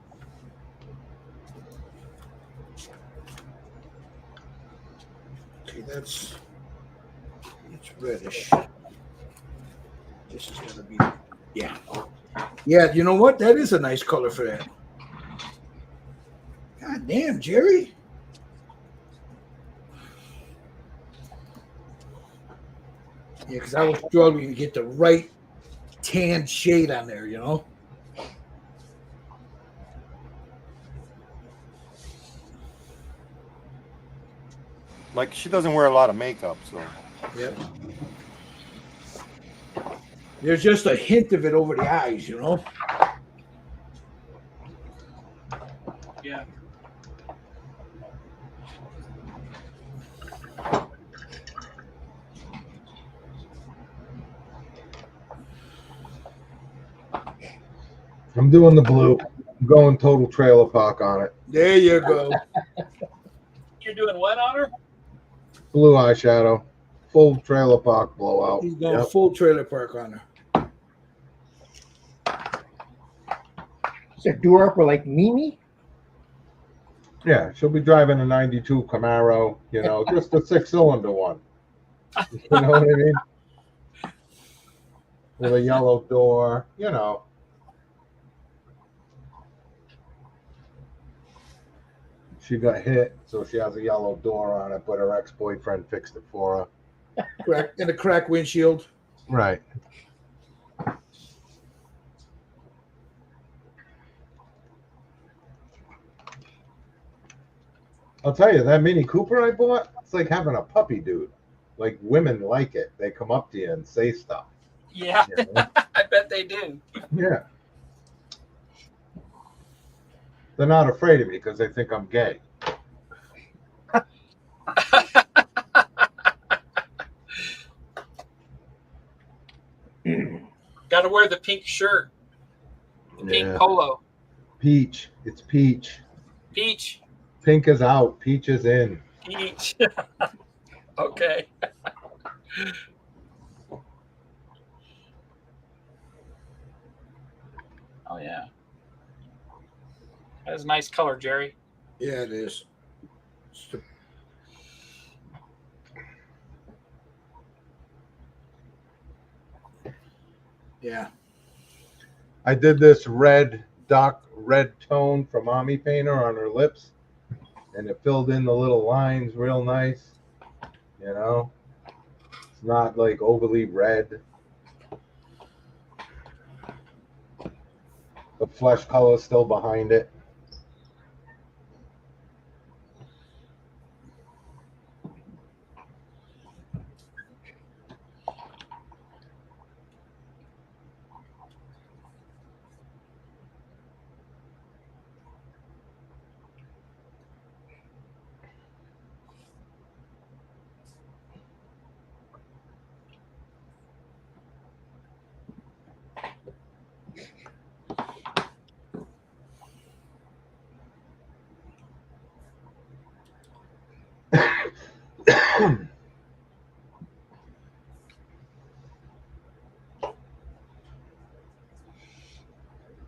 Okay, it's reddish. This is gonna be, yeah. Yeah, you know what? That is a nice color for that. God damn, Jerry. Yeah, because I was struggling to get the right tan shade on there, you know? Like she doesn't wear a lot of makeup, so. Yep. There's just a hint of it over the eyes, you know? Yeah. I'm doing the blue. I'm going total trailer park on it. There you go. You're doing what on her? Blue eyeshadow. Full trailer park blowout. He's going Yep. full trailer park on her. So do her up with like Mimi? Yeah, she'll be driving a 92 Camaro, you know, just a 6-cylinder one. You know what I mean? With a yellow door, you know. She got hit, so she has a yellow door on it, but her ex-boyfriend fixed it for her. And a cracked windshield. Right. I'll tell you, that Mini Cooper I bought, it's like having a puppy, dude. Like, women like it. They come up to you and say stuff. Yeah. You know? I bet they do. Yeah. They're not afraid of me because they think I'm gay. Got to wear the pink shirt, the pink Yeah. polo. Peach. It's peach. Peach. Pink is out. Peach is in. Peach. Okay. Oh yeah. That is a nice color, Jerry. Yeah, it is. Yeah. I did this dark red tone from Ami Painter on her lips, and it filled in the little lines real nice. You know, it's not like overly red. The flesh color is still behind it.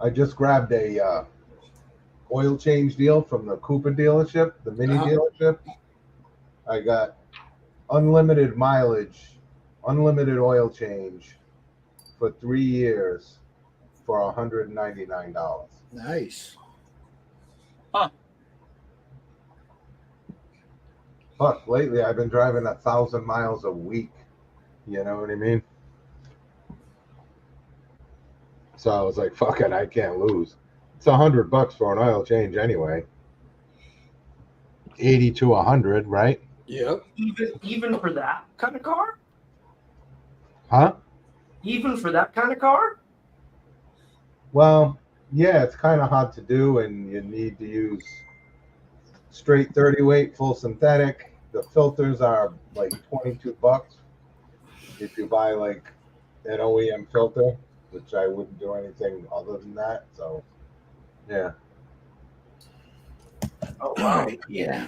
I just grabbed a oil change deal from the Cooper dealership, the mini dealership. I got unlimited mileage, unlimited oil change for 3 years for $199. Nice. Fuck, lately I've been driving 1,000 miles a week. You know what I mean? So I was like, fuck it, I can't lose. It's $100 for an oil change anyway. 80 to 100, right? Yep. Even for that kind of car? Huh? Even for that kind of car? Well, yeah, it's kind of hard to do, and you need to use straight 30 weight, full synthetic. The filters are like $22 if you buy like an OEM filter, which I wouldn't do anything other than that. So, yeah. Oh wow! Yeah.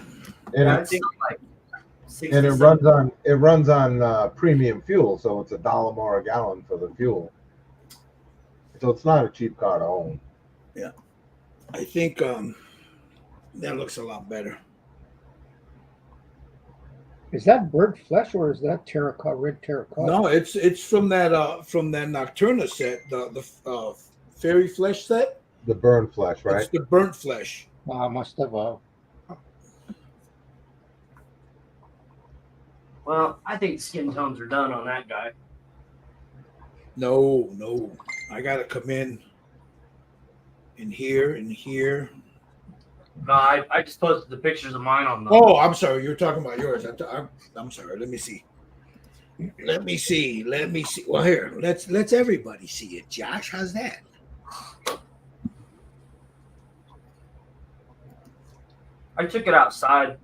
And That's like 60, and it runs on premium fuel, so it's $1 more a gallon for the fuel. So it's not a cheap car to own. Yeah. I think that looks a lot better. Is that bird flesh or is that terracotta, red terracotta? No, it's from that Nocturna set, the fairy flesh set. The burn flesh, right? It's the burnt flesh. I must have. Well, I think skin tones are done on that guy. No. I gotta come in here and here. No, I just posted the pictures of mine on the. Oh, I'm sorry. You're talking about yours. I'm sorry. Let me see. Well, here, let's everybody see it. Josh, how's that? I took it outside.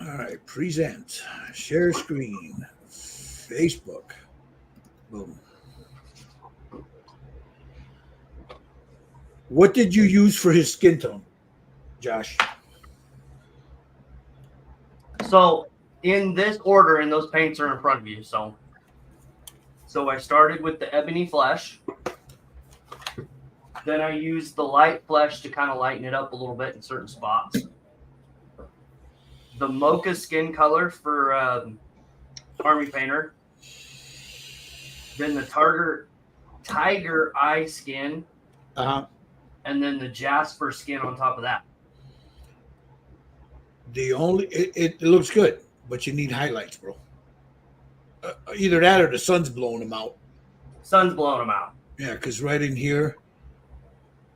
All right, present, share screen, Facebook. Boom. What did you use for his skin tone, Josh? So in this order, and those paints are in front of you. So I started with the ebony flesh. Then I used the light flesh to kind of lighten it up a little bit in certain spots. The mocha skin color for Army Painter. Then the tiger eye skin. And then the jasper skin on top of that. It looks good, but you need highlights, bro. Either that or the sun's blowing them out. Sun's blowing them out. Yeah, because right in here,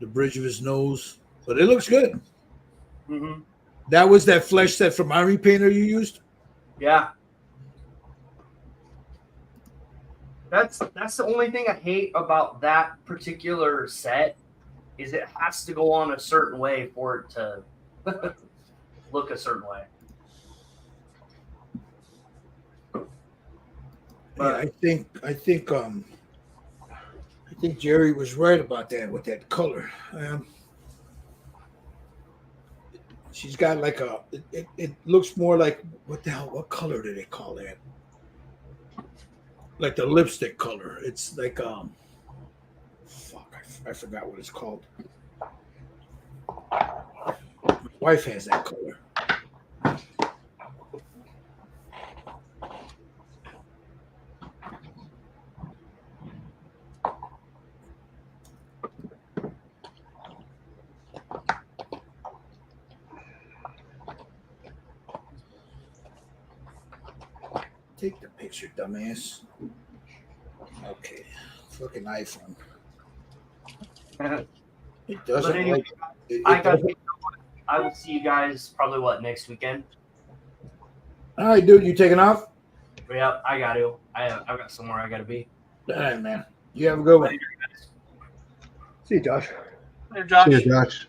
the bridge of his nose, but it looks good. Mm-hmm. That was that flesh set from Army Painter you used? Yeah. That's the only thing I hate about that particular set is it has to go on a certain way for it to look a certain way. Yeah, I think Jerry was right about that with that color. She's got like it looks more like what color do they call that? Like the lipstick color. It's like I forgot what it's called. My wife has that color. Take the picture, dumbass. Okay, fucking iPhone. It doesn't. But anyway, I will see you guys probably next weekend. All right, dude. You taking off? Yep, I got to. I've got somewhere I got to be. All right, man. You have a good one. See you, Josh. There, Josh. See you, Josh.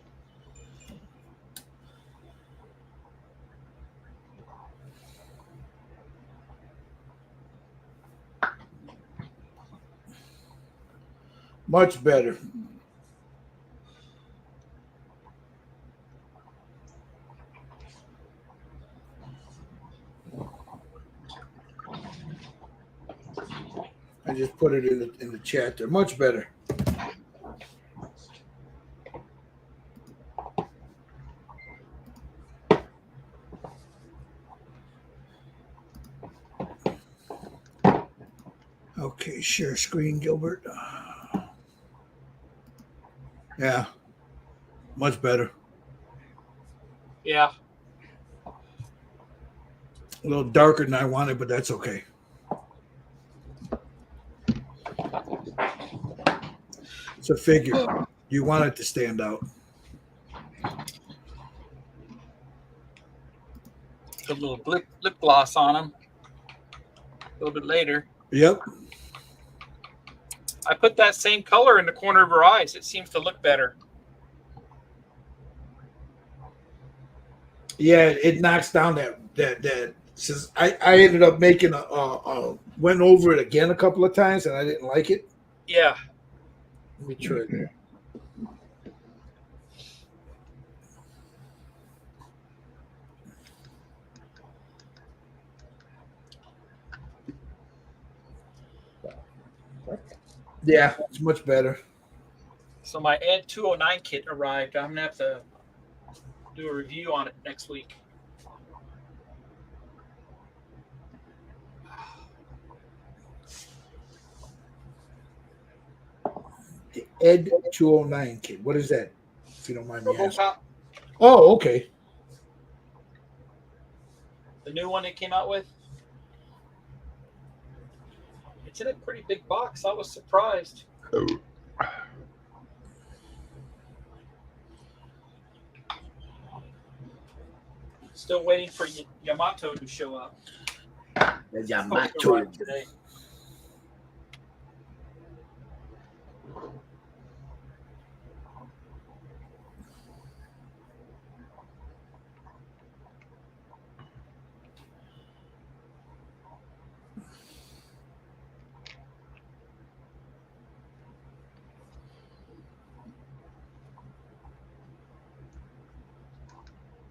Much better. I just put it in the chat. They're much better. Okay, share screen, Gilbert. Yeah, much better. Yeah. A little darker than I wanted, but that's okay. It's a figure. You want it to stand out. Put a little lip gloss on them. A little bit later. Yep. I put that same color in the corner of her eyes. It seems to look better. Yeah, it knocks down that. Since I ended up making went over it again a couple of times and I didn't like it. Yeah. Let me try it. Yeah, it's much better. So my Ed 209 kit arrived. I'm gonna have to do a review on it next week. The Ed 209 kit. What is that? If you don't mind me asking. RoboCop, Oh, okay. the new one they came out with. It's in a pretty big box. I was surprised. Still waiting for Yamato to show up. Yamato today.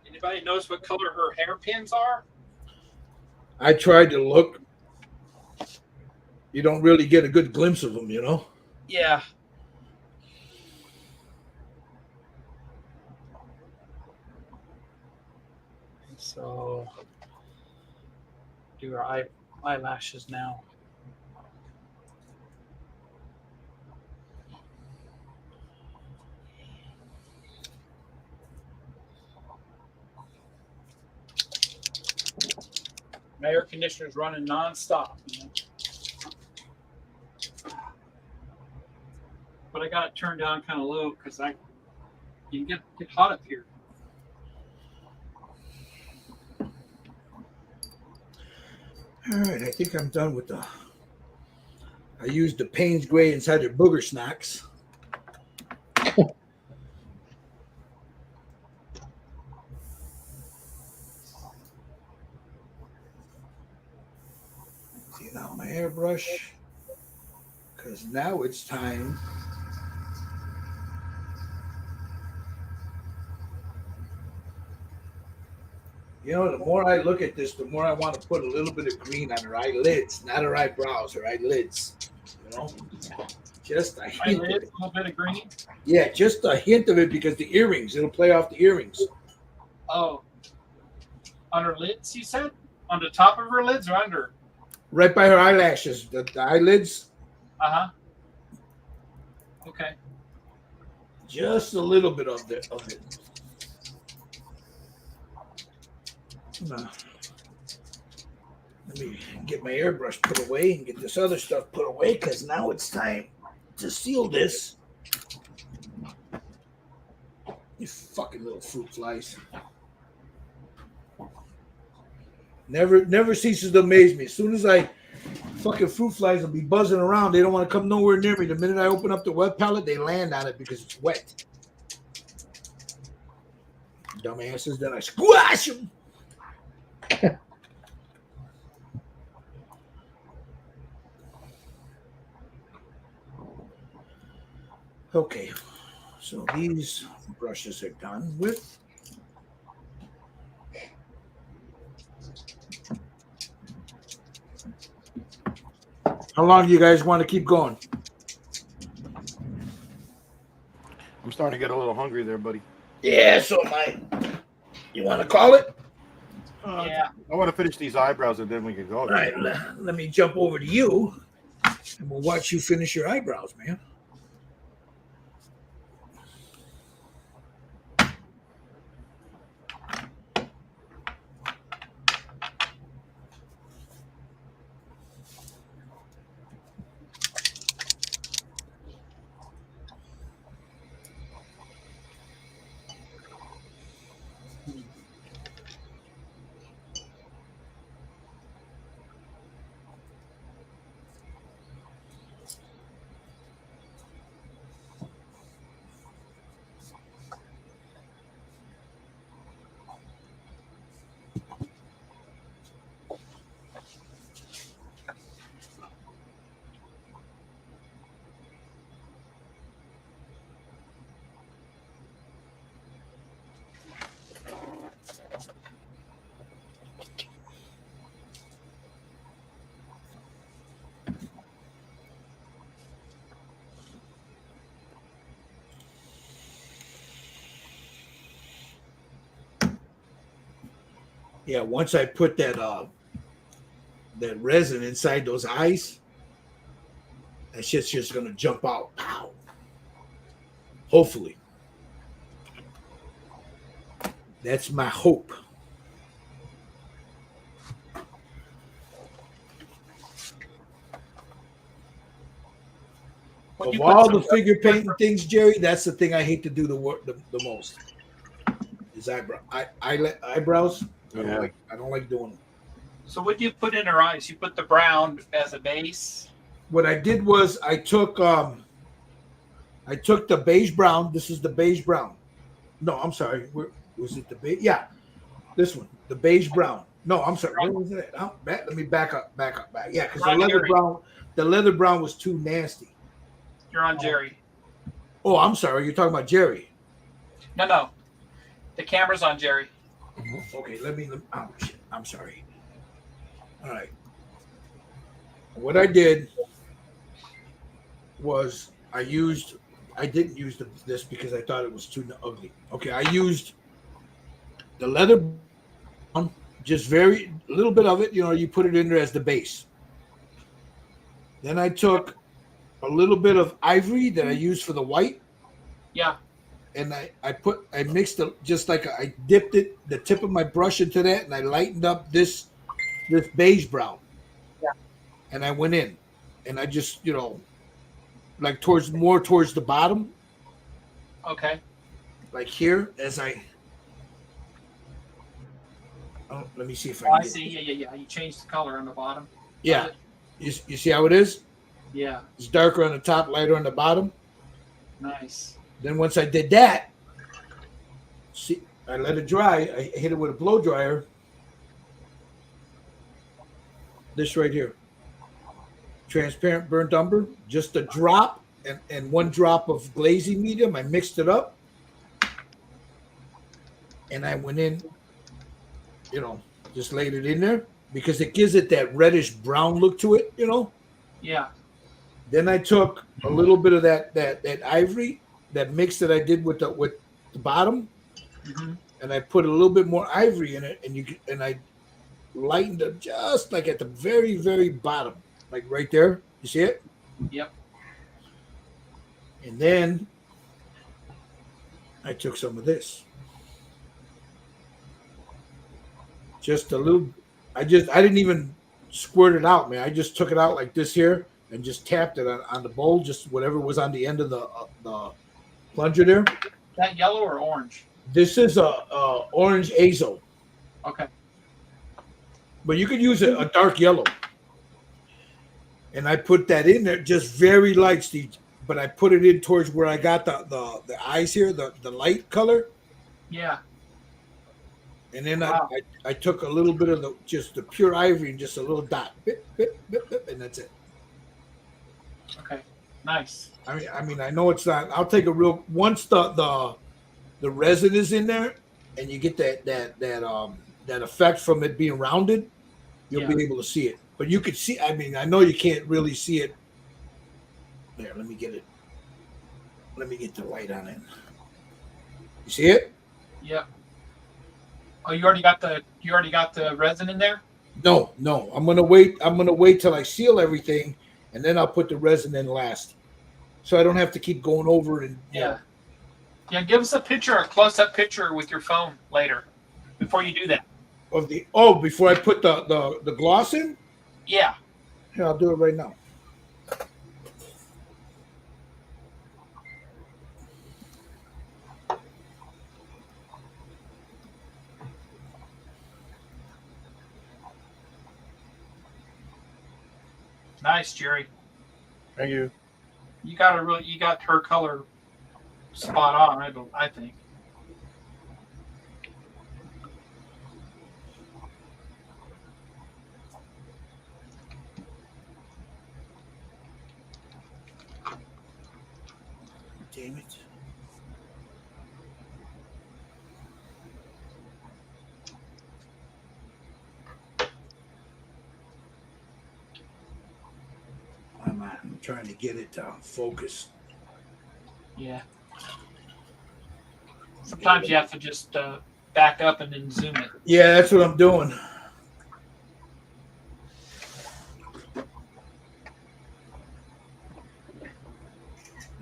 Anybody knows what color her hairpins are? I tried to look. You don't really get a good glimpse of them, you know? Yeah. So, do her eyelashes now. My air conditioner's running nonstop. You know? But I got it turned down kind of low because you can get hot up here. All right, I think I'm done with I used the Payne's Gray inside their booger snacks. See now my airbrush, because now it's time. You know, the more I look at this, the more I want to put a little bit of green on her eyelids, not her eyebrows, her eyelids. You know, just a hint. Eyelids, a little bit of green. Yeah, just a hint of it because the earrings, it'll play off the earrings. Oh, on her lids, you said? On the top of her lids or under? Right by her eyelashes, the eyelids. Uh-huh. Okay. Just a little bit of it. Let me get my airbrush put away and get this other stuff put away because now it's time to seal this. You fucking little fruit flies. Never ceases to amaze me. As soon as fucking fruit flies will be buzzing around, they don't want to come nowhere near me. The minute I open up the wet palette, they land on it because it's wet. Dumbasses, then I squash them. Okay, so these brushes are done with. How long do you guys want to keep going? I'm starting to get a little hungry there, buddy. Yeah, so you want to call it? Yeah. I want to finish these eyebrows and then we can go. All right, let me jump over to you, and we'll watch you finish your eyebrows, man. Yeah, once I put that resin inside those eyes, that shit's just gonna jump out. Pow. Hopefully. That's my hope. When Of you put all some- the figure painting things, Jerry, that's the thing I hate to do the most. Is eyebrows. Yeah. I don't like doing them. So what do you put in her eyes? You put the brown as a base. What I did was I took the beige brown. This is the beige brown. No, I'm sorry. Was it the beige? Yeah, this one, the beige brown. No, I'm sorry. Where was it? Let me back up. Yeah, because the leather brown was too nasty. You're on Jerry. Oh, I'm sorry. You're talking about Jerry. No. The camera's on Jerry. Okay, oh shit. I'm sorry. All right. What I did was I didn't use this because I thought it was too ugly. Okay, I used the leather brown, just a little bit of it. You put it in there as the base. Then I took a little bit of ivory that I used for the white. Yeah. And I mixed it I dipped the tip of my brush into that, and I lightened up this beige brown. Yeah. And I went in, and I just like towards the bottom. Okay. Like here, let me see if I I can see. Yeah. You changed the color on the bottom. Yeah. You see how it is? Yeah. It's darker on the top, lighter on the bottom. Nice. Then once I did that, see, I let it dry. I hit it with a blow dryer. This right here. Transparent burnt umber. Just a drop and 1 drop of glazing medium. I mixed it up. And I went in, just laid it in there because it gives it that reddish brown look to it, Yeah. Then I took a little bit of that ivory, that mix that I did with the bottom, and I put a little bit more ivory in it, and I lightened it just like at the very, very bottom, like right there. You see it? Yep. And then I took some of this, just a little. I didn't even squirt it out, man. I just took it out like this here and just tapped it on the bowl, just whatever was on the end of the plunger there. Is that yellow or orange? This is a orange azo. Okay. But you could use a dark yellow. And I put that in there, just very light, Steve. But I put it in towards where I got the eyes here, the light color. Yeah. And then I took a little bit of the pure ivory and just a little dot, bip, bip, bip, bip, and that's it. Okay. Nice. I mean, I know it's not. I'll take once the resin is in there, and you get that effect from it being rounded, you'll be able to see it. but you could see. I mean, I know you can't really see it. There, let me get it. Let me get the light on it. You see it? Yep. Oh, you already got the resin in there? No, no. I'm gonna wait. I'm gonna wait till I seal everything, and then I'll put the resin in last, so I don't have to keep going over it. And Yeah. Yeah, give us a close-up picture with your phone later, before you do that. Of the before I put the gloss in. Yeah. Here, I'll do it right now. Nice, Jerry. Thank you. You got her color spot on. I think. Damn it. I'm trying to get it to focus. Yeah. Sometimes you have to just back up and then zoom it. Yeah, that's what I'm doing.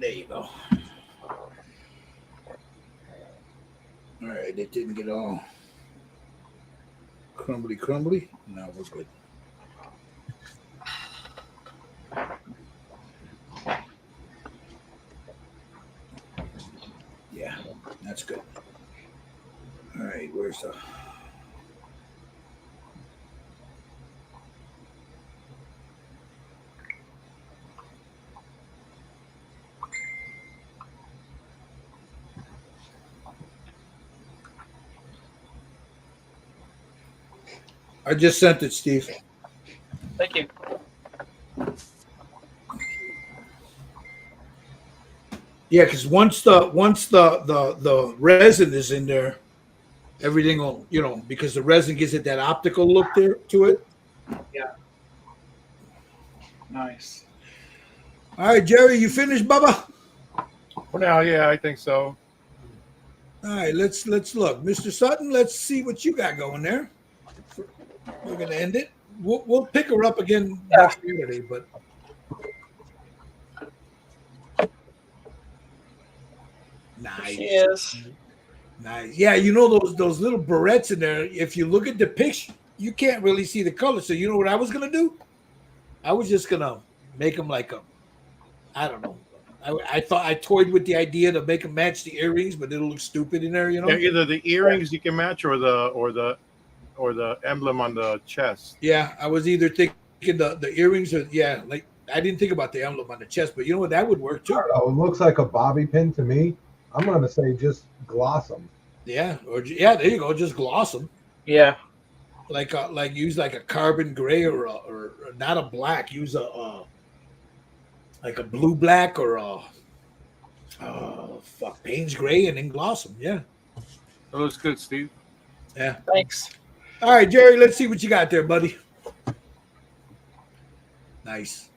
There you go. All right, it didn't get all crumbly. No, we're good. Yeah, that's good. All right, where's the... I just sent it, Steve. Thank you. Yeah, because once the resin is in there, everything will, because the resin gives it that optical look there to it. Yeah. Nice. All right, Jerry, you finished, Bubba? For now, yeah, I think so. All right, let's look, Mr. Sutton. Let's see what you got going there. We're gonna end it. We'll pick her up again next Saturday, but. Nice. She is. Nice. Yeah, those little barrettes in there. If you look at the picture, you can't really see the color. So you know what I was gonna do? I was just gonna make them like I don't know. I thought I toyed with the idea to make them match the earrings, but it'll look stupid in there, Yeah, either the earrings you can match or the emblem on the chest. Yeah, I was either thinking the earrings or like I didn't think about the emblem on the chest, but you know what, that would work too. I don't know, it looks like a bobby pin to me. I'm gonna say just gloss them. Yeah, there you go, just gloss them. Yeah. Like use like a carbon gray or not a black. Use a like a blue black or Payne's gray and then gloss them. Yeah. That looks good, Steve. Yeah. Thanks. All right, Jerry, let's see what you got there, buddy. Nice.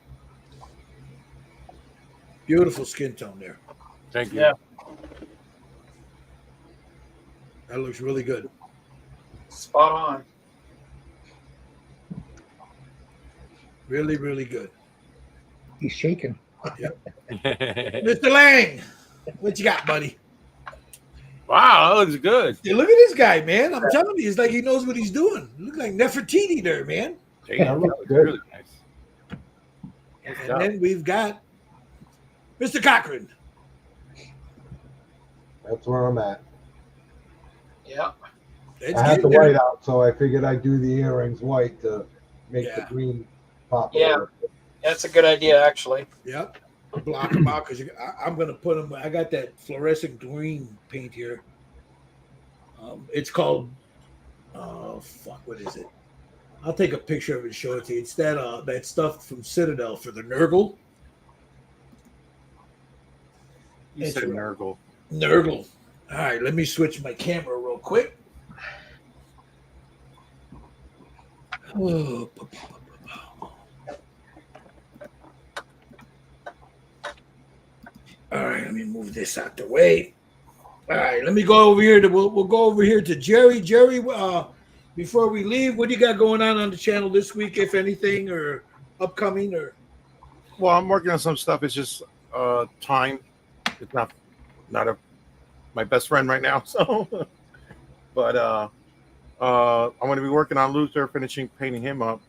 Beautiful skin tone there. Thank you. Yeah. That looks really good. Spot on. Really, really good. He's shaking. Mr. Lang, what you got, buddy? Wow, that looks good. Yeah, look at this guy, man. I'm telling you, it's like he knows what he's doing. Look like Nefertiti there, man. Yeah, that looks good. Really nice. And then we've got Mr. Cochran. That's where I'm at. Yeah. Let's I had get the there. white out, so I figured I'd do the earrings white to make the Yeah. green pop. Yeah. over. That's a good idea, actually. Yep. Block them out because I'm going to put them. I got that fluorescent green paint here. It's called, what is it? I'll take a picture of it and show it to you. It's that stuff from Citadel for the Nurgle. You said Nurgle. Nurgle. All right, let me switch my camera real quick. Oh, let me move this out the way. All right, let me go over here. We'll go over here to Jerry. Jerry, before we leave, what do you got going on the channel this week, if anything, or upcoming? Or Well, I'm working on some stuff. It's just time. It's not my best friend right now. So, but I'm going to be working on Luther, finishing painting him up.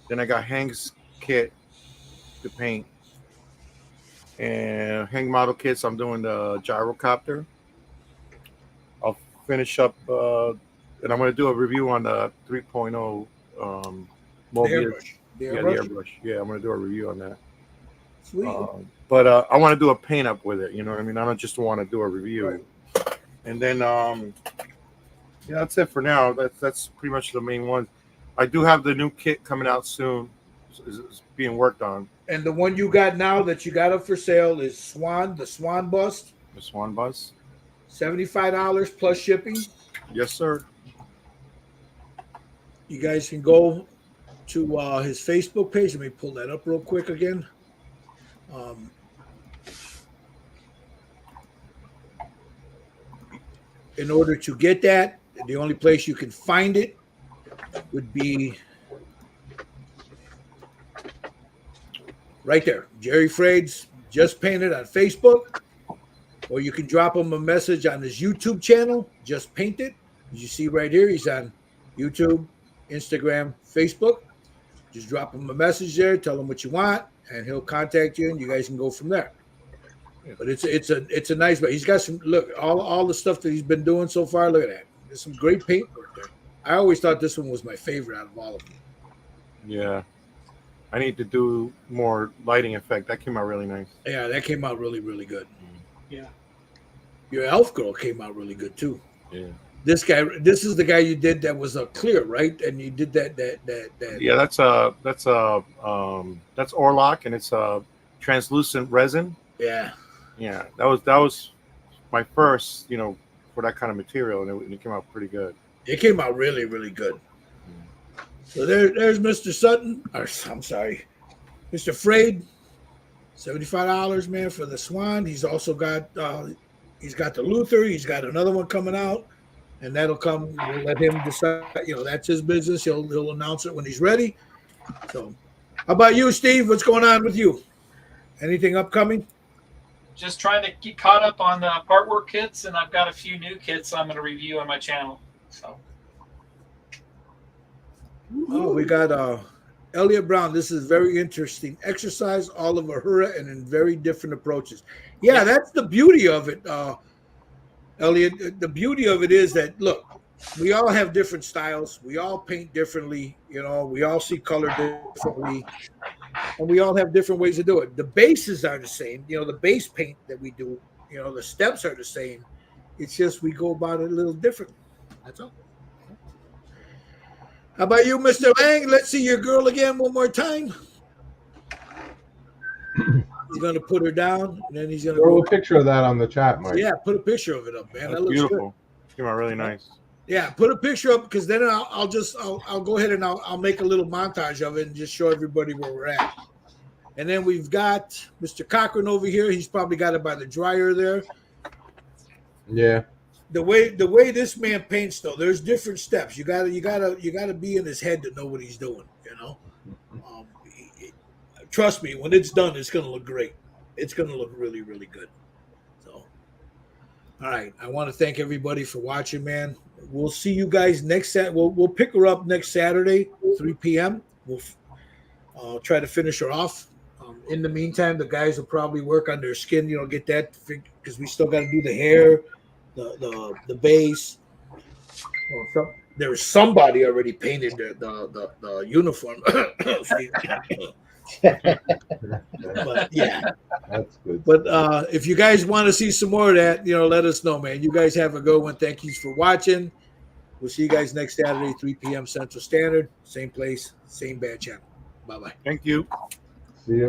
Then I got Hank's kit to paint, and Hank model kits. I'm doing the gyrocopter. I'll finish up, and I'm going to do a review on the 3.0 the Mobius. airbrush? The Yeah, airbrush? the airbrush. Yeah, I'm going to do a review on that. Sweet. But I want to do a paint up with it. You know what I mean? I don't just want to do a review. Right. And then, yeah, that's it for now. That's pretty much the main one. I do have the new kit coming out soon. It's being worked on. And the one you got now that you got up for sale is the Swan Bust, The Swan Bus. $75 plus shipping. Yes, sir. You guys can go to his Facebook page. Let me pull that up real quick again. In order to get that, the only place you can find it would be right there. Jerry Frades Just Painted on Facebook. Or you can drop him a message on his YouTube channel, Just Paint It. As you see right here, he's on YouTube, Instagram, Facebook. Just drop him a message there, tell him what you want, and he'll contact you, and you guys can go from there. But it's a nice, but he's got some, look, all the stuff that he's been doing so far. Look at that. There's some great paint work there. I always thought this one was my favorite out of all of them. Yeah. I need to do more lighting effect. That came out really nice. Yeah, that came out really, really good. Yeah. Your elf girl came out really good too. Yeah. This is the guy you did that was clear, right? And you did that. Yeah, that's Orlock, and it's a translucent resin. Yeah. Yeah, that was my first, for that kind of material, and it came out pretty good. It came out really, really good. So there's Mr. Sutton. Or, I'm sorry, Mr. Frade. $75, man, for the Swan. He's also got he's got the Luther. He's got another one coming out, and that'll come. We'll let him decide. That's his business. He'll announce it when he's ready. So, how about you, Steve? What's going on with you? Anything upcoming? Just trying to get caught up on the part work kits, and I've got a few new kits I'm going to review on my channel. So, oh, we got Elliot Brown. This is very interesting. Exercise all of Uhura and in very different approaches. Yeah, that's the beauty of it, Elliot. The beauty of it is that, look, we all have different styles. We all paint differently. We all see color differently. And we all have different ways to do it. The bases are the same. The base paint that we do, the steps are the same. It's just we go about it a little differently. That's all. How about you, Mr. Lang? Let's see your girl again one more time. He's going to put her down, and then he's going to throw a picture of that on the chat, Mike. Yeah, put a picture of it up, man. That's that looks beautiful. Good. Came out really nice. Yeah, put a picture up, because then I'll go ahead and I'll make a little montage of it and just show everybody where we're at. And then we've got Mr. Cochran over here. He's probably got it by the dryer there. Yeah. The way this man paints, though, there's different steps. You gotta be in his head to know what he's doing. Trust me, when it's done, it's gonna look great. It's gonna look really, really good. So, all right, I want to thank everybody for watching, man. We'll see you guys next Saturday. We'll pick her up next Saturday, 3 p.m. We'll try to finish her off. In the meantime, the guys will probably work on their skin. Get that, because we still got to do the hair, the base. Well, there's somebody already painted the uniform. But yeah, that's good. But if you guys want to see some more of that, let us know, man. You guys have a good one. Thank you for watching. We'll see you guys next Saturday, 3 p.m. Central Standard. Same place, same bad channel. Bye-bye. Thank you.